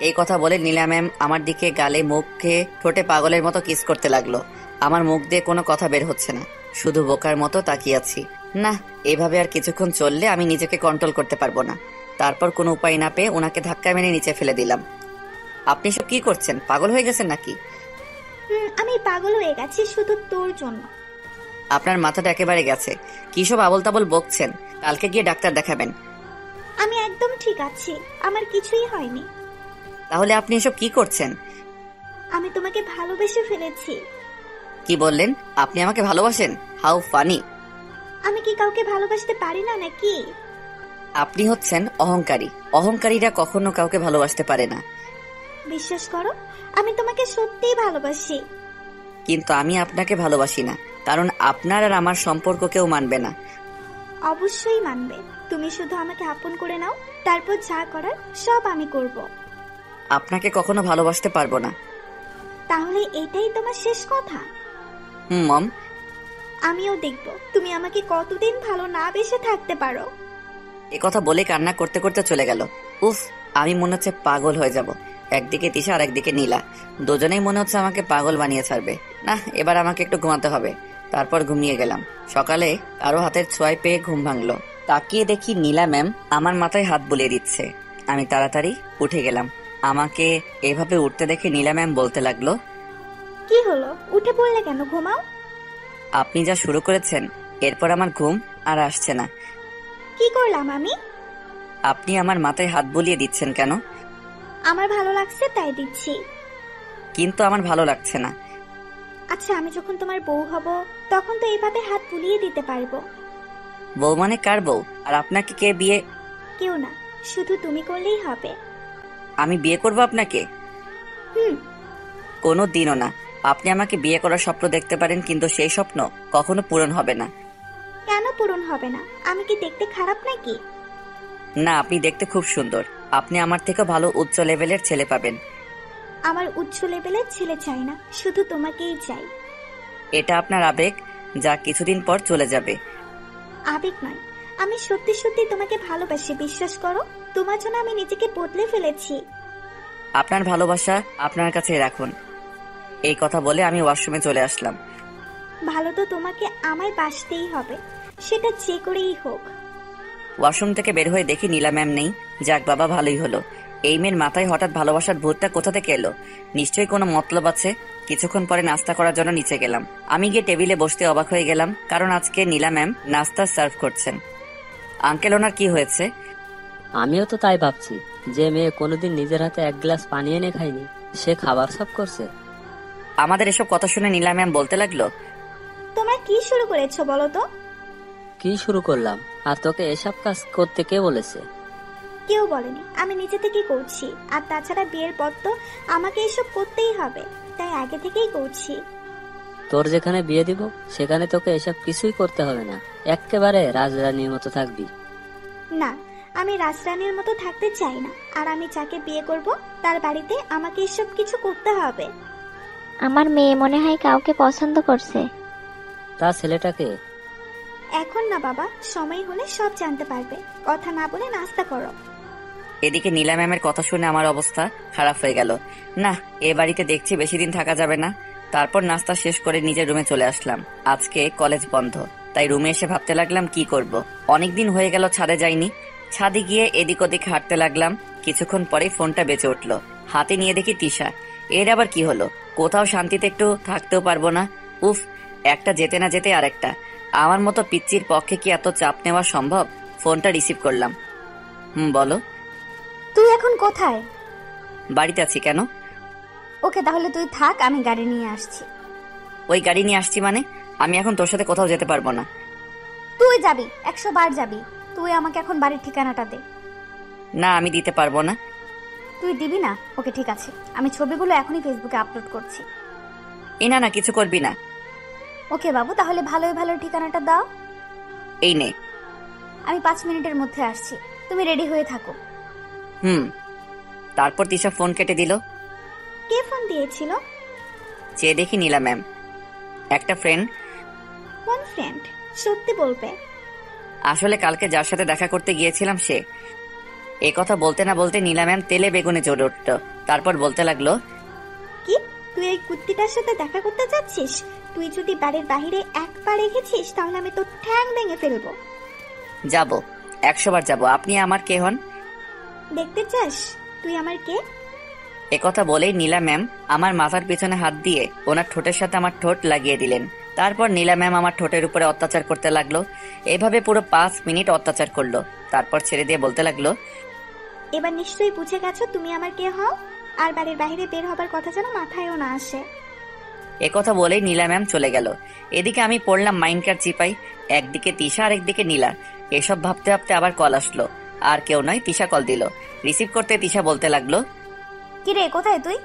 [SPEAKER 2] এই কথা বলে নীলা ম্যাম আমার দিকে গালে মুখে ঠোঁটে পাগলের মতো কিস করতে লাগলো। আমার মুখ দিয়ে কোনো কথা বের হচ্ছে না, শুধু বোকার মতো তাকিয়ে আছি। না, এভাবে আর কিছুক্ষণ চললে আমি নিজেকে কন্ট্রোল করতে পারবো না। তারপর কোনো উপায় না পেয়ে ওনাকে ধাক্কা মেরে নিচে ফেলে দিলাম। আপনি সব কি করছেন? পাগল হয়ে গেছেন নাকি?
[SPEAKER 5] আমি পাগল হয়ে গেছি শুধু তোর জন্য।
[SPEAKER 2] আপনার মাথাটা একেবারে গেছে। কি সব আবল তাবল বকছেন? কালকে গিয়ে ডাক্তার দেখাবেন।
[SPEAKER 5] আমি একদম ঠিক আছি, আমার কিছুই হয়নি।
[SPEAKER 2] তাহলে আপনি এসব কি করছেন?
[SPEAKER 5] আমি তোমাকে ভালোবেসে ফেলেছি।
[SPEAKER 2] কি বললেন? আপনি আমাকে ভালোবাসেন? How funny!
[SPEAKER 5] আমি কি কাউকে ভালোবাসতে পারি না নাকি?
[SPEAKER 2] আপনি হচ্ছেন অহংকারী। অহংকারীরা কখনো কাউকে ভালোবাসতে পারে না।
[SPEAKER 5] বিশ্বাস করো, আমি তোমাকে সত্যিই ভালোবাসি।
[SPEAKER 2] কিন্তু আমি আপনাকে ভালোবাসি না, কারণ আপনার আর আমার সম্পর্ক কেউ মানবে না।
[SPEAKER 5] অবশ্যই মানবে। তুমি শুধু আমাকে আপন করে নাও, তারপর যা করার সব আমি করব।
[SPEAKER 2] আপনাকে কখনো ভালোবাসতে পারবো না।
[SPEAKER 5] তাহলে এটাই তোমার শেষ কথা?
[SPEAKER 2] মম।
[SPEAKER 5] আমিও দেখব তুমি আমাকে কতদিন ভালো না বেসে থাকতে পারো।
[SPEAKER 2] এ কথা বলে কান্না করতে করতে চলে গেল। উফ, আমি মনে হচ্ছে পাগল হয়ে যাব। একদিকে তিশা আর একদিকে নীলা, দুজনেই মনে হচ্ছে আমাকে পাগল বানিয়ে ছাড়বে। না, এবার আমাকে একটু ঘুমাতে হবে। তারপর ঘুমিয়ে গেলাম। সকালে কারো হাতের ছোঁয়ায় পেয়ে ঘুম ভাঙলো। তাকিয়ে দেখি নীলা ম্যাম আমার মাথায় হাত বুলিয়ে দিচ্ছে। আমি তাড়াতাড়ি উঠে গেলাম। আমাকে এভাবে উঠতে দেখে নীলা ম্যাম বলতে লাগলো,
[SPEAKER 5] কি হলো, উঠে পড়লে কেন? ঘুমাও।
[SPEAKER 2] আপনি যা শুরু করেছেন, এরপর আমার ঘুম আর আসছে না।
[SPEAKER 5] কি করলাম আমি?
[SPEAKER 2] আপনি আমার মাথায় হাত বুলিয়ে দিচ্ছেন কেন?
[SPEAKER 5] আমার ভালো লাগছে তাই দিচ্ছি।
[SPEAKER 2] কিন্তু আমার ভালো লাগছে না।
[SPEAKER 5] আচ্ছা, আমি যখন তোমার বউ হব তখন তো এইভাবে হাত বুলিয়ে দিতে পারবো।
[SPEAKER 2] বউ মানে কার বউ? আর আপনাকে কে বিয়ে?
[SPEAKER 5] কেউ না, শুধু তুমি করলেই হবে।
[SPEAKER 2] আমি বিয়ে করব আপনাকে? কোনো দিনও না। আপনি আমাকে বিয়ে করার স্বপ্ন দেখতে পারেন, কিন্তু সেই স্বপ্ন কখনো পূরণ হবে না।
[SPEAKER 5] কেন পূরণ হবে না? আমি কি দেখতে খারাপ নাকি?
[SPEAKER 2] না, আপনি দেখতে খুব সুন্দর। আপনি আমার থেকে ভালো উচ্চ লেভেলের ছেলে পাবেন।
[SPEAKER 5] আমার উচ্চ লেভেলের ছেলে চাই না, শুধু তোমাকেই চাই।
[SPEAKER 2] এটা আপনার আবেগ, যা কিছুদিন পর চলে যাবে।
[SPEAKER 5] আবেগ নয়, আমি সত্যি সত্যি তোমাকে ভালোবাসি, বিশ্বাস করো। তোমার জন্য আমি নিজেকে বদলে ফেলেছি।
[SPEAKER 2] আপনার ভালোবাসা আপনার কাছে রাখুন। এই কথা বলে আমি ওয়াশরুমে চলে আসলাম।
[SPEAKER 5] ভালো তো তোমাকে আমায় বাসতেই হবে, সেটা যে করেই হোক।
[SPEAKER 2] ওয়াশরুম থেকে বের হয়ে দেখি নীলা ম্যাম নেই। যাক বাবা, ভালোই হলো। এই মেয়ের মাথায় হঠাৎ ভালোবাসার ভূতটা কোথা থেকে এলো? নিশ্চয়ই কোনো মতলব আছে। কিছুক্ষণ পরে নাস্তা করার জন্য নিচে গেলাম। আমি গিয়ে টেবিলে বসতে অবাক হয়ে গেলাম, কারণ আজকে নীলা ম্যাম নাস্তা সার্ভ করছেন। আঙ্কেল, ওনার কি হয়েছে?
[SPEAKER 3] আমিও তো তাই ভাবছি, যে মেয়ে কোনোদিন নিজের হাতে এক গ্লাস পানি এনে খায়নি, সে খাবার সব করছে।
[SPEAKER 2] আমাদের এসব কথা শুনে নীলা ম্যাম বলতে লাগলো,
[SPEAKER 5] তোমরা কি শুরু করেছো বলো তো?
[SPEAKER 3] কি শুরু করলাম? আর তোকে এসব কাজ করতে কে বলেছে?
[SPEAKER 5] কেউ বলেনি, আমি নিজে থেকেই করছি। আর তাছাড়া বিয়ের পর তো আমাকে এসব করতেই হবে, তাই আগে থেকেই করছি।
[SPEAKER 3] তোর যেখানে বিয়ে দিব সেখানে তোকে এসব কিছুই করতে হবে না, একেবারে রাজরানীর মতো থাকবি।
[SPEAKER 5] না, আমি রাজরানীর মতো থাকতে চাই না। আর আমি যাকে বিয়ে করব তার বাড়িতে আমাকে এসব কিছু করতে হবে।
[SPEAKER 6] আমার মেয়ে মনে হয় কাউকে পছন্দ করছে।
[SPEAKER 3] তা ছেলেটাকে?
[SPEAKER 5] এখন না বাবা, সময় হলে সব জানতে পারবে। কথা না বলে নাস্তা করো।
[SPEAKER 2] এদিকে নীলা ম্যামের কথা শুনে আমার অবস্থা খারাপ হয়ে গেল। না, এ বাড়িতে দেখছি বেশি দিন থাকা যাবে না। তারপর নাস্তা শেষ করে নিজের রুমে চলে আসলাম। আজকে কলেজ বন্ধ, তাই রুমে এসে ভাবতে লাগলাম কি করব। অনেকদিন হয়ে গেল ছাদে যাইনি। ছাদে গিয়ে এদিক ওদিক হাঁটতে লাগলাম। কিছুক্ষণ পরেই ফোনটা বেজে উঠলো। হাতে নিয়ে দেখি তিশা। এর আবার কি হলো? কোথাও শান্তিতে একটু থাকতেও পারবো না। উফ, একটা যেতে না যেতে আরেকটা। আমার মতো পিচ্চির পক্ষে কি এত চাপ নেওয়া সম্ভব? ফোনটা রিসিভ করলাম। বলো।
[SPEAKER 1] তুই এখন কোথায়?
[SPEAKER 2] বাড়িতে আছি। কেন?
[SPEAKER 1] ওকে, তাহলে তুই থাক, আমি গাড়ি নিয়ে আসছি।
[SPEAKER 2] ওই গাড়ি নিয়ে আসছি মানে? আমি এখন তোর সাথে কোথাও যেতে পারবো না।
[SPEAKER 1] তুই যাবি, 100 বার যাবি। তুই আমাকে এখন বাড়ির ঠিকানাটা দে।
[SPEAKER 2] না, আমি দিতে পারবো না।
[SPEAKER 1] তুই দিবি না? ওকে ঠিক আছে, আমি ছবিগুলো এখনই ফেসবুকে আপলোড করছি।
[SPEAKER 2] এই না, কিছু করবি না।
[SPEAKER 1] ওকে বাবু, তাহলে ভালোই ভালো ঠিকানাটা দাও।
[SPEAKER 2] এই নে।
[SPEAKER 1] আমি 5 মিনিটের মধ্যে আসছি, তুমি রেডি হয়ে থাকো।
[SPEAKER 2] তারপর তিশা ফোন কেটে দিল।
[SPEAKER 5] কে ফোন দিয়েছিল?
[SPEAKER 2] চেয়ে দেখি নীলা ম্যাম। একটা ফ্রেন্ড।
[SPEAKER 5] কোন ফ্রেন্ড? সত্যি বলবে?
[SPEAKER 2] আসলে কালকে যার সাথে দেখা করতে গিয়েছিলাম সে। এ কথা বলতে না বলতে নীলা ম্যাম তেলে বেগুনে জ্বলে উঠল। তারপর বলতে লাগলো,
[SPEAKER 5] কি তুই এই কুত্তিটার সাথে দেখা করতে যাচ্ছিস? তুই যদি বাড়ির বাইরে এক পা রেখেছিস তাহলে আমি তোর ঠ্যাং ভেঙে ফেলবো।
[SPEAKER 2] যাব, 100 বার যাব। আপনি আমার কে হন?
[SPEAKER 5] দেখতে চাস তুই আমার কে?
[SPEAKER 2] এ কথা বলেই নীলা ম্যাম আমার মাথার পিছনে হাত দিয়ে ওনার ঠোঁটের সাথে আমার ঠোঁট লাগিয়ে দিলেন। তারপর নীলা ম্যাম আমার ঠোঁটের উপরে অত্যাচার করতে লাগলো। এভাবে পুরো 5 মিনিট অত্যাচার করলো। তারপর ছেড়ে দিয়ে বলতে লাগলো,
[SPEAKER 5] এবার নিশ্চয়ই বুঝে গেছো তুমি আমার কে হও, আর বাড়ির বাইরে বের হবার কথা যেন মাথায়ও না আসে।
[SPEAKER 2] এ কথা বলেই নীলা ম্যাম চলে গেল। এদিকে আমি পড়লাম মাইন্ডকার চিপাই, একদিকে তিশা আর একদিকে নীলা। এসব ভাবতে ভাবতে আবার কল আসলো। আর কেউ নয়, তিশা কল দিল। রিসিভ করতে তিশা বলতে লাগলো,
[SPEAKER 1] কিরে কোথায় তুই?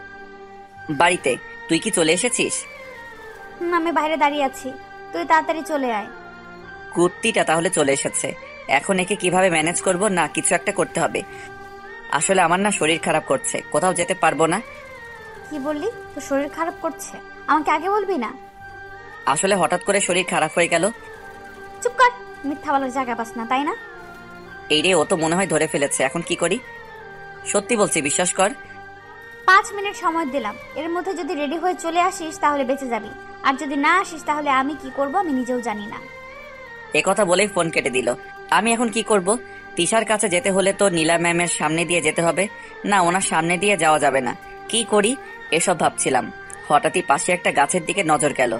[SPEAKER 2] বাড়িতে। তুই কি চলে এসেছিস?
[SPEAKER 1] আমি বাইরে দাঁড়িয়ে আছি, তুই তাড়াতাড়ি চলে আয়।
[SPEAKER 2] কুর্তিটা তাহলে চলে এসেছে। এখন একে কিভাবে ম্যানেজ করব? না কিছু একটা করতে হবে। আসলে আমার না শরীর খারাপ করছে, কোথাও যেতে পারবো না।
[SPEAKER 1] কি বললি? তোর শরীর খারাপ করছে? আমাকে আগে বলবি না?
[SPEAKER 2] আসলে হঠাৎ করে শরীর খারাপ হয়ে গেল।
[SPEAKER 1] চুপ কর, মিথ্যা বলার জায়গা পাস না, তাই না?
[SPEAKER 2] এই রে, ও তো মনে হয় ধরে ফেলেছে। এখন কি করি? সত্যি বলছি, বিশ্বাস কর।
[SPEAKER 1] 5 মিনিট সময় দিলাম, এর মধ্যে যদি রেডি হয়ে চলে আসিস তাহলে বেঁচে যাবি, আর যদি না আসিস তাহলে আমি কি করব আমি নিজেও জানি না।
[SPEAKER 2] এ কথা বলেই ফোন কেটে দিল। আমি এখন কি করব? তিশার কাছে যেতে হলে তো নীলা ম্যামের সামনে দিয়ে যেতে হবে। না, ওনার সামনে দিয়ে যাওয়া যাবে না। কি করি এসব ভাবছিলাম, হঠাৎই পাশে একটা গাছের দিকে নজর গেল।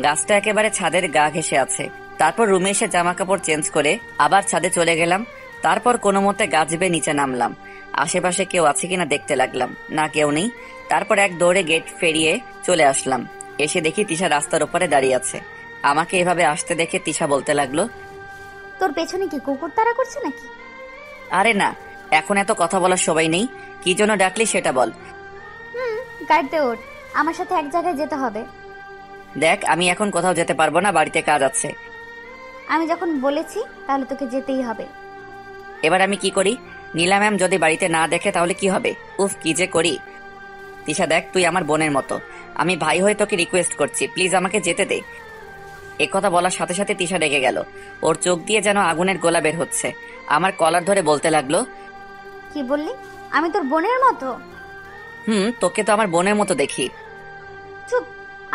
[SPEAKER 2] গাছটা একেবারে ছাদের গা ঘেঁষে আছে। তারপর রুমে এসে জামা কাপড় চেঞ্জ করে আবার ছাদে চলে গেলাম। তারপর কোনো মতে গাছ বেয়ে নিচে নামলাম। আশেপাশে কেউ আছে কিনা দেখতে লাগলাম। না, কেউ নেই। তারপর এক দৌড়ে গেট ফেরিয়ে চলে আসলাম। এসে দেখি তিশা রাস্তার উপরে দাঁড়িয়ে আছে। আমাকে এভাবে আসতে দেখে তিশা বলতে লাগলো,
[SPEAKER 1] তোর পেছনে কি কুকুর তাড়া করছে নাকি?
[SPEAKER 2] আরে না, এখন এত কথা বলার সবাই নেই। কি জন্য ডাকলি সেটা বল।
[SPEAKER 1] গাড়িতে ওঠ, আমার সাথে এক জায়গায় যেতে হবে।
[SPEAKER 2] দেখ, আমি এখন কোথাও যেতে পারবো না, বাড়িতে কাজ আছে।
[SPEAKER 1] আমি যখন বলেছি তাহলে তোকে যেতেই হবে।
[SPEAKER 2] এবার আমি কি করি? নীলা ম্যাম যদি বাড়িতে না দেখে তাহলে কি হবে? উফ, কি যে করি। তিশা দেখ, তুই আমার বোনের মতো। আমি ভাই হয়ে তোকে রিকোয়েস্ট করছি, প্লিজ আমাকে যেতে দে। একথা বলার সাথে সাথে তিশা রেগে গেল। ওর চোখ দিয়ে যেন আগুনের গোলা বের হচ্ছে। আমার কলার ধরে বলতে লাগলো,
[SPEAKER 1] কি বললি? আমি তোর বোনের মতো?
[SPEAKER 2] তোকে তো আমার বোনের মতো দেখি।
[SPEAKER 1] চুপ!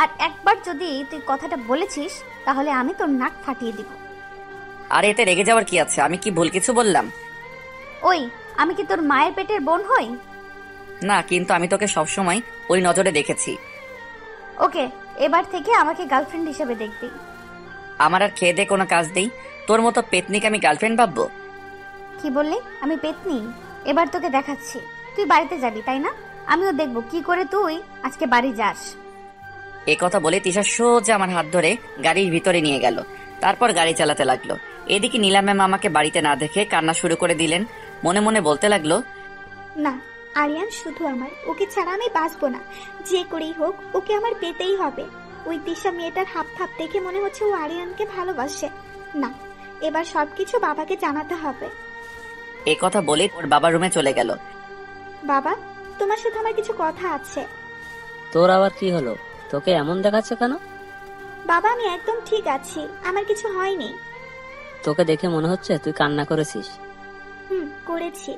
[SPEAKER 1] আর একবার যদি তুই কথাটা বলেছিস তাহলে আমি তোর নাক ফাটিয়ে দিব।
[SPEAKER 2] আর এতে রেগে যাওয়ার কি আছে? আমি কি ভুল কিছু বললাম?
[SPEAKER 1] ওই, আমি কি তোর মায়ের পেটের বোন হই?
[SPEAKER 2] না, কিন্তু আমি তোকে সবসময় ওই নজরে দেখেছি।
[SPEAKER 1] ওকে, এবার থেকে আমাকে গার্লফ্রেন্ড হিসেবে দেখবি।
[SPEAKER 2] আমার আর খেয়ে দিয়ে কোনো কাজ নেই। তোর মতো পেতনিকে আমি গার্লফ্রেন্ড ভাববো?
[SPEAKER 1] কি বললি? আমি পেতনি? এবার তোকে দেখাচ্ছি। তুই বাড়িতে যাবি তাই না? আমিও দেখবো কি করে তুই আজকে বাড়ি যাস।
[SPEAKER 2] এ কথা বলে তিশা সোজা আমার হাত ধরে গাড়ির ভিতরে নিয়ে গেল। তারপর গাড়ি চালাতে লাগলো। এদিকে নীলা ম্যাম আমাকে বাড়িতে না দেখে কান্না শুরু করে দিলেন। মনে মনে বলতে লাগলো,
[SPEAKER 5] না, আরিয়ান শুধু আমার, ওকে ছাড়া আমি বাঁচবো না। যে করেই হোক ওকে আমার পেতেই হবে। ওই দিশা মেয়েটার হাব ভাব দেখে মনে হচ্ছে ও আরিয়ানকে ভালোবাসে। না, এবার সবকিছু বাবাকে জানাতে হবে।
[SPEAKER 2] এ কথা বলে ওর বাবার রুমে চলে গেল।
[SPEAKER 5] বাবা, তোমার সাথে আমার কিছু কথা আছে।
[SPEAKER 3] তোর আবার কি হলো? তোকে এমন দেখাচ্ছে কেন?
[SPEAKER 5] বাবা, আমি একদম ঠিক আছি, আমার কিছু হয়নি।
[SPEAKER 3] তোকে দেখে মনে হচ্ছে তুই কান্না করেছিস।
[SPEAKER 5] করেছি।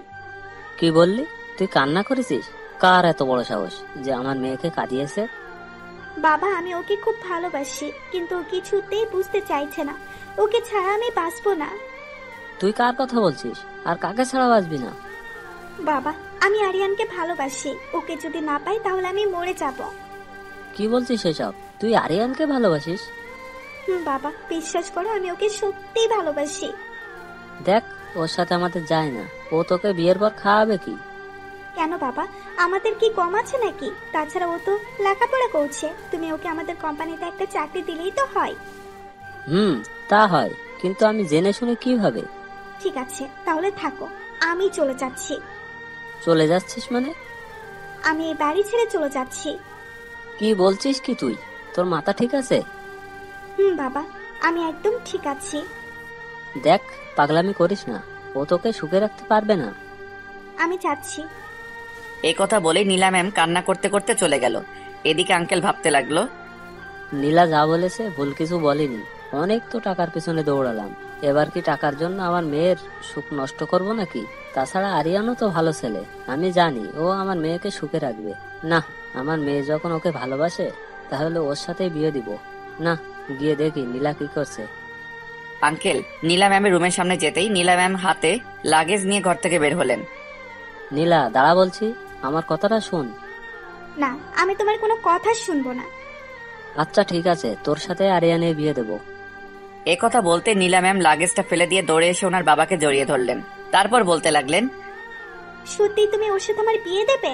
[SPEAKER 3] কি বললি? তুই কান্না করেছিস? কার এত বড় সাহস যে আমার মেয়েকে কাঁদিয়েছে?
[SPEAKER 5] বাবা, আমি ওকে খুব ভালোবাসি, কিন্তু ও কিছুতেই বুঝতে চাইছে না। ওকে ছাড়া আমি বাঁচবো না।
[SPEAKER 3] তুই কার কথা বলছিস? আর কাকে ছাড়া বাঁচবি না?
[SPEAKER 5] বাবা, আমি আরিয়ানকে ভালোবাসি। ওকে যদি না পাই তাহলে আমি মরে যাব।
[SPEAKER 3] কি বলছিস এসব? তুই আরিয়ানকে ভালোবাসিস?
[SPEAKER 5] বাবা, বিশ্বাস করো, আমি ওকে সত্যিই ভালোবাসি।
[SPEAKER 3] দেখ, ওর সাথে আমাদের যায় না। ও তোকে বিয়ের পর খাওয়াবে কি?
[SPEAKER 5] কেন বাবা, আমাদের কি কম আছে নাকি? তাছাড়া ও তো লেখাপড়া করছে। তুমি ওকে আমাদের কোম্পানিতে একটা চাকরি দিলেই তো হয়।
[SPEAKER 3] তা হয়, কিন্তু আমি জেনে শুনে কিভাবে?
[SPEAKER 5] ঠিক আছে, তাহলে থাকো, আমি চলে যাচ্ছি।
[SPEAKER 3] চলে যাচ্ছিস মানে?
[SPEAKER 5] আমি এই বাড়ি ছেড়ে চলে যাচ্ছি।
[SPEAKER 3] কি বলছিস কি তুই? তোর মাথা ঠিক আছে?
[SPEAKER 5] বাবা, আমি একদম ঠিক আছি।
[SPEAKER 3] দেখ, পাগলামি করিস না, ও তোকে সুখে রাখতে পারবে না।
[SPEAKER 5] আমি যাচ্ছি।
[SPEAKER 2] এই কথা বলে নীলা ম্যাম কান্না করতে করতে চলে গেল। এদিকে আঙ্কেল ভাবতে লাগলো,
[SPEAKER 3] নীলা যা বলেছে ভুল কিছু বলেনি। অনেক তো টাকার পিছনে দৌড়ালাম, এবার কি টাকার জন্য আমার মেয়ের সুখ নষ্ট করব নাকি? তাছাড়া আরিয়ানও তো ভালো ছেলে, আমি জানি ও আমার মেয়েকে সুখে রাখবে। না, আমার মেয়ে যখন ওকে ভালোবাসে তাহলে ওর সাথেই বিয়ে দিব। না, গিয়ে দেখি নীলা কি করছে।
[SPEAKER 2] আঙ্কেল নীলা ম্যামের রুমের সামনে যেতেই নীলা ম্যাম হাতে লাগেজ নিয়ে ঘর থেকে বের হলেন।
[SPEAKER 3] নীলা দাঁড়া বলছি, আমার কথাটা শোন।
[SPEAKER 5] না, আমি তোমার কোনো কথা শুনবো না।
[SPEAKER 3] আচ্ছা ঠিক আছে, তোর সাথে আরিয়ানের বিয়ে দেবো।
[SPEAKER 2] এ কথা বলতে নীলা ম্যাম লাগেজটা ফেলে দিয়ে দৌড়ে এসে ওনার বাবাকে জড়িয়ে ধরলেন। তারপর বলতে লাগলেন,
[SPEAKER 5] সত্যি তুমি ওর সাথে আমার বিয়ে দেবে?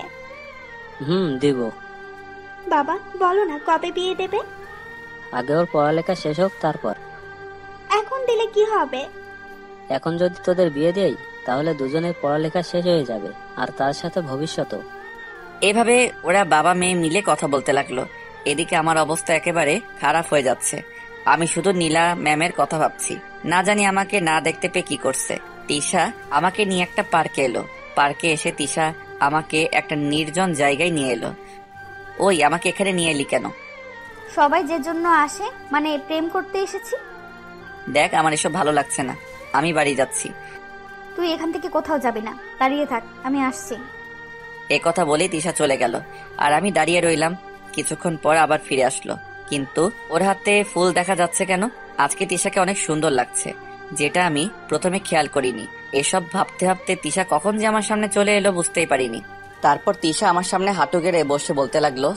[SPEAKER 3] দিব।
[SPEAKER 5] বাবা বলো না, কবে বিয়ে দেবে?
[SPEAKER 3] আগে ওর পড়ালেখা শেষ হোক তারপর।
[SPEAKER 5] এখন দিলে কি হবে?
[SPEAKER 3] এখন যদি তোদের বিয়ে দেই তাহলে দুজনের পড়ালেখা শেষ হয়ে যাবে, আর তার সাথে ভবিষ্যৎও।
[SPEAKER 2] এভাবে ওরা বাবা মেয়ে মিলে কথা বলতে লাগলো। এদিকে আমার অবস্থা একেবারে খারাপ হয়ে যাচ্ছে। আমি শুধু নীলা ম্যামের কথা ভাবছি। না জানি আমাকে না দেখতে পেয়ে কি করছে। তিশা আমাকে নিয়ে একটা পার্কে এলো। পার্কে এসে তিশা আমাকে একটা নির্জন জায়গায় নিয়ে এলো। ওই, আমাকে এখানে নিয়ে এলি কেন?
[SPEAKER 1] সবাই যে জন্য আসে, মানে প্রেম করতে এসেছি।
[SPEAKER 2] দেখ, আমার এসব ভালো লাগছে না, আমি বাড়ি যাচ্ছি।
[SPEAKER 1] তুই এখান থেকে কোথাও যাবি না, দাঁড়িয়ে থাক, আমি আসছি।
[SPEAKER 2] এ কথা বলে তিশা চলে গেল, আর আমি দাঁড়িয়ে রইলাম। কিছুক্ষণ পর আবার ফিরে আসলো, কিন্তু ওর হাতে ফুল দেখা যাচ্ছে কেন? আজকে তিশাকে অনেক সুন্দর লাগছে, যেটা আমি প্রথমে খেয়াল করিনি। এসব ভাবতে ভাবতে তিশা কখন যে আমার সামনে চলে এলো বুঝতেই পারিনি। তারপর তিশা আমার সামনে হাঁটু গেড়ে বসে বলতে লাগলো,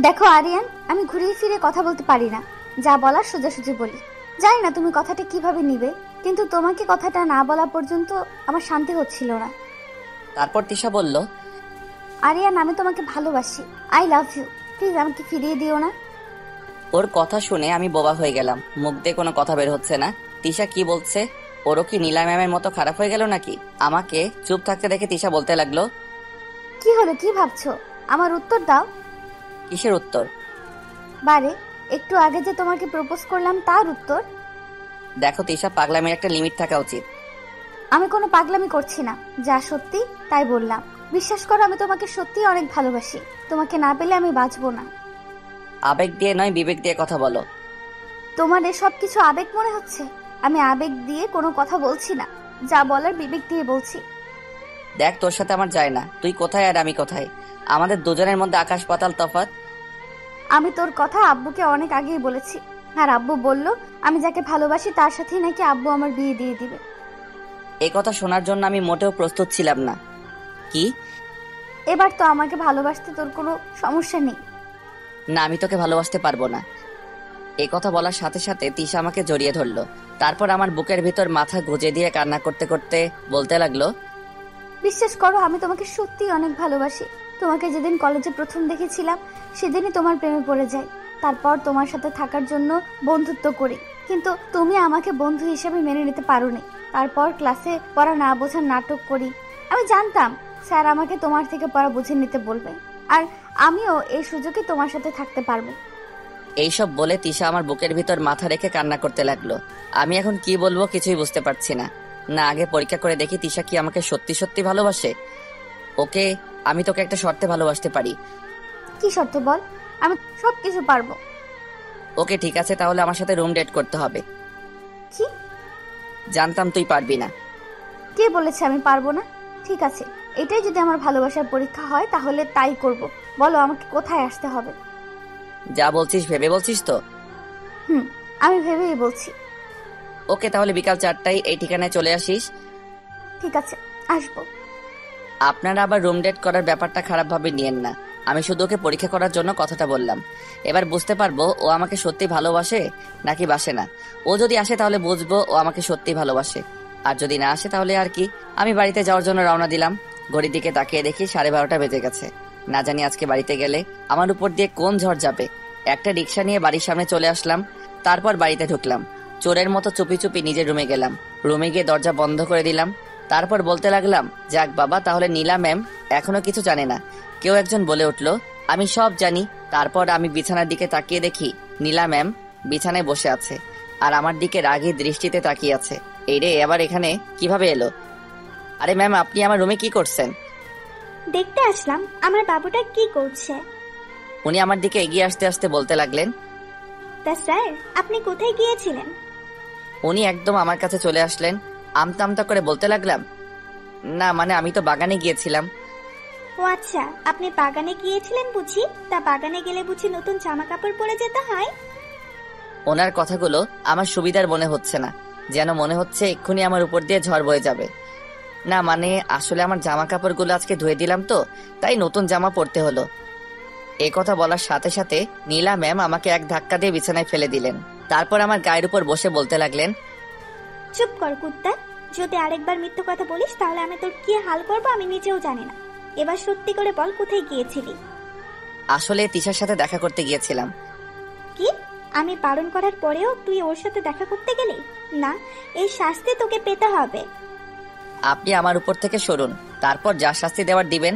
[SPEAKER 1] দেখো আরিয়ান, আমি ঘুরিয়ে ফিরে কথা বলতে পারি না, যা বলার সোজাসুজি বলি। জানি না তুমি কথাটা কিভাবে নিবে, কিন্তু তোমাকে কথাটা না বলা পর্যন্ত আমার শান্তি হচ্ছিল না।
[SPEAKER 2] তারপর তিশা বলল,
[SPEAKER 1] আরিয়ান, আমি তোমাকে ভালোবাসি, আই লাভ ইউ, প্লিজ আমাকে ফিরিয়ে দিও না।
[SPEAKER 2] ওর কথা শুনে আমি বোবা হয়ে গেলাম, মুখ দিয়ে কোনো কথা বের হচ্ছে না। তিশা কি বলছে? ওরও কি নীলা ম্যামের মতো খারাপ হয়ে গেল নাকি? আমাকে চুপ থাকতে দেখে তিশা বলতে লাগলো,
[SPEAKER 1] কি হলো, কি ভাবছো? আমার উত্তর দাও।
[SPEAKER 2] কিসের উত্তর?
[SPEAKER 1] বারে, একটু আগে যে তোমাকে প্রপোজ করলাম তার উত্তর।
[SPEAKER 2] দেখো তিশা, পাগলামির একটা লিমিট থাকা উচিত।
[SPEAKER 1] আমি কোনো পাগলামি করছি না, যা সত্যি তাই বললাম। বিশ্বাস করো, আমি তোমাকে সত্যি অনেক ভালোবাসি, তোমাকে না পেলে আমি বাঁচবো না।
[SPEAKER 2] আবেগ দিয়ে নয়, বিবেক দিয়ে কথা বলো।
[SPEAKER 1] তোমার এসব কিছু আবেগ মনে হচ্ছে? আমি আবেগ দিয়ে কোনো কথা বলছি না, যা বলার বিবেক দিয়ে বলছি।
[SPEAKER 2] দেখ, তোর সাথে আমার যায় না, তুই কোথায় আর আমি কোথায়, আমাদের দুজনের মধ্যে আকাশ পাতাল তফাৎ।
[SPEAKER 1] আমি তোর কথা আব্বুকে অনেক আগেই বলেছি, আর আব্বু বলল আমি যাকে ভালোবাসি তার সাথেই নাকি আব্বু আমার বিয়ে দিয়ে দিবে।
[SPEAKER 2] এই কথা শোনার জন্য আমি মোটেও প্রস্তুত ছিলাম না। কি?
[SPEAKER 1] এবার তো আমাকে ভালোবাসতে তোর কোনো সমস্যা নেই?
[SPEAKER 2] না, আমি তোকে ভালোবাসতে পারবো না। এই কথা বলার সাথে সাথে তিশা আমাকে জড়িয়ে ধরলো। তারপর আমার বুকের ভিতর মাথা গুজে দিয়ে কান্না করতে করতে বলতে লাগলো,
[SPEAKER 1] বিশ্বাস করো, আমি তোমাকে সত্যি অনেক ভালোবাসি। তোমাকে যেদিন কলেজে প্রথম দেখেছিলাম সেদিনই তোমার প্রেমে পড়ে যাই। তারপর তোমার সাথে থাকার জন্য বন্ধুত্ব করি, কিন্তু তুমি আমাকে বন্ধু হিসেবে মেনে নিতে পারোনি। তারপর ক্লাসে পড়া না বোঝার নাটক করি। আমি জানতাম স্যার আমাকে তোমার থেকে পড়া বুঝে নিতে বলবে, আর আমিও এই সুযোগে তোমার সাথে থাকতে পারবো।
[SPEAKER 2] এইসব বলে তিশা আমার বুকের ভিতর মাথা রেখে কান্না করতে লাগলো। আমি এখন কি বলবো কিছুই বুঝতে পারছি না। না, আগে পরীক্ষা করে দেখি তিশা কি আমাকে সত্যি সত্যি ভালোবাসে। ওকে, আমি তোকে একটা শর্তে ভালোবাসতে পারি।
[SPEAKER 1] কি শর্ত বল? আমি সব কিছু পারবো।
[SPEAKER 2] ওকে ঠিক আছে, তাহলে আমার সাথে রুম ডেট করতে হবে।
[SPEAKER 1] কি?
[SPEAKER 2] জানতাম তুই পারবি না।
[SPEAKER 1] কে বলেছে আমি পারবো না? ঠিক আছে, এটাই যদি আমার ভালোবাসার পরীক্ষা হয় তাহলে তাই করব। বলো আমাকে কোথায় আসতে হবে?
[SPEAKER 2] যা বলছিস ভেবে বলছিস তো?
[SPEAKER 1] আমি ভেবেই বলছি।
[SPEAKER 2] ওকে, তাহলে বিকাল 4টায় এই ঠিকানায় চলে আসিস।
[SPEAKER 1] ঠিক আছে, আসবো।
[SPEAKER 2] আপনারা আবার রুম ডেট করার ব্যাপারটা খারাপ ভাবে নিয়েন না। আমি শুধু ওকে পরীক্ষা করার জন্য কথাটা বললাম। এবার বুঝতে পারবো ও আমাকে সত্যি ভালোবাসে নাকি বাসে না। ও যদি আসে তাহলে বুঝবো ও আমাকে সত্যি ভালোবাসে, আর যদি না আসে তাহলে আর কি। আমি বাড়িতে যাওয়ার জন্য রওনা দিলাম। ঘড়ির দিকে তাকিয়ে দেখি 12:30 বেজে গেছে। না জানি আজকে বাড়িতে গেলে আমার উপর দিয়ে কোন ঝড় যাবে। একটা রিক্সা নিয়ে বাড়ির সামনে চলে আসলাম। তারপর বাড়িতে ঢুকলাম। চোরের মতো চুপি চুপি নিজের রুমে গেলাম। রুমে গিয়ে দরজা বন্ধ করে দিলাম। তারপর বলতে লাগলাম, যাক বাবা, তাহলে নীলা ম্যাম এখনো কিছু জানে না। কেউ একজন বলে উঠলো, আমি সব জানি। তারপর আমি বিছানার দিকে তাকিয়ে দেখি নীলা ম্যাম বিছানায় বসে আছে আর আমার দিকে রাগী দৃষ্টিতে তাকিয়ে আছে। এই রে, এবার এখানে কিভাবে এলো? আরে ম্যাম, আপনি আমার রুমে কি করছেন?
[SPEAKER 5] দেখতে আসলাম আমার বাবুটা কি করছে।
[SPEAKER 2] উনি আমার দিকে এগিয়ে আসতে আসতে বলতে লাগলেন,
[SPEAKER 5] তা স্যার, আপনি কোথায় গিয়েছিলেন?
[SPEAKER 2] উনি একদম আমার কাছে চলে আসলেন। আমতা আমতা করে বলতে লাগলাম, না মানে আমি তো বাগানে গিয়েছিলাম।
[SPEAKER 5] ও আচ্ছা, আপনি বাগানে গিয়েছিলেন বুঝি? তা বাগানে গেলে বুঝি নতুন জামা কাপড় পরে যেতে হয়?
[SPEAKER 2] ওনার কথাগুলো আমার সুবিধার মনে হচ্ছে না, যেন মনে হচ্ছে এক্ষুনি আমার উপর দিয়ে ঝড় বয়ে যাবে। না মানে আসলে আমার জামা কাপড়গুলো আজকে ধুয়ে দিলাম তো, তাই নতুন জামা পরতে হলো। এ কথা বলার সাথে সাথে নীলা ম্যাম আমাকে এক ধাক্কা দিয়ে বিছানায় ফেলে দিলেন। তারপর আমার গায়ের উপর বসে বলতে লাগলেন,
[SPEAKER 5] চুপ কর কুত্তা, যদি আরেকবার মিথ্যে কথা বলিস তাহলে আমি তোর কি হাল করবো আমি নিজেও জানি না। এবার সত্যি করে বল, কোথায় গিয়েছিলি?
[SPEAKER 2] আসলে তিশার সাথে দেখা করতে গিয়েছিলাম।
[SPEAKER 5] কি? আমি বারণ করার পরেও তুই ওর সাথে দেখা করতে গেলি? না, এই শাস্তি তোকে পেতে হবে।
[SPEAKER 2] আপনি আমার উপর থেকে সরুন, তারপর যা শাস্তি দেওয়ার দিবেন।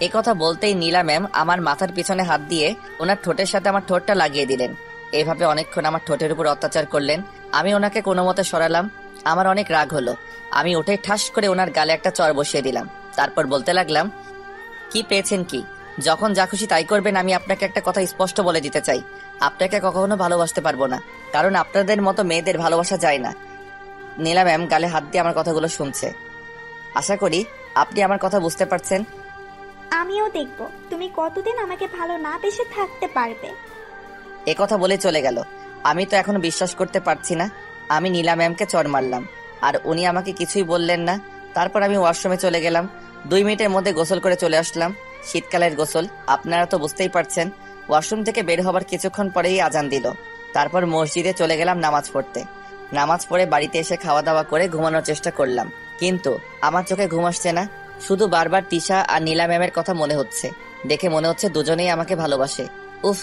[SPEAKER 2] এ কথা বলতেই নীলা ম্যাম আমার মাথার পিছনে হাত দিয়ে ওনার ঠোঁটের সাথে আমার ঠোঁটটা লাগিয়ে দিলেন। এভাবে অনেকক্ষণ আমার ঠোঁটের উপর অত্যাচার করলেন। আমি ওনাকে কোনো মতে সরালাম। আমার অনেক রাগ হলো। আমি উঠে ঠাস করে ওনার গালে একটা চড় বসিয়ে দিলাম। তারপর বলতে লাগলাম, কি পেয়েছেন কি? যখন যা খুশি তাই করবেন। আমি আপনাকে একটা কথা স্পষ্ট বলে দিতে চাই, আপনাকে কখনো ভালোবাসতে পারবো না, কারণ আপনাদের মতো মেয়েদের ভালোবাসা যায় না। নীলা ম্যাম গালে হাত দিয়ে আমার কথাগুলো শুনছে। আশা করি আপনি আমার কথা বুঝতে পারছেন।
[SPEAKER 5] আমিও দেখব তুমি কতদিন আমাকে ভালো না বেসে থাকতে পারবে।
[SPEAKER 2] এ কথা বলে চলে গেল। আমি তো এখনো বিশ্বাস করতে পারছি না আমি নীলা ম্যামকে চড় মারলাম আর উনি আমাকে কিছুই বললেন না। তারপর আমি ওয়াশরুমে চলে গেলাম। 2 মিনিটের মধ্যে গোসল করে চলে আসলাম। শীতকালের গোসল, আপনারা তো বুঝতেই পারছেন। ওয়াশরুম থেকে বের হবার কিছুক্ষণ পরেই আজান দিল। তারপর মসজিদে চলে গেলাম নামাজ পড়তে। নামাজ পড়ে বাড়িতে এসে খাওয়া দাওয়া করে ঘুমানোর চেষ্টা করলাম, কিন্তু আমার চোখে ঘুম আসছে না। শুধু বারবার তিশা আর নীলা ম্যামের কথা মনে হচ্ছে। দেখে মনে হচ্ছে দুজনেই আমাকে ভালোবাসে। উফ,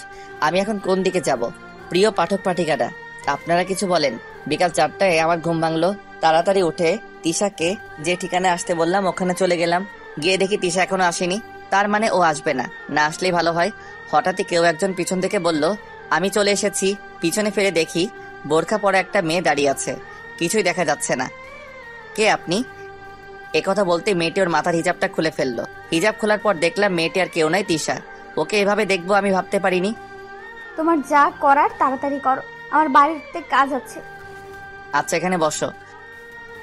[SPEAKER 2] আমি এখন কোন দিকে যাব? প্রিয় পাঠক পাঠিকারা, আপনারা কিছু বলেন। বিকাল 4টায় আমার ঘুম ভাঙলো। তাড়াতাড়ি উঠে তিশাকে যে ঠিকানায় আসতে বললাম ওখানে চলে গেলাম। গিয়ে দেখি তিশা এখনো আসেনি। তার মানে ও আসবে না, না আসলেই ভালো হয়। হঠাৎই কেউ একজন পিছন থেকে বলল, আমি চলে এসেছি। পিছনে ফিরে দেখি বোরখা পরা একটা মেয়ে দাঁড়িয়ে আছে। কিছুই দেখা যাচ্ছে না। কে আপনি? একথা বলতে মেয়েটি ওর মাথার হিজাবটা খুলে ফেললো। হিজাব খোলার পর দেখলাম মেয়েটি আর কেউ নাই, তিশা। ওকে এভাবে দেখবো আমি ভাবতে পারিনি।
[SPEAKER 1] তোমার যা করার তাড়াতাড়ি করো, আমার বাড়িতে কাজ আছে।
[SPEAKER 2] আচ্ছা, এখানে বসো।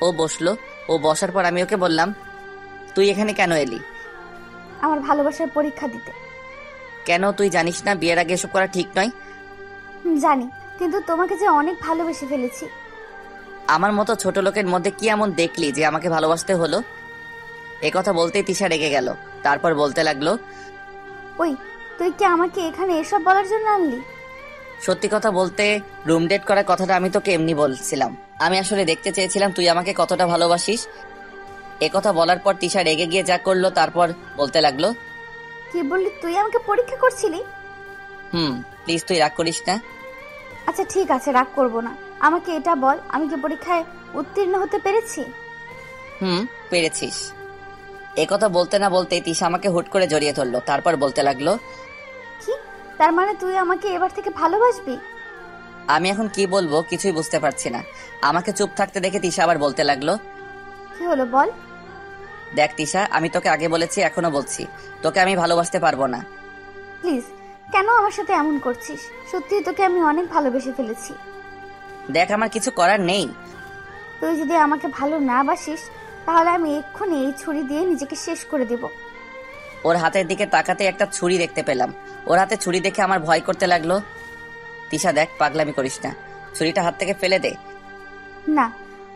[SPEAKER 2] ও বসলো। ও বসার পর আমি ওকে বললাম, তুই এখানে কেন এলি?
[SPEAKER 1] আমার ভালোবাসার পরীক্ষা দিতে।
[SPEAKER 2] কেন? তুই জানিস না বিয়ের আগে এসব করা ঠিক নয়?
[SPEAKER 1] জানি, কিন্তু তোমাকে যে অনেক ভালোবেসে ফেলেছি।
[SPEAKER 2] আমার মতো ছোট লোকের মধ্যে কি এমন দেখলি যে আমাকে ভালোবাসতে হলো? একথা বলতেই তিশা রেগে গেল। তারপর বলতে লাগলো,
[SPEAKER 1] ওই, তুই কি আমাকে এখানে এসব বলার জন্য আনলি?
[SPEAKER 2] সত্যি কথা বলতে রুম ডেট করার কথাটা আমি তোকে এমনি বলছিলাম। আমি আসলে দেখতে চেয়েছিলাম তুই আমাকে কতটা ভালোবাসিস। একথা বলার পর তিশা রেগে গিয়ে যা করলো তারপর বলতে লাগলো,
[SPEAKER 1] কি বললি? তুই আমাকে পরীক্ষা করছিলি?
[SPEAKER 2] প্লিজ তুই রাগ করিস না।
[SPEAKER 1] আচ্ছা ঠিক আছে, রাগ করব না। আমাকে এটা বল, আমি কি পরীক্ষায় উত্তীর্ণ হতে পেরেছি?
[SPEAKER 2] পেরেছিস। একথা বলতে না বলতে তিশা আমাকে হুট করে জড়িয়ে ধরলো। তারপর বলতে লাগলো,
[SPEAKER 1] কি? তার মানে তুই আমাকে এবার থেকে ভালোবাসবি?
[SPEAKER 2] আমি এখন কি বলবো কিছুই বুঝতে পারছি না। আমাকে চুপ থাকতে দেখে তিশা আবার বলতে লাগলো,
[SPEAKER 1] কি হলো বল?
[SPEAKER 2] দেখ তিশা, আমি তোকে আগে বলেছি, এখনো বলছি, তোকে আমি ভালোবাসতে পারবো না।
[SPEAKER 1] প্লিজ, কেন আমার সাথে এমন করছিস? সত্যি তোকে আমি অনেক ভালোবেসে ফেলেছি।
[SPEAKER 2] দেখ, আমার কিছু করার নেই।
[SPEAKER 1] তুই যদি আমাকে ভালো না বাসিস তাহলে আমি এক্ষুনি এই ছুরি দিয়ে নিজেকে শেষ করে দেব।
[SPEAKER 2] ওর হাতের দিকে তাকাতে একটা ছুরি দেখতে পেলাম। ওর হাতে ছুরি দেখে আমার ভয় করতে লাগলো। তিশা দেখ, পাগলামি করিস না, ছুরিটা হাত থেকে ফেলে দে।
[SPEAKER 1] না,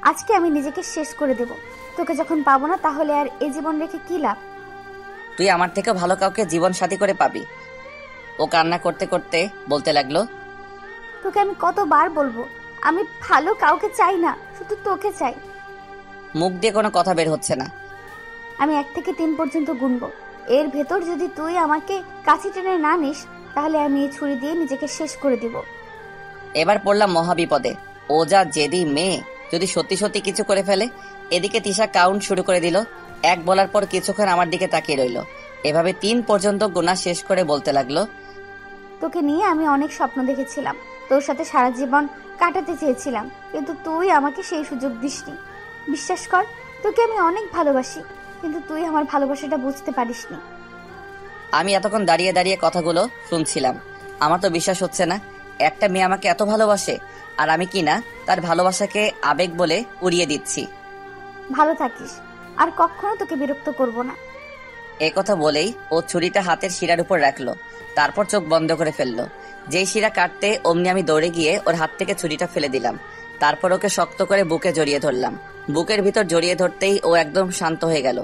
[SPEAKER 1] আজকে আমি নিজেকে শেষ করে দেব। তোকে যখন পাবো না তাহলে আর এই জীবন রেখে কি লাভ?
[SPEAKER 2] তুই আমার থেকে ভালো কাউকে জীবন সাথী করে পাবি। ও কান্না করতে করতে বলতে লাগলো,
[SPEAKER 1] তোকে আমি কতবার বলবো, আমি ভালো কাউকে চাই না, শুধু তোকে চাই।
[SPEAKER 2] মুখ দিয়ে কোনো কথা বের হচ্ছে না।
[SPEAKER 1] আমি 1 থেকে 3 পর্যন্ত গুনবো। এর ভেতর যদি তুই আমাকে কাছে টেনে না নিস তাহলে আমি এই ছুরি দিয়ে নিজেকে শেষ করে দিব।
[SPEAKER 2] এবার পড়লাম মহাবিপদে। ও যা জেদি মেয়ে, যদি সত্যি সত্যি কিছু করে ফেলে। এদিকে তিশা কাউন্ট শুরু করে দিল। 1 বলার পর কিছুক্ষণ আমার দিকে তাকিয়ে রইল। এভাবে 3 পর্যন্ত গোনা শেষ করে বলতে লাগলো,
[SPEAKER 1] তোকে নিয়ে আমি অনেক স্বপ্ন দেখেছিলাম, তোর সাথে সারা জীবন কাটাতে চেয়েছিলাম, কিন্তু তুই আমাকে সেই সুযোগ দিসনি। বিশ্বাস কর, তোকে আমি অনেক ভালোবাসি, কিন্তু তুই আমার ভালোবাসাটা বুঝতে পারিসনি।
[SPEAKER 2] আমি এতক্ষণ দাঁড়িয়ে দাঁড়িয়ে কথাগুলো শুনছিলাম। আমার তো বিশ্বাস হচ্ছে না, একটা মেয়ে আমাকে এত ভালোবাসে, আর আমি কি না তার ভালোবাসাকে আবেগ বলে উড়িয়ে দিচ্ছি।
[SPEAKER 1] ভালো থাকিস, আর কখনো তোকে বিরক্ত করব না।
[SPEAKER 2] এ কথা বলেই ও ছুরিটা হাতের শিরার উপর রাখলো, তারপর চোখ বন্ধ করে ফেললো। যেই শিরা কাটতে অমনি আমি দৌড়ে গিয়ে ওর হাত থেকে ছুরিটা ফেলে দিলাম। তারপর ওকে শক্ত করে বুকে জড়িয়ে ধরলাম। বুকের ভিতর জড়িয়ে ধরতেই ও একদম শান্ত হয়ে গেল।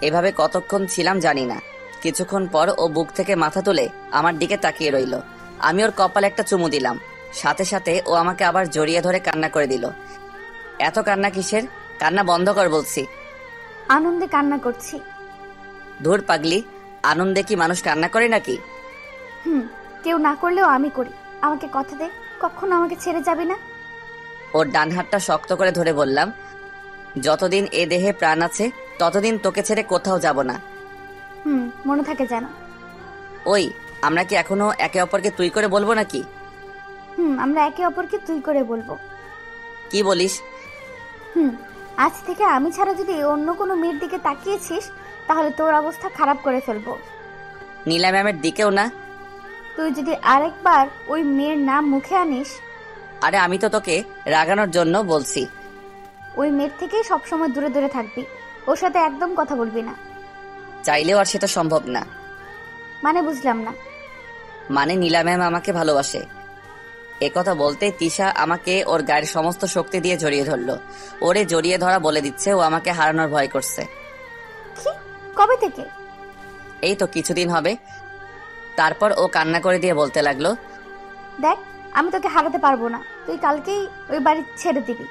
[SPEAKER 2] এভাবে কতক্ষণ ছিলাম জানি না। কিছুক্ষণ পর ও বুক থেকে মাথা তুলে আমার দিকে তাকিয়ে রইল। আমি ওর কপালে একটা চুমু দিলাম। সাথে সাথে ও আমাকে আবার জড়িয়ে ধরে কান্না করে দিল। এত কান্না কিসের? কান্না বন্ধ কর বলছি।
[SPEAKER 1] আনন্দে কান্না করছি।
[SPEAKER 2] ধুর পাগলি, আনন্দে কি মানুষ কান্না করে নাকি?
[SPEAKER 1] কেউ না করলেও আমি করি। আমাকে কথা দে, কখনো আমাকে ছেড়ে যাবি না।
[SPEAKER 2] ওর ডান হাতটা শক্ত করে ধরে বললাম, যতদিন এ দেহে প্রাণ আছে ততদিন তোকে ছেড়ে কোথাও যাব না।
[SPEAKER 1] মনে থাকে যেন।
[SPEAKER 2] ওই, আমরা কি এখনো একে অপরকে তুই করে বলবো নাকি?
[SPEAKER 1] আমরা একে অপরকে তুই করে বলবো।
[SPEAKER 2] কি বলিস?
[SPEAKER 1] আজ থেকে আমি ছাড়া যদি অন্য কোনো মেয়ের দিকে তাকিয়েছিস, তাহলে তোর অবস্থা খারাপ করে ফেলবো।
[SPEAKER 2] নীলা ম্যামের দিকেও না?
[SPEAKER 1] তুই যদি আরেকবার ওই মেয়ের নাম মুখে আনিস।
[SPEAKER 2] আরে আমি তো তোকে রাগানোর জন্য বলছি।
[SPEAKER 1] ওই মেয়ের থেকেই সবসময় দূরে দূরে থাকবি, ওর সাথে একদম কথা বলবি না।
[SPEAKER 2] চাইলেও আর সেটা সম্ভব না।
[SPEAKER 1] মানে বুঝলাম না।
[SPEAKER 2] মানে নীলা ম্যাম আমাকে ভালোবাসে। একথা বলতে তিশা আমাকে ওর গায়ের সমস্ত শক্তি দিয়ে জড়িয়ে ধরলো। ওরে জড়িয়ে ধরা বলে দিচ্ছে ও আমাকে হারানোর ভয় করছে।
[SPEAKER 1] কি? কবে থেকে?
[SPEAKER 2] এই তো কিছুদিন হবে। তারপর ও কান্না করে দিয়ে বলতে লাগলো,
[SPEAKER 1] দেখ, আমি তোকে হারাতে পারবো না, তুই কালকেই ওই বাড়ি ছেড়ে দিবি।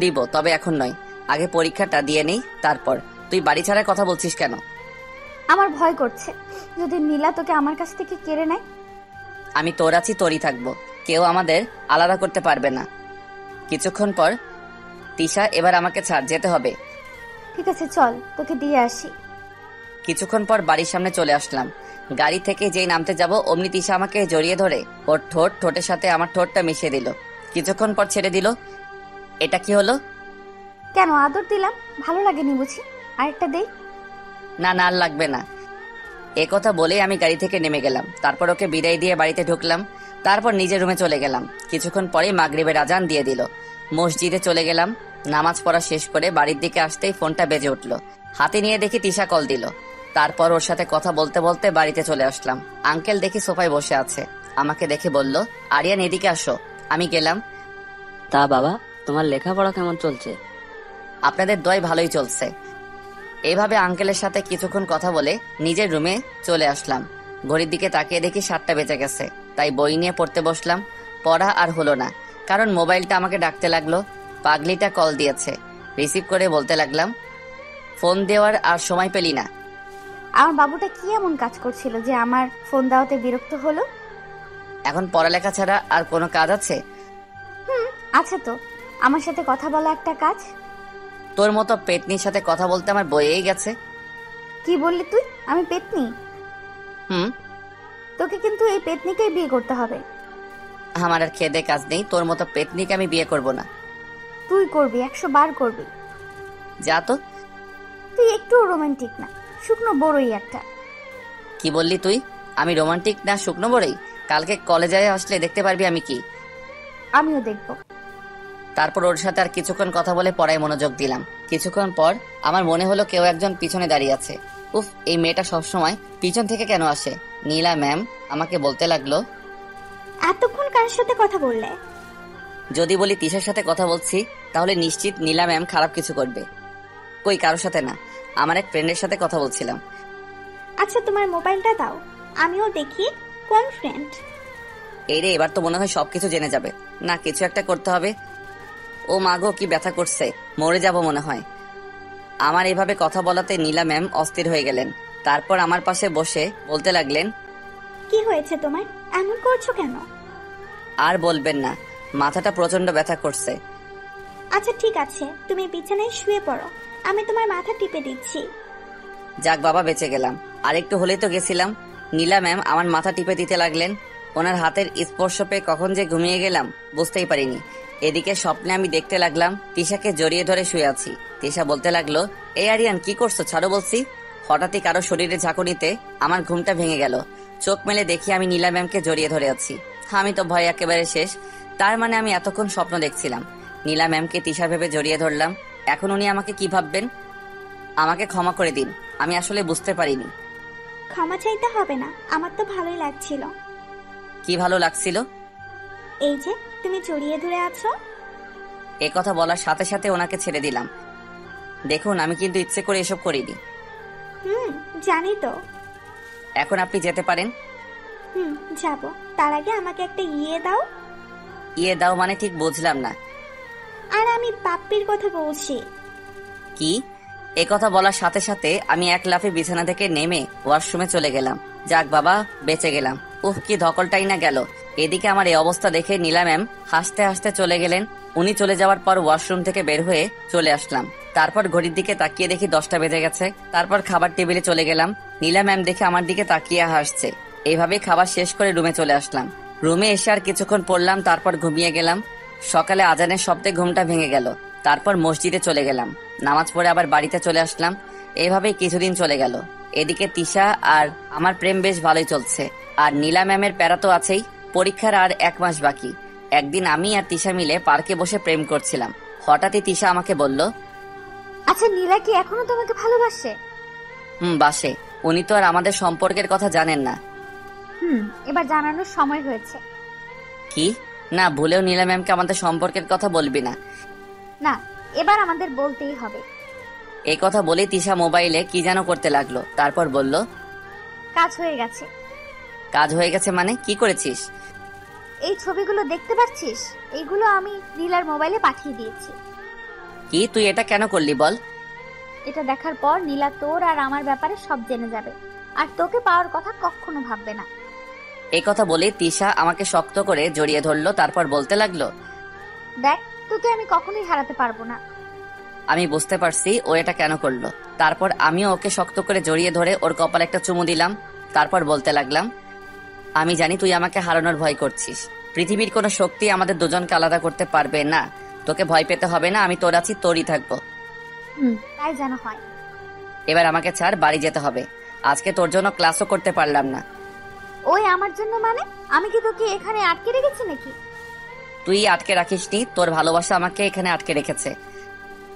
[SPEAKER 2] দিব, তবে এখন নয়, আগে পরীক্ষাটা দিয়ে নেই তারপর। তুই বাড়ি ছাড়ার কথা বলছিস কেন?
[SPEAKER 1] আমার ভয় করছে, যদি নীলা তোকে আমার কাছ থেকে কেড়ে নেয়।
[SPEAKER 2] আমি তোর আছি, তোরই থাকবো, কেউ আমাদের আলাদা করতে পারবে না। কিছুক্ষণ পর, তিশা এবার আমাকে ছাড়, যেতে হবে।
[SPEAKER 1] ঠিক আছে, চল তোকে দিয়ে আসি।
[SPEAKER 2] কিছুক্ষণ পর বাড়ির সামনে চলে আসলাম। গাড়ি থেকে যেই নামতে যাব অমনি তিশা আমাকে জড়িয়ে ধরে ওর ঠোঁটের সাথে আমার ঠোঁটটা মিশিয়ে দিল। কিছুক্ষণ পর ছেড়ে দিল। এটা কি হলো?
[SPEAKER 1] কেন আদর দিলাম, ভালো লাগেনি বুঝি? আরেকটা দেই?
[SPEAKER 2] না না, আর লাগবে না। একথা বলেই আমি গাড়ি থেকে নেমে গেলাম। তারপর ওকে বিদায় দিয়ে বাড়িতে ঢুকলাম। তারপর নিজের রুমে চলে গেলাম। কিছুক্ষণ পরেই মাগরিবের আজান দিয়ে দিল। মসজিদে চলে গেলাম। নামাজ পড়া শেষ করে বাড়ির দিকে আসতেই ফোনটা বেজে উঠল। হাতে নিয়ে দেখি তিশা কল দিল। তারপর ওর সাথে কথা বলতে বলতে বাড়িতে চলে আসলাম। আঙ্কেল দেখি সোফায় বসে আছে। আমাকে দেখে বলল, আরিয়ান এদিকে আসো। আমি গেলাম।
[SPEAKER 3] তা বাবা, তোমার লেখাপড়া কেমন চলছে?
[SPEAKER 2] আপনাদের দয় ভালোই চলছে। এইভাবে আঙ্কেলের সাথে কিছুক্ষণ কথা বলে নিজের রুমে চলে আসলাম। ঘড়ির দিকে তাকিয়ে দেখি 7টা বেজে গেছে। তাই বই নিয়ে পড়তে বসলাম। পড়া আর হলো না, কারণ মোবাইলটা আমাকে ডাকতে লাগলো। পাগলিটা কল দিয়েছে। রিসিভ করে বলতে লাগলাম, ফোন দেওয়ার আর সময় পেলি না?
[SPEAKER 1] আমার বাবুটা কি এমন কাজ করছিল যে আমার ফোন দেওয়াতে বিরক্ত হলো?
[SPEAKER 2] এখন পড়ালেখা ছাড়া আর কোনো কাজ আছে?
[SPEAKER 1] আছে তো, আমার সাথে কথা বলা একটা কাজ।
[SPEAKER 2] তোর মতো পেতনির সাথে কথা বলতে আমার বইয়েই গেছে।
[SPEAKER 1] কি বললি তুই? আমি পেতনি?
[SPEAKER 2] হুম।
[SPEAKER 1] তোকে কিন্তু এই পেতনিকেই বিয়ে করতে হবে।
[SPEAKER 2] আমার আর খেদে কাজ নেই, তোর মতো পেতনিকে আমি বিয়ে করব না।
[SPEAKER 1] তুই করবি, 100 বার করবি।
[SPEAKER 2] যা তো।
[SPEAKER 1] তুই একটু রোমান্টিক না, শুকনো বড়ই একটা।
[SPEAKER 2] কি বললি তুই? আমি রোমান্টিক না শুকনো বড়ই? কালকে কলেজে আসলে দেখতে পারবি আমি কি।
[SPEAKER 1] আমিও দেখব।
[SPEAKER 2] তারপর ওর সাথে আর কিছুক্ষণ কথা বলে পড়ায় মনোযোগ দিলাম। কিছুক্ষণ পর আমার মনে হলো কেউ একজন পিছনে দাঁড়িয়ে আছে। উফ, এই মেয়েটা সবসময় পিছন থেকে কেন আসে? নীলা ম্যাম আমাকে বলতে লাগলো,
[SPEAKER 5] এতক্ষণ কার সাথে কথা বললে?
[SPEAKER 2] যদি বলি তিশার সাথে কথা বলছি তাহলে নিশ্চিত নীলা ম্যাম খারাপ কিছু করবে। কই, কারোর সাথে না, আমার এক ফ্রেন্ডের সাথে কথা বলছিলাম।
[SPEAKER 5] আচ্ছা, তোমার মোবাইলটা দাও, আমিও দেখি কোন ফ্রেন্ড।
[SPEAKER 2] এই রে, এবার তো মনে হয় সবকিছু জেনে যাবে। না, কিছু একটা করতে হবে। ও মাগো, কি ব্যথা করছে, মরে যাব মনে হয়। আমার এভাবে কথা বলাতে নীলা ম্যাম অস্থির হয়ে গেলেন। তারপর আমার পাশে বসে বলতে লাগলেন,
[SPEAKER 5] কি হয়েছে তোমার, এমন করছো কেন?
[SPEAKER 2] আর বলবেন না, মাথাটা প্রচন্ড ব্যথা করছে।
[SPEAKER 5] আচ্ছা ঠিক আছে, তুমি বিছানায় শুয়ে পড়ো, আমি তোমার মাথা টিপে দিচ্ছি।
[SPEAKER 2] যাক বাবা, বেঁচে গেলাম। আর একটু হলেই তো গেছিলাম। নীলা ম্যাম আমার মাথা টিপে দিতে লাগলেন। ওনার হাতের স্পর্শ পেয়ে কখন যে ঘুমিয়ে গেলাম বুঝতেই পারিনি। এদিকে স্বপ্নে আমি দেখতে লাগলাম তিশাকে জড়িয়ে ধরে শুয়ে আছি। তিশা বলতে লাগলো, এই আরিয়ান কি করছো, ছাড়ো বলছি। হঠাৎই কারো শরীরে ঝাঁকুনিতে আমার ঘুমটা ভেঙে গেল। চোখ মেলে দেখি আমি নীলা ম্যামকে জড়িয়ে ধরে আছি। আমি তো ভয় একেবারে শেষ। তার মানে আমি এতক্ষণ স্বপ্ন দেখছিলাম। নীলা ম্যামকে তিশা ভেবে জড়িয়ে ধরলাম। এখন উনি আমাকে কি ভাববেন? আমাকে ক্ষমা করে দিন, আমি আসলে বুঝতে পারিনি।
[SPEAKER 5] ক্ষমা চাইতে হবে না, আমার তো ভালোই লাগছিল।
[SPEAKER 2] কি ভালো লাগছিল?
[SPEAKER 5] এই যে তুমি জড়িয়ে ধরে আছো।
[SPEAKER 2] এ কথা বলার সাথে সাথে ওনাকে ছেড়ে দিলাম। দেখুন, আমি কিন্তু ইচ্ছে করে এসব করিনি।
[SPEAKER 5] জানি তো।
[SPEAKER 2] এখন আপনি যেতে পারেন।
[SPEAKER 5] যাব। তার আগে আমাকে একটা ইয়ে দাও।
[SPEAKER 2] ইয়ে দাও মানে ঠিক বুঝলাম না।
[SPEAKER 5] আর আমি পাপ্পির কথা বলছি।
[SPEAKER 2] কি? এ কথা বলার সাথে সাথে আমি এক লাফে বিছানা থেকে নেমে ওয়াশরুমে চলে গেলাম। যাক বাবা, বেঁচে গেলাম। কি ধকলটাই না গেল। এদিকে আমার এই অবস্থা দেখে নীলা ম্যাম হাসতে হাসতে চলে গেলেন। উনি চলে যাওয়ার পর ওয়াশরুম থেকে বের হয়ে চলে আসলাম। তারপর ঘড়ির দিকে তাকিয়ে দেখি 10টা বেজে গেছে। তারপর খাবার টেবিলে চলে গেলাম। নীলা ম্যাম দেখে আমার দিকে তাকিয়ে হাসছে। এইভাবে খাবার শেষ করে রুমে চলে আসলাম। রুমে এসে আর কিছুক্ষণ পড়লাম, তারপর ঘুমিয়ে গেলাম। সকালে আজানের শব্দে ঘুমটা ভেঙে গেল। তারপর মসজিদে চলে গেলাম, নামাজ পড়ে আবার বাড়িতে চলে আসলাম। এইভাবেই কিছুদিন চলে গেল। এদিকে তিশা আর আমার প্রেম বেশ ভালোই চলছে। আর নীলা ম্যামের প্যারা তো আছেই। পরীক্ষার আর 1 মাস বাকি। একদিন আমি আর তিশা মিলে পার্কে বসে প্রেম করছিলাম। হঠাৎই তিশা আমাকে বলল,
[SPEAKER 1] আচ্ছা নীলা কি এখনো তোমাকে ভালোবাসে?
[SPEAKER 2] বাসে। উনি তো আর আমাদের সম্পর্কের কথা জানেন না।
[SPEAKER 1] এবার জানানোর সময় হয়েছে।
[SPEAKER 2] কি? না, ভুলেও নীলা ম্যামকে আমাদের সম্পর্কের কথা বলবি না।
[SPEAKER 1] না, এবার আমাদের বলতেই হবে।
[SPEAKER 2] এই কথা বলে তিশা মোবাইলে কি যেন করতে লাগলো। তারপর বলল,
[SPEAKER 1] কাজ হয়ে গেছে।
[SPEAKER 2] কাজ হয়ে গেছে মানে? কি করেছিস?
[SPEAKER 1] এই ছবিগুলো দেখতে পাচ্ছিস, এইগুলো আমি নীলার মোবাইলে পাঠিয়ে দিয়েছি।
[SPEAKER 2] কি? তুই এটা কেন করলি বল?
[SPEAKER 1] এটা দেখার পর নীলা তোর আর আমার ব্যাপারে সব জেনে যাবে, আর তোকে পাওয়ার কথা কখনো ভাববে না।
[SPEAKER 2] এই কথা বলে তিশা আমাকে শক্ত করে জড়িয়ে ধরলো। তারপর বলতে লাগলো,
[SPEAKER 1] দেখ, তোকে আমি কখনোই হারাতে পারবো না।
[SPEAKER 2] আমি বুঝতে পারছি ও এটা কেন করলো। তারপর আমিও ওকে শক্ত করে জড়িয়ে ধরে ওর কপালে একটা চুমু দিলাম। তারপর বলতে লাগলাম, আমি জানি তুই আমাকে হারানোর ভয় করছিস। পৃথিবীর কোনো শক্তি আমাদের দুজনকে আলাদা করতে পারবে না। তোকে ভয় পেতে হবে না, আমি তোর আছি, তোরই থাকবো।
[SPEAKER 1] তাই যেন হয়।
[SPEAKER 2] এবার আমাকে ছাড়, বাড়ি যেতে হবে। আজকে তোর জন্য ক্লাসও করতে পারলাম না।
[SPEAKER 1] ওই আমার জন্য মানে? আমি কি তোকে এখানে আটকে রেখেছি নাকি?
[SPEAKER 2] তুই আটকে রাখিসনি, তোর ভালোবাসা আমাকে এখানে আটকে রেখেছে।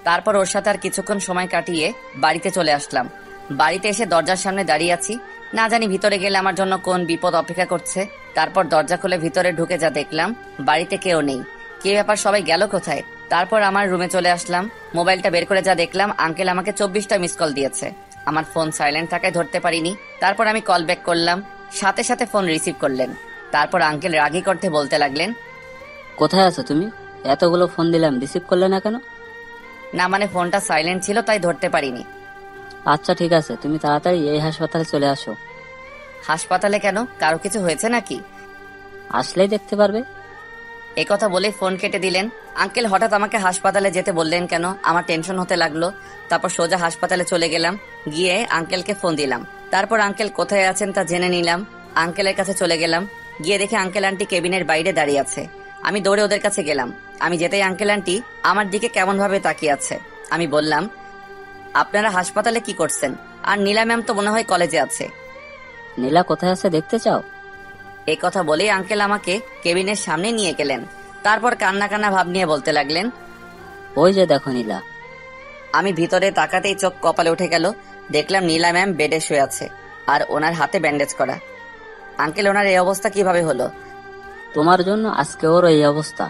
[SPEAKER 2] তারপর ওর সাথে আর কিছুক্ষণ সময় কাটিয়ে বাড়িতে চলে আসলাম। বাড়িতে এসে দরজার সামনে দাঁড়িয়ে আছি। না জানি ভিতরে গেলে আমার জন্য কোন বিপদ অপেক্ষা করছে। তারপর দরজা খুলে ভিতরে ঢুকে যা দেখলাম, বাড়িতে কেউ নেই। কি ব্যাপার, সবাই গেল কোথায়? তারপর আমার রুমে চলে আসলাম। মোবাইলটা বের করে যা দেখলাম, আঙ্কেল আমাকে 24টা মিস কল দিয়েছে। আমার ফোন সাইলেন্ট থাকায় ধরতে পারিনি। তারপর আমি কল ব্যাক করলাম, সাথে সাথে ফোন রিসিভ করলেন। তারপর আঙ্কেল রাগী করতে বলতে লাগলেন,
[SPEAKER 3] কোথায় আছো তুমি? এতগুলো ফোন দিলাম, রিসিভ করলে না কেন?
[SPEAKER 2] না মানে ফোনটা সাইলেন্ট ছিল, তাই ধরতে পারিনি।
[SPEAKER 3] আচ্ছা ঠিক আছে, তুমি তাড়াতাড়ি এই হাসপাতালে চলে আসো।
[SPEAKER 2] হাসপাতালে কেন? কারো কিছু হয়েছে নাকি?
[SPEAKER 3] আসলেই দেখতে পারবে।
[SPEAKER 2] এই কথা বলে ফোন কেটে দিলেন। আঙ্কেল হঠাৎ আমাকে হাসপাতালে যেতে বললেন কেন? আমার টেনশন হতে লাগলো। তারপর সোজা হাসপাতালে চলে গেলাম। গিয়ে আঙ্কেলকে ফোন দিলাম। তারপর আঙ্কেল কোথায় আছেন তা জেনে নিলাম। আঙ্কেলের কাছে চলে গেলাম। গিয়ে দেখে আঙ্কেল আন্টি কেবিনের বাইরে দাঁড়িয়ে আছে। আমি দৌড়ে ওদের কাছে গেলাম। আমি যেতেই আঙ্কেল আন্টি আমার দিকে কেমন ভাবে তাকিয়ে আছে। আমি বললাম, আপনারা হাসপাতালে কি করছেন? আর নীলা ম্যাম তো মনে হয় কলেজে আছে।
[SPEAKER 3] নীলা কোথায় আছে দেখতে চাও?
[SPEAKER 2] এই কথা বলেই আঙ্কেল আমাকে কেবিনের সামনে নিয়ে গেলেন। তারপর কান্না কান্না ভাব নিয়ে বলতে লাগলেন,
[SPEAKER 3] ওই যে দেখো নীলা।
[SPEAKER 2] আমি ভিতরে তাকাতেই চোখ কপালে উঠে গেল। দেখলাম নীলা ম্যাম বেডে শুয়ে আছে, আর ওনার হাতে ব্যান্ডেজ করা। আঙ্কেল, ওনার এই অবস্থা কিভাবে হলো?
[SPEAKER 3] তোমার জন্য আজকে ওর এই অবস্থা।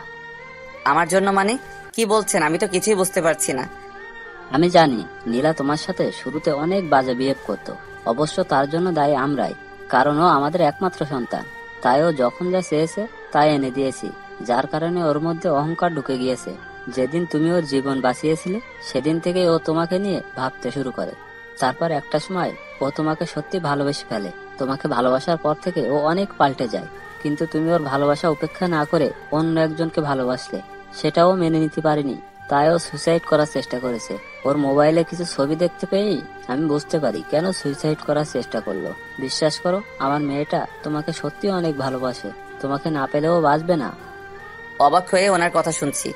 [SPEAKER 2] আমার জন্য মানে? কি বলছেন? আমি তো কিছুই বুঝতে পারছি না।
[SPEAKER 3] আমি জানি নীলা তোমার সাথে শুরুতে অনেক বাজে বিহেভ করতো। অবশ্য তার জন্য দায়ী আমরাই, কারণ ও আমাদের একমাত্র সন্তান। তাই ও যখন যা চেয়েছে তাই এনে দিয়েছি, যার কারণে ওর মধ্যে অহংকার ঢুকে গিয়েছে। যেদিন তুমি ওর জীবন বাঁচিয়েছিলে সেদিন থেকে ও তোমাকে নিয়ে ভাবতে শুরু করে। তারপর একটা সময় ও তোমাকে সত্যি ভালোবেসে ফেলে। তোমাকে ভালোবাসার পর থেকে ও অনেক পাল্টে যায়। কিন্তু তুমি ওর ভালোবাসা উপেক্ষা না করে অন্য একজনকে ভালোবাসলে, সেটাও মেনে নিতে পারিনি। তাই ও সুইসাইড করার চেষ্টা করেছে। ওর মোবাইলে কিছু ছবি দেখতে পেয়েই আমি বুঝতে পারি কেন সুইসাইড করার চেষ্টা করলো। বিশ্বাস করো, আমার মেয়েটা তোমাকে সত্যি অনেক ভালোবাসে। তোমাকে না পেলেও বাঁচবে না।
[SPEAKER 2] অবাক হয়ে ওনার কথা শুনছি।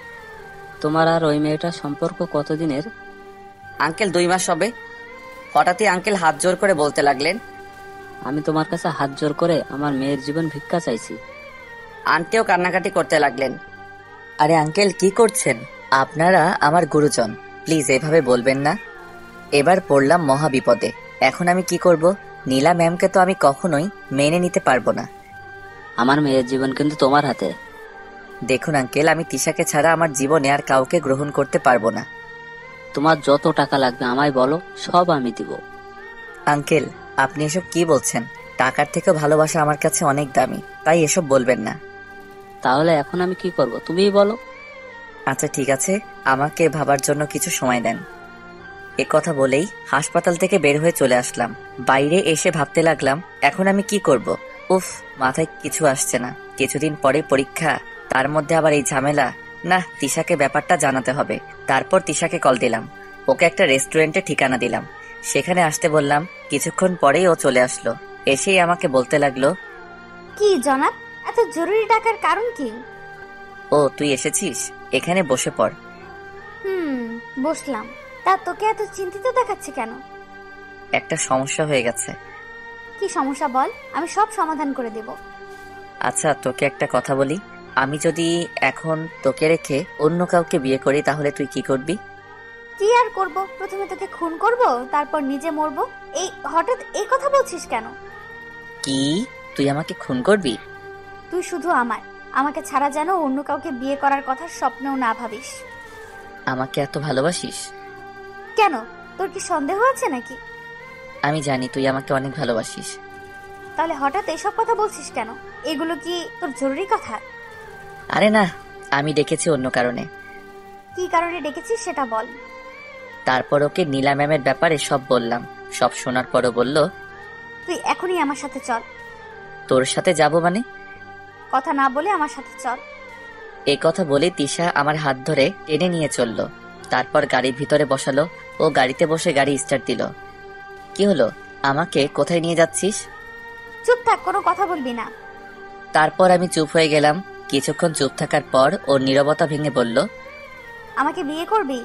[SPEAKER 3] তোমার আর ওই মেয়েটার সম্পর্ক কতদিনের?
[SPEAKER 2] আঙ্কেল 2 মাস হবে। হঠাৎই আঙ্কেল হাত জোর করে বলতে লাগলেন,
[SPEAKER 3] আমি তোমার কাছে হাত জোর করে আমার মেয়ের জীবন ভিক্ষা চাইছি।
[SPEAKER 2] আন্টিও কান্নাকাটি করতে লাগলেন। আরে আঙ্কেল কি করছেন? আপনারা আমার গুরুজন, প্লিজ এভাবে বলবেন না। এবার পড়লাম মহা বিপদে। এখন আমি কি করব? নীলা ম্যামকে তো আমি কখনোই মেনে নিতে পারবো না।
[SPEAKER 3] আমার মেয়ের জীবন কিন্তু তোমার হাতে।
[SPEAKER 2] দেখুন আঙ্কেল, আমি তিশাকে ছাড়া আমার জীবনে আর কাউকে গ্রহণ করতে পারবো না।
[SPEAKER 3] তোমার যত টাকা লাগবে আমায় বলো, সব আমি দিব।
[SPEAKER 2] আঙ্কেল, আপনি এসব কি বলছেন? টাকার থেকেও ভালোবাসা আমার কাছে অনেক দামি, তাই এসব বলবেন না।
[SPEAKER 3] তাহলে এখন আমি কি করব তুমিই বলো।
[SPEAKER 2] আচ্ছা ঠিক আছে, আমাকে ভাবার জন্য কিছু সময় দেন। এ কথা বলেই হাসপাতাল থেকে বের হয়ে চলে আসলাম। বাইরে এসে ভাবতে লাগলাম এখন আমি কি করব। উফ, মাথায় কিছু আসছে না। কিছুদিন পরে পরীক্ষা, তার মধ্যে আবার এই ঝামেলা। না, তিশাকে ব্যাপারটা জানাতে হবে। তারপর তিশাকে কল দিলাম, ওকে একটা রেস্টুরেন্টে ঠিকানা দিলাম, সেখানে আসতে বললাম। কিছুক্ষণ পরেই ও চলে আসলো। এসেই আমাকে বলতে লাগলো,
[SPEAKER 1] কি জনাব, এত জরুরি ডাকার কারণ কি?
[SPEAKER 2] ও তুই এসেছিস, এখানে বসে পড়।
[SPEAKER 1] বসলাম। তা তোকে এত চিন্তিত দেখাচ্ছে কেন?
[SPEAKER 2] একটা সমস্যা হয়ে গেছে।
[SPEAKER 1] কি সমস্যা বল, আমি সব সমাধান করে দেব।
[SPEAKER 2] আচ্ছা তোকে একটা কথা বলি, আমি যদি এখন তোকে রেখে অন্য কাউকে বিয়ে করি তাহলে তুই কি করবি?
[SPEAKER 1] কি আর করব, প্রথমে তোকে খুন করব, তারপর নিজে মরব। এই হঠাৎ এই কথা বলছিস কেন?
[SPEAKER 2] কি, তুই আমাকে খুন করবি?
[SPEAKER 1] তুই শুধু আমাকে ছাড়া যেন অন্য কাউকে বিয়ে করার কথা স্বপ্নেও না ভাবিস।
[SPEAKER 2] আমাকে এত ভালোবাসিস?
[SPEAKER 1] কেন, তোর কি সন্দেহ আছে নাকি?
[SPEAKER 2] আমি জানি তুই আমাকে অনেক ভালোবাসিস।
[SPEAKER 1] তাহলে হঠাৎ এসব কথা বলছিস কেন? এগুলো কি তোর জরুরি কথা?
[SPEAKER 2] আরে না, আমি ডেকেছি অন্য কারণে।
[SPEAKER 1] কি কারণে ডেকেছিস সেটা বল।
[SPEAKER 2] তারপর ওকে নীলা ম্যামের ব্যাপারে সব বললাম। সব শোনার পরও বলল,
[SPEAKER 1] তুই এখনই আমার সাথে চল।
[SPEAKER 2] তোর সাথে যাব মানে?
[SPEAKER 1] কথা না বলে আমার সাথে চল।
[SPEAKER 2] এই কথা বলে তিশা আমার হাত ধরে টেনে নিয়ে চলল। তারপর গাড়ির ভিতরে বসালো। ও গাড়িতে বসে গাড়ি স্টার্ট দিল। কি হলো, আমাকে কোথায় নিয়ে যাচ্ছিস?
[SPEAKER 1] চুপ থাক, কোনো কথা বলবি না।
[SPEAKER 2] তারপর আমি চুপ হয়ে গেলাম। কিছুক্ষণ চুপ থাকার পর ওর নীরবতা ভেঙে বলল,
[SPEAKER 1] আমাকে বিয়ে করবি?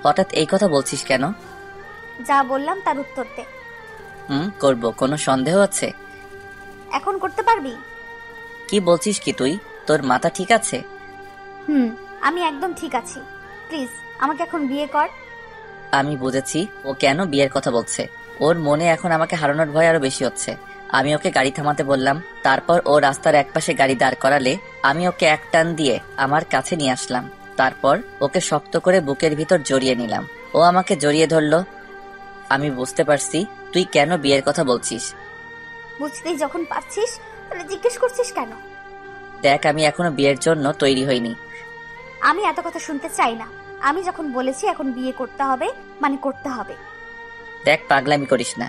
[SPEAKER 2] হঠাৎ এই কথা বলছিস কেন?
[SPEAKER 1] যা বললাম তার উত্তর দে।
[SPEAKER 2] করব, কোনো সন্দেহ আছে?
[SPEAKER 1] এখন করতে পারবি?
[SPEAKER 2] কি বলছিস কি তুই? তোর মাথা ঠিক আছে?
[SPEAKER 1] আমি একদম ঠিক আছি। প্লিজ আমাকে এখন বিয়ে কর।
[SPEAKER 2] আমি বুঝেছি ও কেন বিয়ের কথা বলছে। ওর মনে এখন আমাকে হারানোর ভয় আরো বেশি হচ্ছে। আমি ওকে গাড়ি থামাতে বললাম। তারপর ও রাস্তার একপাশে গাড়ি দাঁড় করালে আমি ওকে এক টান দিয়ে আমার কাছে নিয়ে আসলাম। তারপর ওকে শক্ত করে বুকের ভিতর জড়িয়ে নিলাম। ও আমাকে জড়িয়ে ধরলো। আমি বুঝতে পারছি তুই কেন বিয়ের কথা বলছিস।
[SPEAKER 1] বুঝতেই যখন পারছিস তাহলে জিজ্ঞেস করছিস কেন?
[SPEAKER 2] দেখ, আমি এখনো বিয়ের জন্য তৈরি হইনি।
[SPEAKER 1] আমি এত কথা শুনতে চাই না। আমি যখন বলেছি এখন বিয়ে করতে হবে মানে করতে হবে।
[SPEAKER 2] দেখ, পাগলামি করিস না।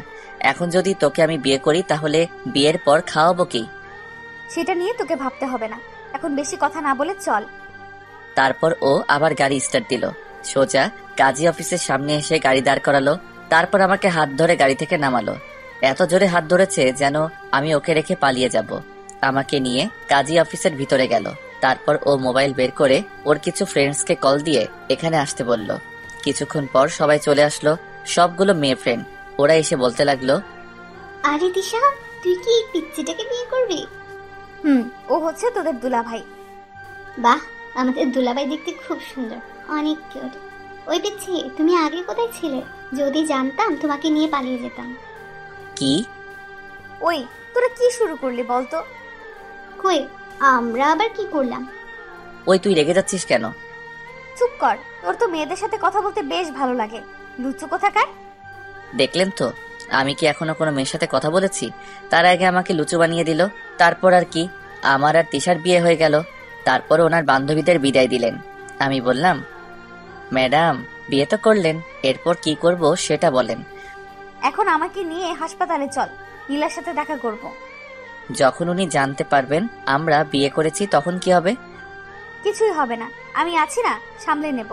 [SPEAKER 2] এখন যদি তোকে আমি বিয়ে করি তাহলে বিয়ের পর খাওয়াবো কি?
[SPEAKER 1] সেটা নিয়ে তোকে ভাবতে হবে না। এখন বেশি কথা না বলে চল।
[SPEAKER 2] তারপর ও আবার গাড়ি স্টার্ট দিল। সোজা কাজী অফিসের সামনে এসে গাড়ি দাঁড় করালো। তারপর আমাকে হাত ধরে গাড়ি থেকে নামালো। এত জোরে হাত ধরেছে যেন আমি ওকে রেখে পালিয়ে যাব। আমাকে নিয়ে কাজী অফিসের ভিতরে গেল। তারপর ও মোবাইল বের করে ওর কিছু ফ্রেন্ডসকে কল দিয়ে এখানে আসতে বলল। কিছুক্ষণ পর সবাই চলে আসলো, সবগুলো মেয়ে ফ্রেন্ড। ওরা এসে বলতে লাগলো,
[SPEAKER 4] আরে দিশা, তুই কি এই পিচ্চিটাকে বিয়ে করবি?
[SPEAKER 1] ও হচ্ছে তোদের দুলাভাই।
[SPEAKER 4] বাহ, আমাদের দুলাভাই দেখতে খুব সুন্দর, অনেক কিউট। ওই পিচ্ছি, তুমি আগে কোথায় ছিলে? যদি জানতাম তোমাকে নিয়ে পালিয়ে যেতাম।
[SPEAKER 2] কি?
[SPEAKER 1] ওই তোরা কি শুরু করলি বলতো?
[SPEAKER 4] কই, আমরা আবার কি করলাম?
[SPEAKER 2] ওই তুই রেগে যাচ্ছিস কেন?
[SPEAKER 1] চুপ কর, তোর তো মেয়েদের সাথে কথা বলতে বেশ ভালো লাগে। লুচু কোথাকার।
[SPEAKER 2] দেখলেন তো, আমি কি এখনো কোনো মেয়ের সাথে কথা বলেছি? তার আগে আমাকে লুচু বানিয়ে দিল। তারপর আর কি, আমার আর তিশার বিয়ে হয়ে গেল। তারপর ওনার বান্ধবীদের বিদায় দিলেন। আমি বললাম, ম্যাডাম বিয়ে তো করলেন, এরপর কি করব সেটা বলেন।
[SPEAKER 1] এখন আমাকে নিয়ে হাসপাতালে চল, নীলার সাথে দেখা করব।
[SPEAKER 2] যখন উনি জানতে পারবেন আমরা বিয়ে করেছি তখন কি হবে?
[SPEAKER 1] কিছুই হবে না, আমি আছি না, সামলে নেব।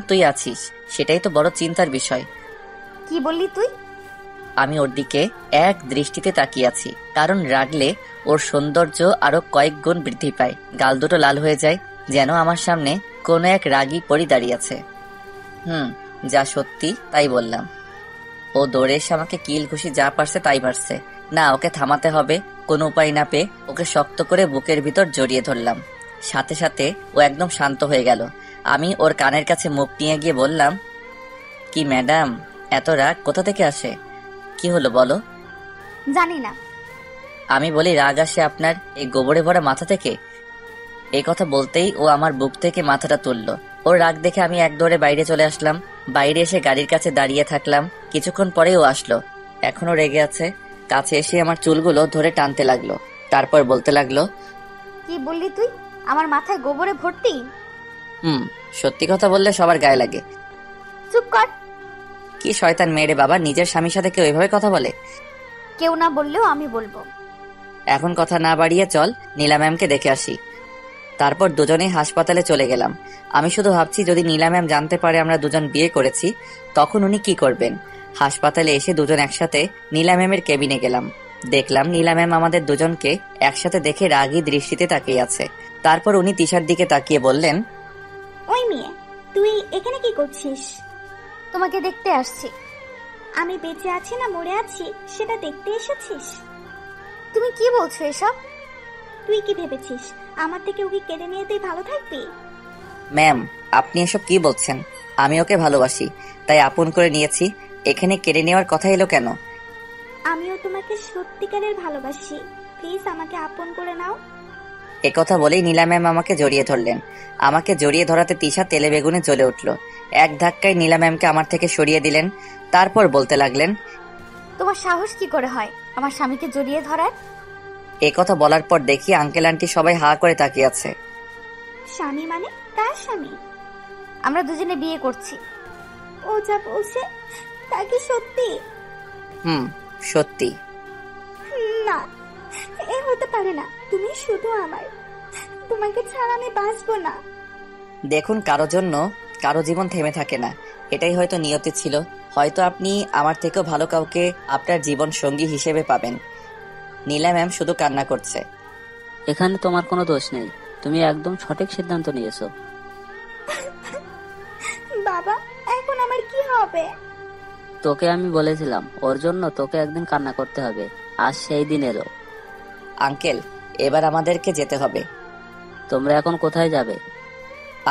[SPEAKER 2] তুই আছিস, সেটাই তো বড় চিন্তার বিষয়।
[SPEAKER 1] কি বললি তুই?
[SPEAKER 2] আমি ওর দিকে এক দৃষ্টিতে তাকিয়ে আছি, কারণ রাগলে ওর সৌন্দর্য আরো কয়েক গুণ বৃদ্ধি পায়, গাল দুটো লাল হয়ে যায়, যেন আমার সামনে কোনো এক রাগী পরি দাঁড়িয়ে আছে। যা সত্যি তাই বললাম। ও দৌড়ে এসে আমাকে কিল ঘুষি যা পারছে তাই পারছে না, ওকে থামাতে হবে। কোনো উপায় না পেয়ে ওকে শক্ত করে বুকের ভিতর জড়িয়ে ধরলাম। সাথে সাথে ও একদম শান্ত হয়ে গেল। আমি ওর কানের কাছে মুখ নিয়ে গিয়ে বললাম, কি ম্যাডাম, এত রাগ কোথা থেকে আসে? কি হলো বলো?
[SPEAKER 1] জানি না।
[SPEAKER 2] আমি বলি, রাগ আসে আপনার এই গোবরে ভরা মাথা থেকে? এই কথা বলতেই ও আমার বুক থেকে মাথাটা তুললো। ওর রাগ দেখে আমি এক দৌড়ে বাইরে চলে আসলাম। বাইরে এসে গাড়ির কাছে দাঁড়িয়ে থাকলাম। কিছুক্ষণ পরে ও আসলো, এখনো রেগে আছে। কাছে এসে আমার চুলগুলো ধরে টানতে লাগলো, তারপর বলতে লাগলো,
[SPEAKER 1] কি বললি তুই? আমার মাথায় গোবরে ভর্তি?
[SPEAKER 2] সত্যি কথা বললে সবার গায়ে লাগে।
[SPEAKER 1] চুপ কর।
[SPEAKER 2] কি শয়তান মেয়ে রে বাবা, নিজের স্বামীর সাথে কেউ এভাবে কথা বলে?
[SPEAKER 1] কেউ না বললেও আমি বলবো।
[SPEAKER 2] এখন কথা না বাড়িয়ে চল নীলা ম্যামকে দেখে আসি। তারপর দুজনেই হাসপাতালে চলে গেলাম। আমি শুধু ভাবছি, যদি নীলা ম্যাম জানতে পারে আমরা দুজন বিয়ে করেছি, তখন উনি কি করবেন। হাসপাতালে এসে দুজন একসাথে নীলা ম্যামের কেবিনে গেলাম। দেখলাম নীলা ম্যাম আমাদের দুজনকে একসাথে দেখে রাগী দৃষ্টিতে তাকিয়ে আছে। তারপর উনি তিশার দিকে তাকিয়ে বললেন,
[SPEAKER 5] ওই মেয়ে, তুই এখানে কি করছিস?
[SPEAKER 1] তোমাকে দেখতে আসছি।
[SPEAKER 5] আমি বেঁচে আছি না মরে আছি সেটা দেখতে এসেছিস?
[SPEAKER 1] তুমি কি বলছো এসব?
[SPEAKER 5] তুই কি ভেবেছিস আমার থেকে ওকে কেড়ে নিয়ে তুই ভালো থাকবি?
[SPEAKER 2] ম্যাম, আপনি এসব কি বলছেন? আমি ওকে ভালোবাসি, তাই আপন করে নিয়েছি। এখানে কেড়ে নেওয়ার কথা এলো কেন?
[SPEAKER 5] আমিও তোমাকে সত্যিকারের ভালোবাসি, প্লিজ আমাকে আপন করে নাও।
[SPEAKER 2] একথা বলেই নীলা ম্যাম আমাকে জড়িয়ে ধরলেন। আমাকে জড়িয়ে ধরাতে তিশা তেলে বেগুনে জ্বলে উঠল। এক ধাক্কায় নীলা ম্যামকে আমার থেকে সরিয়ে দিলেন। তারপর বলতে লাগলেন,
[SPEAKER 1] তোমার সাহস কি করে হয় আমার স্বামীকে জড়িয়ে ধরার?
[SPEAKER 2] একথা বলার পর দেখি আঙ্কেল আন্টি সবাই হা করে তাকিয়ে আছে।
[SPEAKER 5] স্বামী মানে? কার স্বামী?
[SPEAKER 1] আমরা দুজনে বিয়ে করছি।
[SPEAKER 5] ও যা বলছে তা কি সত্যি?
[SPEAKER 2] সত্যি।
[SPEAKER 5] না, এ হতে পারে না। তুমি শুধু আমার, তোমাকে ছাড়া আমি বাঁচবো না।
[SPEAKER 2] দেখুন, কারো জন্য কারো জীবন থেমে থাকে না, এটাই হয়তো নিয়তি ছিল। হয়তো আপনি আমার থেকেও ভালো কাউকে আপনার জীবন সঙ্গী হিসেবে পাবেন। নীলা ম্যাম শুধু কান্না করছে।
[SPEAKER 3] এখানে তোমার কোনো দোষ নেই, তুমি একদম সঠিক সিদ্ধান্ত নিয়েছো।
[SPEAKER 5] বাবা, এখন আমার কি হবে?
[SPEAKER 3] তোকে আমি বলেছিলাম ওর জন্য তোকে একদিন কান্না করতে হবে, আজ সেই দিন এলো।
[SPEAKER 2] আঙ্কেল, এবার আমাদেরকে যেতে হবে।
[SPEAKER 3] তোমরা এখন কোথায় যাবে?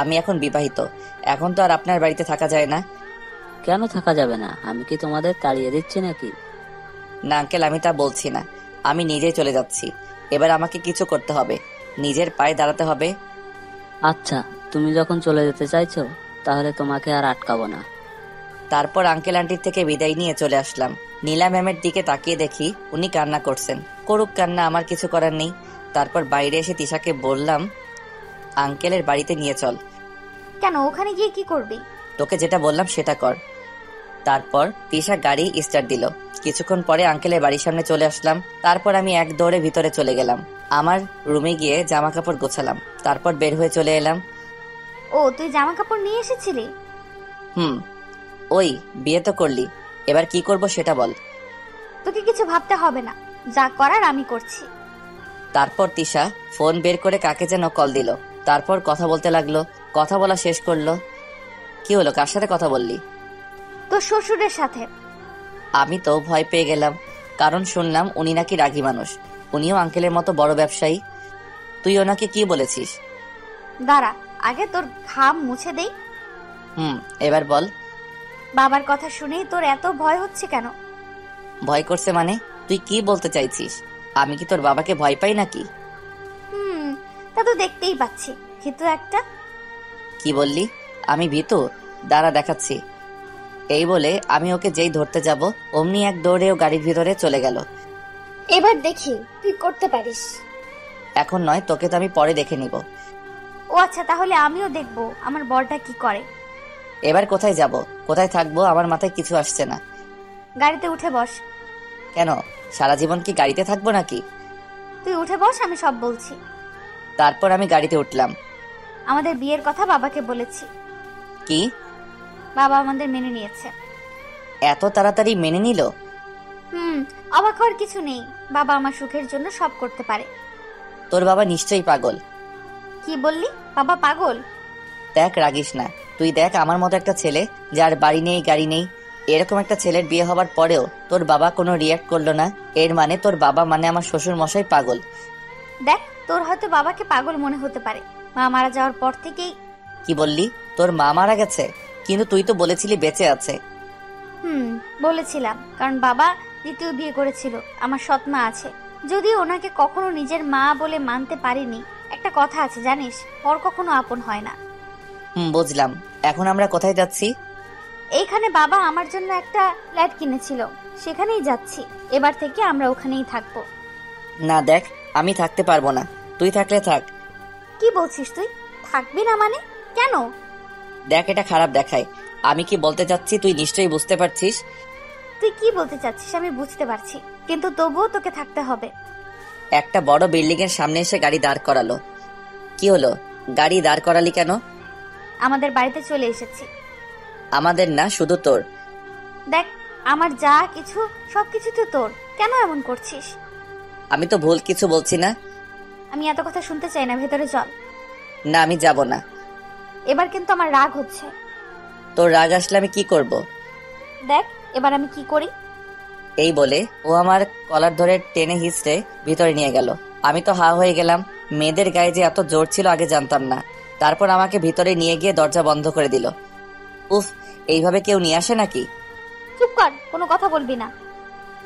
[SPEAKER 2] আমি এখন বিবাহিত, এখন তো আর আপনার বাড়িতে থাকা যায় না।
[SPEAKER 3] কেন থাকা যাবে না? আমি কি তোমাদের তাড়িয়ে দিচ্ছি নাকি?
[SPEAKER 2] না আঙ্কেল, আমি তা বলছি না। আমি নিজেই চলে যাচ্ছি। এবার আমাকে কিছু করতে হবে, নিজের পায়ে দাঁড়াতে হবে।
[SPEAKER 3] আচ্ছা, তুমি যখন চলে যেতে চাইছো তাহলে তোমাকে আর আটকাবো না।
[SPEAKER 2] তারপর আঙ্কেল আন্টির থেকে বিদায় নিয়ে চলে আসলাম। নীলা ম্যামের দিকে তাকিয়ে দেখি উনি কান্না করছেন। করুক কান্না, আমার কিছু করার নেই। তারপর বাইরে এসে তিশাকে বললাম, আঙ্কেলের বাড়িতে নিয়ে চল।
[SPEAKER 1] কেন, ওখানে গিয়ে কি করবি?
[SPEAKER 2] তোকে যেটা বললাম সেটা কর। তারপর তিশা গাড়ি স্টার্ট দিল। কিছুক্ষণ পরে আঙ্কেলের বাড়ির সামনে চলে আসলাম। তারপর আমি এক দৌড়ে ভিতরে চলে গেলাম। আমার রুমে গিয়ে জামা কাপড় গোছালাম। তারপর বের হয়ে চলে এলাম।
[SPEAKER 1] ও, তুই জামা কাপড় নিয়ে এসেছিলি?
[SPEAKER 2] ওই বিয়ে তো করলি, এবার কি করব সেটা বল।
[SPEAKER 1] তোকে কিছু ভাবতে হবে না, যা করার আমি করছি।
[SPEAKER 2] তারপর তিশা ফোন বের করে কাকে যেন কল দিল। তারপর কথা বলতে লাগলো। কথা বলা শেষ করলো। কি হলো, কার সাথে কথা বললি?
[SPEAKER 1] তোর শ্বশুরের সাথে।
[SPEAKER 2] আমি তো ভয় পেয়ে গেলাম, কারণ শুনলাম উনি নাকি রাগী মানুষ। উনিও আঙ্কেলের মতো বড় ব্যবসায়ী। তুই ওনাকে কি বলেছিস?
[SPEAKER 1] দাঁড়া, আগে তোর ঘাম মুছে দেই।
[SPEAKER 2] এবার বল।
[SPEAKER 1] বাবার কথা শুনেই তোর এত ভয় হচ্ছে কেন?
[SPEAKER 2] ভয় করছে মানে? তুই কি বলতে চাইছিস? আমি কি তোর বাবাকে ভয় পাই নাকি?
[SPEAKER 1] তা তো দেখতেই পাচ্ছি, কিন্তু একটা।
[SPEAKER 2] কি বললি? আমি ভীতু? দাঁড়া দেখাচ্ছি। এই বলে আমি ওকে যেই ধরতে যাব, অমনি এক দৌড়ে ও গাড়ির ভিতরে চলে গেল।
[SPEAKER 1] এবার দেখি তুই করতে পারিস।
[SPEAKER 2] এখন নয়, তোকে তো আমি পরে দেখে নিব।
[SPEAKER 1] ও আচ্ছা, তাহলে আমিও দেখবো আমার বরটা কি করে।
[SPEAKER 2] এবার কোথায় যাব, কোথায় থাকবো, আমার মাথায় কিছু আসছে না।
[SPEAKER 1] গাড়িতে উঠে বস।
[SPEAKER 2] কেন, সারা জীবন কি গাড়িতে থাকবো নাকি?
[SPEAKER 1] তুই উঠে বস, আমি সব বলছি।
[SPEAKER 2] তারপর আমি গাড়িতে উঠলাম।
[SPEAKER 1] আমাদের বিয়ের কথা বাবাকে বলেছি।
[SPEAKER 2] কি?
[SPEAKER 1] বাবা আমাদের মেনে নিয়েছে।
[SPEAKER 2] এত তাড়াতাড়ি মেনে নিল?
[SPEAKER 1] অবাক হওয়ার কিছু নেই, বাবা আমার সুখের জন্য সব করতে পারে।
[SPEAKER 2] তোর বাবা নিশ্চয়ই পাগল।
[SPEAKER 1] কি বললি? বাবা পাগল?
[SPEAKER 2] দেখ, রাগিস না। তুই দেখ, আমার মতো একটা ছেলে যার বাড়ি নেই গাড়ি নেই, এরকম একটা ছেলের বিয়ে হবার পরেও তোর বাবা কোনো রিয়াক্ট করলো না। এর মানে তোর বাবা মানে আমার শ্বশুর মশাই পাগল।
[SPEAKER 1] দেখ, তোর হয়তো বাবাকে পাগল মনে হতে পারে, মা মারা যাওয়ার পর থেকেই।
[SPEAKER 2] কি বললি? তোর মা মারা গেছে? কিন্তু তুই তো বলেছিলি বেঁচে আছে।
[SPEAKER 1] বলেছিলাম, কারণ বাবা দ্বিতীয় বিয়ে করেছিল। আমার সৎ মা আছে, যদিও ওনাকে কখনো নিজের মা বলে মানতে পারিনি। একটা কথা আছে জানিস, পর কখনো আপন হয় না।
[SPEAKER 2] বুঝলাম। এখন আমরা কোথায় যাচ্ছি?
[SPEAKER 1] এইখানে বাবা আমার জন্য একটা ফ্ল্যাট কিনেছিল, সেখানেই যাচ্ছি। এবার থেকে আমরা ওখানেই থাকবো।
[SPEAKER 2] না দেখ, আমি থাকতে পারবো না। তুই থাকলে থাক।
[SPEAKER 1] কি বলছিস তুই? থাকবি না মানে? কেন?
[SPEAKER 2] দেখ, এটা খারাপ দেখায়। আমি কি বলতে চাচ্ছি তুই নিশ্চয়ই বুঝতে পারছিস।
[SPEAKER 1] তুই কি বলতে চাচ্ছিস আমি বুঝতে পারছি, কিন্তু তবুও তোকে থাকতে হবে।
[SPEAKER 2] একটা বড় বিল্ডিং এর সামনে এসে গাড়ি দাঁড় করালো। কি হলো? গাড়ি দাঁড় করালি কেন?
[SPEAKER 1] আমাদের বাড়িতে চলে এসেছি।
[SPEAKER 2] আমাদের না, শুধু তোর।
[SPEAKER 1] দেখ, আমার যা কিছু সবকিছু তো তোর, কেন এমন করছিস?
[SPEAKER 2] আমি তো ভুল কিছু বলছি না।
[SPEAKER 1] আমি এত কথা শুনতে চাই না, ভেতরে চল।
[SPEAKER 2] না, আমি যাব না।
[SPEAKER 1] এবার কিন্তু আমার রাগ হচ্ছে।
[SPEAKER 2] তোর রাগ আসলে আমি কি করব?
[SPEAKER 1] দেখ এবার আমি কি করি।
[SPEAKER 2] এই বলে ও আমার কলার ধরে টেনে হিঁচড়ে ভিতরে নিয়ে গেল। আমি তো হা হয়ে গেলাম। মেয়েদের গায়ে যে এত জোর ছিল আগে জানতাম না। তারপর আমাকে ভিতরে নিয়ে গিয়ে দরজা বন্ধ করে দিল। উফ, এইভাবে কেউ নিয়ে আসে নাকি?
[SPEAKER 1] চুপ কর, কোনো কথা বলবি না।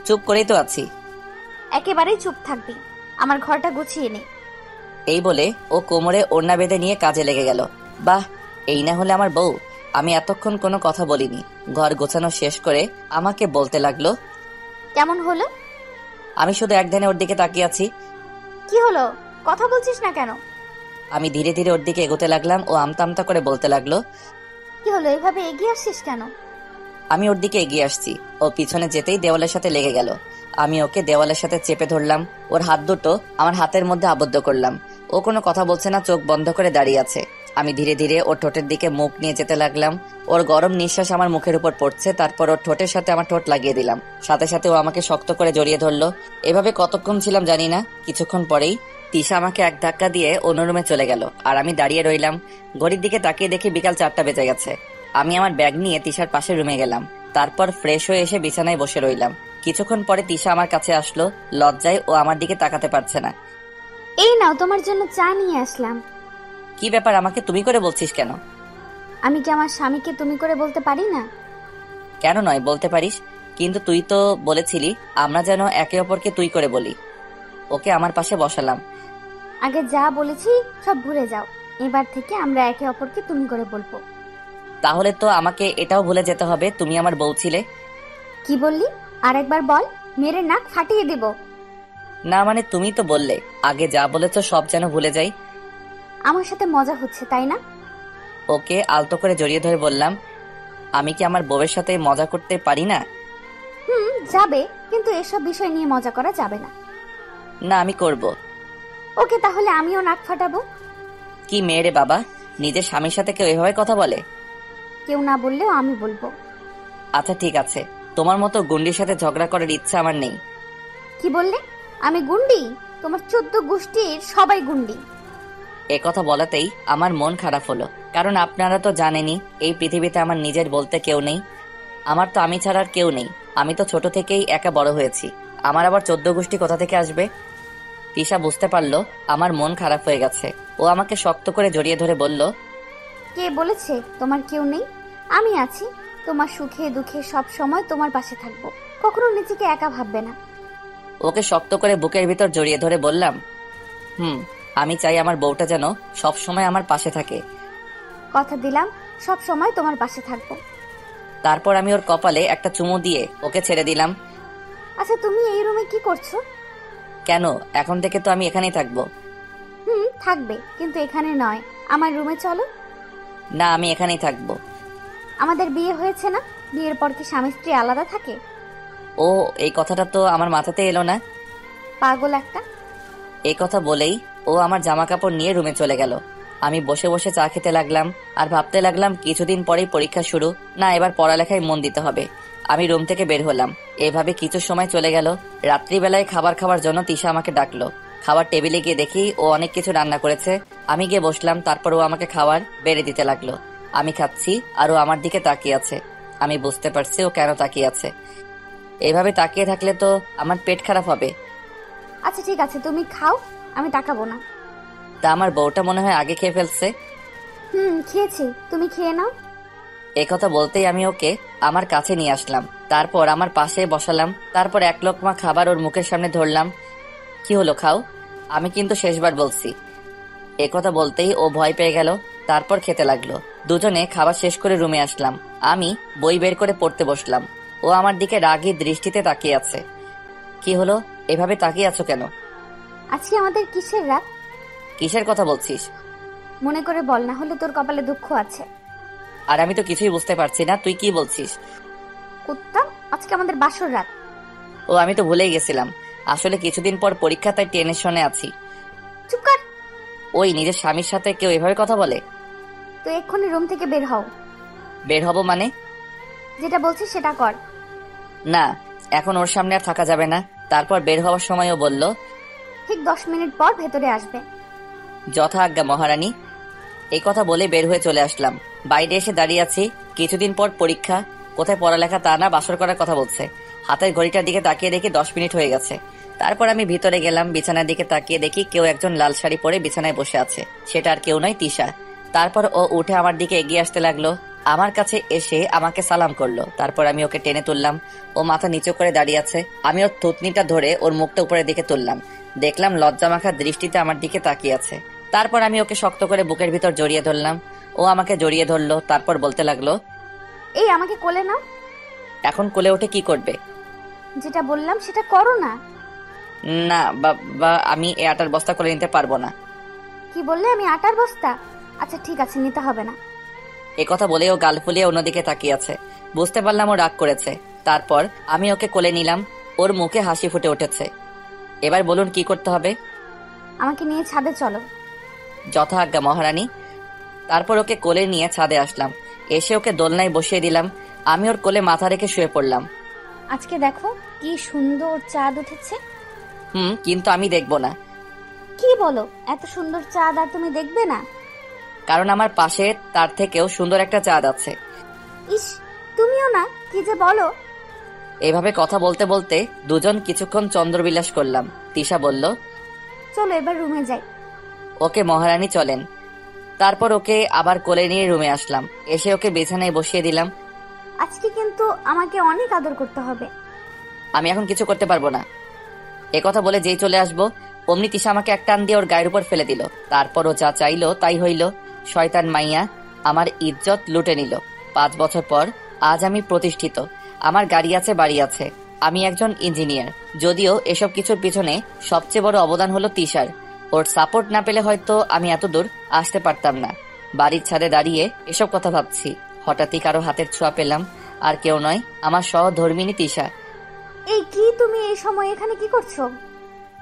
[SPEAKER 2] চুপ করেই তো আছি।
[SPEAKER 1] একেবারেই চুপ থাকবি। আমার ঘরটা গুছিয়ে নে।
[SPEAKER 2] এই বলে ও কোমরে ওড়না বেঁধে নিয়ে কাজে লেগে গেল। বাহ, এই না হলে আমার বউ। আমি এতক্ষণ কোনো কথা বলিনি। ঘর গোছানো শেষ করে আমাকে বলতে লাগলো,
[SPEAKER 1] কেমন হলো?
[SPEAKER 2] আমি শুধু এক ধ্যানে ওর দিকে তাকিয়ে আছি।
[SPEAKER 1] কি হলো? কথা বলছিস না কেন?
[SPEAKER 2] আমি ধীরে ধীরে ওর দিকে এগোতে লাগলাম। ও আমতা আমতা করে বলতে লাগলো,
[SPEAKER 1] কি হলো, এভাবে এগিয়ে আসছিস কেন?
[SPEAKER 2] আমি ওর দিকে এগিয়ে আসছি। ও পিছনে যেতেই দেওয়ালের সাথে লেগে গেল। আমি ওকে দেওয়ালের সাথে চেপে ধরলাম। ওর হাত দুটো আমার হাতের মধ্যে আবদ্ধ করলাম। ও কোনো কথা বলছে না, চোখ বন্ধ করে দাঁড়িয়ে আছে। আমি ধীরে ধীরে ওর ঠোঁটের দিকে মুখ নিয়ে যেতে লাগলাম। ওর গরম নিঃশ্বাস আমার মুখের উপর পড়ছে। তারপর ওর ঠোঁটের সাথে আমার ঠোঁট লাগিয়ে দিলাম। সাথে সাথে ও আমাকে শক্ত করে জড়িয়ে ধরলো। এভাবে কতক্ষণ ছিলাম জানি না। কিছুক্ষণ পরেই তিশা আমাকে এক ধাক্কা দিয়ে অন্য রুমে চলে গেল। আর আমি দাঁড়িয়ে রইলাম। ঘড়ির দিকে তাকিয়ে দেখি বিকাল 4টা বেজে গেছে। আমি আমার ব্যাগ নিয়ে তিশার পাশে রুমে গেলাম। তারপর ফ্রেশ হয়ে এসে বিছানায় বসে রইলাম। কিছুক্ষণ পরে তিশা আমার কাছে আসলো। লজ্জায় ও আমার দিকে তাকাতে পারছে না।
[SPEAKER 1] এই নাও, তোমার জন্য চা নিয়ে আসলাম।
[SPEAKER 2] কি ব্যাপার, আমাকে তুমি করে বলছিস কেন?
[SPEAKER 1] আমি কি আমার স্বামীকে তুমি করে বলতে পারি না?
[SPEAKER 2] কেন নয়, বলতে পারিস। কিন্তু তুই তো বলেছিলি আমরা যেন একে অপরকে তুই করে বলি। ওকে আমার পাশে বসালাম।
[SPEAKER 1] আগে যা বলেছি সব ভুলে যাও। এবার থেকে আমরা একে অপরকে তুমি করে বলবো।
[SPEAKER 2] তাহলে তো আমাকে এটাও ভুলে যেতে হবে তুমি আমার বউ ছিলে।
[SPEAKER 1] কি বললি? আরেকবার বল, মেরে নাক ফাটিয়ে দেব।
[SPEAKER 2] না মানে তুমি তো বললে আগে যা বলেছ সব যেন ভুলে যাই।
[SPEAKER 1] আমার সাথে মজা হচ্ছে তাই না?
[SPEAKER 2] ওকে আলতো করে জড়িয়ে ধরে বললাম, আমি কি আমার বউয়ের সাথে মজা করতে পারি না?
[SPEAKER 1] যাবে, কিন্তু এসব বিষয় নিয়ে মজা করা যাবে না।
[SPEAKER 2] না, আমি করব।
[SPEAKER 1] ওকে, তাহলে আমিও নাক ফাটাবো।
[SPEAKER 2] কি মেয়ে রে বাবা, নিজের স্বামীর সাথে কেউ এভাবে কথা বলে?
[SPEAKER 1] কেউ না বললেও আমি বলবো।
[SPEAKER 2] আচ্ছা ঠিক আছে, তোমার মতো গুন্ডির সাথে ঝগড়া করার ইচ্ছা আমার নেই।
[SPEAKER 1] কি বললে? আমি গুন্ডি? তোমার 14 গোষ্ঠীর সবাই গুন্ডি।
[SPEAKER 2] এ কথা বলাতেই আমার মন খারাপ হলো। কারণ আপনারা তো জানেনই এই পৃথিবীতে আমার নিজের বলতে কেউ নেই। আমার তো আমি ছাড়া আর কেউ নেই। আমি তো ছোট থেকেই একা বড় হয়েছি। আমার আবার 14 গোষ্ঠী কোথা থেকে আসবে? তিশা বুঝতে পারলো আমার মন খারাপ হয়ে গেছে। ও আমাকে শক্ত করে জড়িয়ে ধরে বলল,
[SPEAKER 1] কে বলেছে তোমার কেউ নেই? আমি আছি। তোমার সুখে দুঃখে সব সময় তোমার পাশে থাকবো। কখনো নিজেকে একা ভাববে না।
[SPEAKER 2] ওকে শক্ত করে বুকের ভিতর জড়িয়ে ধরে বললাম, আমি চাই আমার বউটা যেন সব সময় আমার পাশে থাকে।
[SPEAKER 1] কথা দিলাম সব সময় তোমার পাশে থাকবো।
[SPEAKER 2] তারপর আমি ওর কপালে একটা চুমু দিয়ে ওকে ছেড়ে দিলাম।
[SPEAKER 1] আচ্ছা, তুমি এই রুমে কি করছো?
[SPEAKER 2] কেন, এখন থেকে তো আমি এখানেই থাকবো।
[SPEAKER 1] থাকবে, কিন্তু এখানে নয়, আমার রুমে চলো।
[SPEAKER 2] না, আমি এখানেই থাকবো।
[SPEAKER 1] আমাদের বিয়ে হয়েছে না? বিয়ের পর কি স্বামী স্ত্রী আলাদা থাকে?
[SPEAKER 2] ও, এই কথাটা তো আমার মাথাতে এলো না।
[SPEAKER 1] পাগল একটা।
[SPEAKER 2] এই কথা বলেই ও আমার জামা কাপড় নিয়ে রুমে চলে গেল। আমি বসে বসে চা খেতে লাগলাম আর ভাবতে লাগলাম কিছুদিন পরেই পরীক্ষা শুরু, না এবার পড়ালেখায় মন দিতে হবে। আমি রুম থেকে বের হলাম। এভাবে কিছু সময় চলে গেল। রাত্রিবেলায় খাবার খাওয়ার জন্য তিশা আমাকে ডাকলো। খাবার টেবিলে গিয়ে দেখি ও অনেক কিছু রান্না করেছে। আমি গিয়ে বসলাম, তারপর ও আমাকে খাবার বেড়ে দিতে লাগলো। আমি খাচ্ছি আর ও আমার দিকে তাকিয়ে আছে। আমি বুঝতে পারছি ও কেন তাকিয়ে আছে। এভাবে তাকিয়ে থাকলে তো আমার পেট খারাপ হবে।
[SPEAKER 1] আচ্ছা ঠিক আছে, তুমি খাও, আমি তাকাবো না।
[SPEAKER 2] তা আমার বউটা মনে হয় আগে খেয়ে ফেলছে।
[SPEAKER 1] খেয়েছি, তুমি খেয়ে নাও।
[SPEAKER 2] এই কথা বলতেই আমি ওকে আমার কাছে নিয়ে আসলাম, তারপর আমার পাশে বসালাম। তারপর এক লোকমা খাবার ওর মুখের সামনে ধরলাম। কি হলো, খাও, আমি কিন্তু শেষবার বলছি। এ কথা বলতেই ও ভয় পেয়ে গেল, তারপর খেতে লাগলো। দুজনে খাবার শেষ করে রুমে আসলাম। আমি বই বের করে পড়তে বসলাম। ও আমার দিকে রাগী দৃষ্টিতে তাকিয়ে আছে। কি হলো, এভাবে তাকিয়ে আছো কেন?
[SPEAKER 1] আজকে আমাদের কিসের রাত?
[SPEAKER 2] কিসের কথা বলছিস?
[SPEAKER 1] মনে করে বল, না হলে তোর কপালে দুঃখ আছে।
[SPEAKER 2] আর আমি তো কিছুই বুঝতে পারছি না, তুই কি বলছিস?
[SPEAKER 1] কুত্তা, আজকে আমাদের বাসর রাত।
[SPEAKER 2] ও আমি তো ভুলেই গেছিলাম, আসলে কিছুদিন পর পরীক্ষা, তাই টেনশনে আছি।
[SPEAKER 1] চুপ কর।
[SPEAKER 2] ওই নিজের স্বামীর সাথে কেউ এভাবে কথা বলে?
[SPEAKER 1] তো এক্ষুনি রুম থেকে বের হও।
[SPEAKER 2] বের হব মানে?
[SPEAKER 1] যেটা বলছিস সেটা কর।
[SPEAKER 2] না, এখন ওর সামনে আর থাকা যাবে না। তারপর বের হওয়ার সময়ও বলল,
[SPEAKER 1] ঠিক 10 মিনিট পর ভেতরে আসবে।
[SPEAKER 2] যথা আজ্ঞা মহারানী। এই কথা বলে বের হয়ে চলে আসলাম। বাইরে এসে দাঁড়িয়ে আছি। কিছুদিন পর পরীক্ষা, কোথায় পড়ালেখা তা না, বাসর করার কথা বলছে। হাতের ঘড়িটার দিকে তাকিয়ে দেখি 10 মিনিট হয়ে গেছে। তারপর আমি ভিতরে গেলাম। বিছানার দিকে তাকিয়ে দেখি কেউ একজন লাল শাড়ি পরে বিছানায় বসে আছে। সেটা আর কেউ নয়, তিশা। তারপর ও উঠে আমার দিকে এগিয়ে আসতে লাগলো। আমার কাছে এসে আমাকে সালাম করলো। তারপর আমি ওকে টেনে তুললাম। ও মাথা নিচু করে দাঁড়িয়ে আছে। আমি ওর থুতনিটা ধরে ওর মুখটা উপরের দিকে তুললাম। দেখলাম লজ্জামাখা দৃষ্টিতে আমার দিকে তাকিয়ে আছে। তারপর আমি ওকে শক্ত করে বুকের ভিতর জড়িয়ে ধরলাম। ও আমাকে জড়িয়ে ধরলো। তারপর বলতে লাগলো,
[SPEAKER 1] এই আমাকে কোলে নাও।
[SPEAKER 2] এখন কোলে উঠে কি করবে?
[SPEAKER 1] যেটা বললাম সেটা করো না।
[SPEAKER 2] না বাবা, আমি এই আটার বস্তা করে নিতে পারবো না।
[SPEAKER 1] কি বললে? আমি আটার বস্তা? আচ্ছা ঠিক আছে, নিতে হবে না।
[SPEAKER 2] এ কথা বলে ও গাল ফুলিয়ে অন্যদিকে তাকিয়ে আছে। বুঝতে পারলাম ও রাগ করেছে। তারপর আমি ওকে কোলে নিলাম। ওর মুখে হাসি ফুটে উঠেছে। এবার বলুন কি করতে হবে?
[SPEAKER 1] আমাকে নিয়ে ছাদে চলো।
[SPEAKER 2] যথা আজ্ঞা মহারানী। তারপর ওকে কোলে নিয়ে ছাদে আসলাম। এসে ওকে দোলনায় বসিয়ে দিলাম। আমি ওর কোলে মাথা রেখে শুয়ে পড়লাম।
[SPEAKER 1] আজকে দেখো কি সুন্দর চাঁদ উঠেছে।
[SPEAKER 2] কিন্তু আমি দেখবো না।
[SPEAKER 1] কি বলো? এত সুন্দর চাঁদ আর তুমি দেখবে না?
[SPEAKER 2] কারণ আমার পাশে তার থেকেও সুন্দর একটা চাঁদ আছে।
[SPEAKER 1] ইস, তুমিও না, কি যে বলো।
[SPEAKER 2] এভাবে কথা বলতে বলতে দুজন কিছুক্ষণ চন্দ্রবিলাস করলাম। তিশা বলল,
[SPEAKER 1] চলো এবার রুমে যাই।
[SPEAKER 2] ওকে মহারানী চলেন। তারপর ওকে আবার কোলে নিয়ে রুমে আসলাম। এসে ওকে বিছানায় বসিয়ে দিলাম।
[SPEAKER 1] আজকে কিন্তু আমাকে অনেক আদর করতে হবে।
[SPEAKER 2] আমি এখন কিছু করতে পারবো না। এ কথা বলে যেই চলে আসবো অমনি তিশা আমাকে এক টান দিয়ে ওর গায়ের উপর ফেলে দিল। তারপর ও যা চাইলো তাই হইল। শয়তান মাইয়া আমার ইজ্জত লুটে নিল। 5 বছর পর আজ আমি প্রতিষ্ঠিত। আমার গাড়ি আছে, বাড়ি আছে। আমি একজন ইঞ্জিনিয়ার। যদিও এসব কিছুর পিছনে সবচেয়ে বড় অবদান হলো তিশার। ওর সাপোর্ট না পেলে হয়তো আমি এত দূর আসতে পারতাম না। বাড়ির ছাদে দাঁড়িয়ে এসব কথা ভাবছি। হঠাৎই কারো হাতের ছোঁয়া পেলাম। আর কেউ নয়, আমার সহধর্মিনী তিশা।
[SPEAKER 1] এই কি, তুমি এই সময় এখানে কি করছো?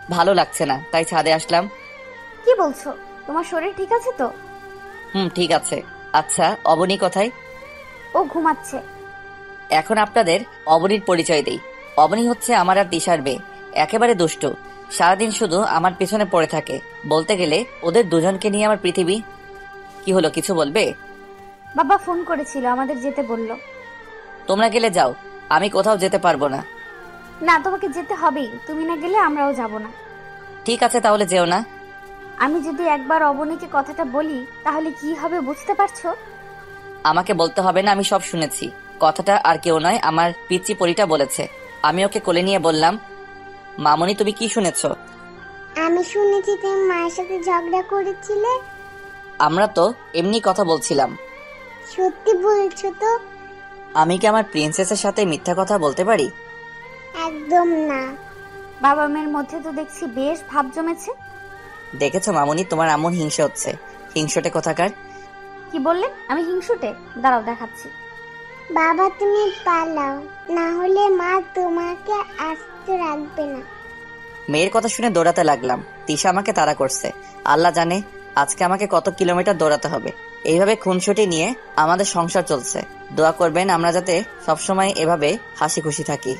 [SPEAKER 2] ভালো লাগছে না, তাই ছাদে আসলাম।
[SPEAKER 1] কি বলছো? তোমার শরীর ঠিক আছে তো?
[SPEAKER 2] ঠিক আছে। আচ্ছা, অবনী কোথায়?
[SPEAKER 1] ও ঘুমাচ্ছে।
[SPEAKER 2] এখন আপনাদের অবনীর পরিচয় দেই। অবনী হচ্ছে আমার আর তিশার মেয়ে। একেবারে দুষ্টু। সারাদিন শুধু আমার পিছনে পড়ে থাকে। বলতে গেলে ওদের দুজনকে নিয়ে আমার পৃথিবী। কি হলো, কিছু বলবে?
[SPEAKER 1] বাবা ফোন করেছিল, আমাদের যেতে বললো।
[SPEAKER 2] তোমরা গেলে যাও, আমি কোথাও যেতে পারবো না।
[SPEAKER 1] না, তোমাকে যেতে হবেই। তুমি না গেলে আমরাও যাব না।
[SPEAKER 2] ঠিক আছে, তাহলে যেও না।
[SPEAKER 1] আমি যদি একবার অবনীকে কথাটা বলি তাহলে কি হবে বুঝতে পারছো?
[SPEAKER 2] আমাকে বলতে হবে না, আমি সব শুনেছি। কথাটা আর কেউ নয়, আমার পিচ্চি পরিটা বলেছে। আমি ওকে কোলে নিয়ে বললাম, মামনি তুমি কি শুনেছ?
[SPEAKER 10] আমি শুনেছি তুমি মায়ের সাথে ঝগড়া করেছিলে।
[SPEAKER 2] আমরা তো এমনি কথা বলছিলাম।
[SPEAKER 10] সত্যি বলছো তো?
[SPEAKER 2] আমি কি আমার প্রিন্সেসের সাথে মিথ্যা কথা বলতে পারি?
[SPEAKER 10] একদম না।
[SPEAKER 1] বাবা মেয়ের মধ্যে তো দেখছি বেশ ভাব জমেছে।
[SPEAKER 2] দেখেছো মামনি, তোমার এমন হিংসা হচ্ছে। হিংসটে কোথাকার।
[SPEAKER 1] কি বললে? আমি হিংসুটে? দাঁড়াও দেখাচ্ছি।
[SPEAKER 10] বাবা তুমি পালাও, না হলে মা তোমাকে আস্ত রাখবে না।
[SPEAKER 2] মেয়ের কথা শুনে দৌড়াতে লাগলাম। তিশা আমাকে তাড়া করছে। আল্লাহ জানে আজকে আমাকে কত কিলোমিটার দৌড়াতে হবে। এইভাবে খুনসুটি নিয়ে আমাদের সংসার চলছে। দোয়া করবেন আমরা যাতে সবসময় এভাবে হাসি খুশি থাকি।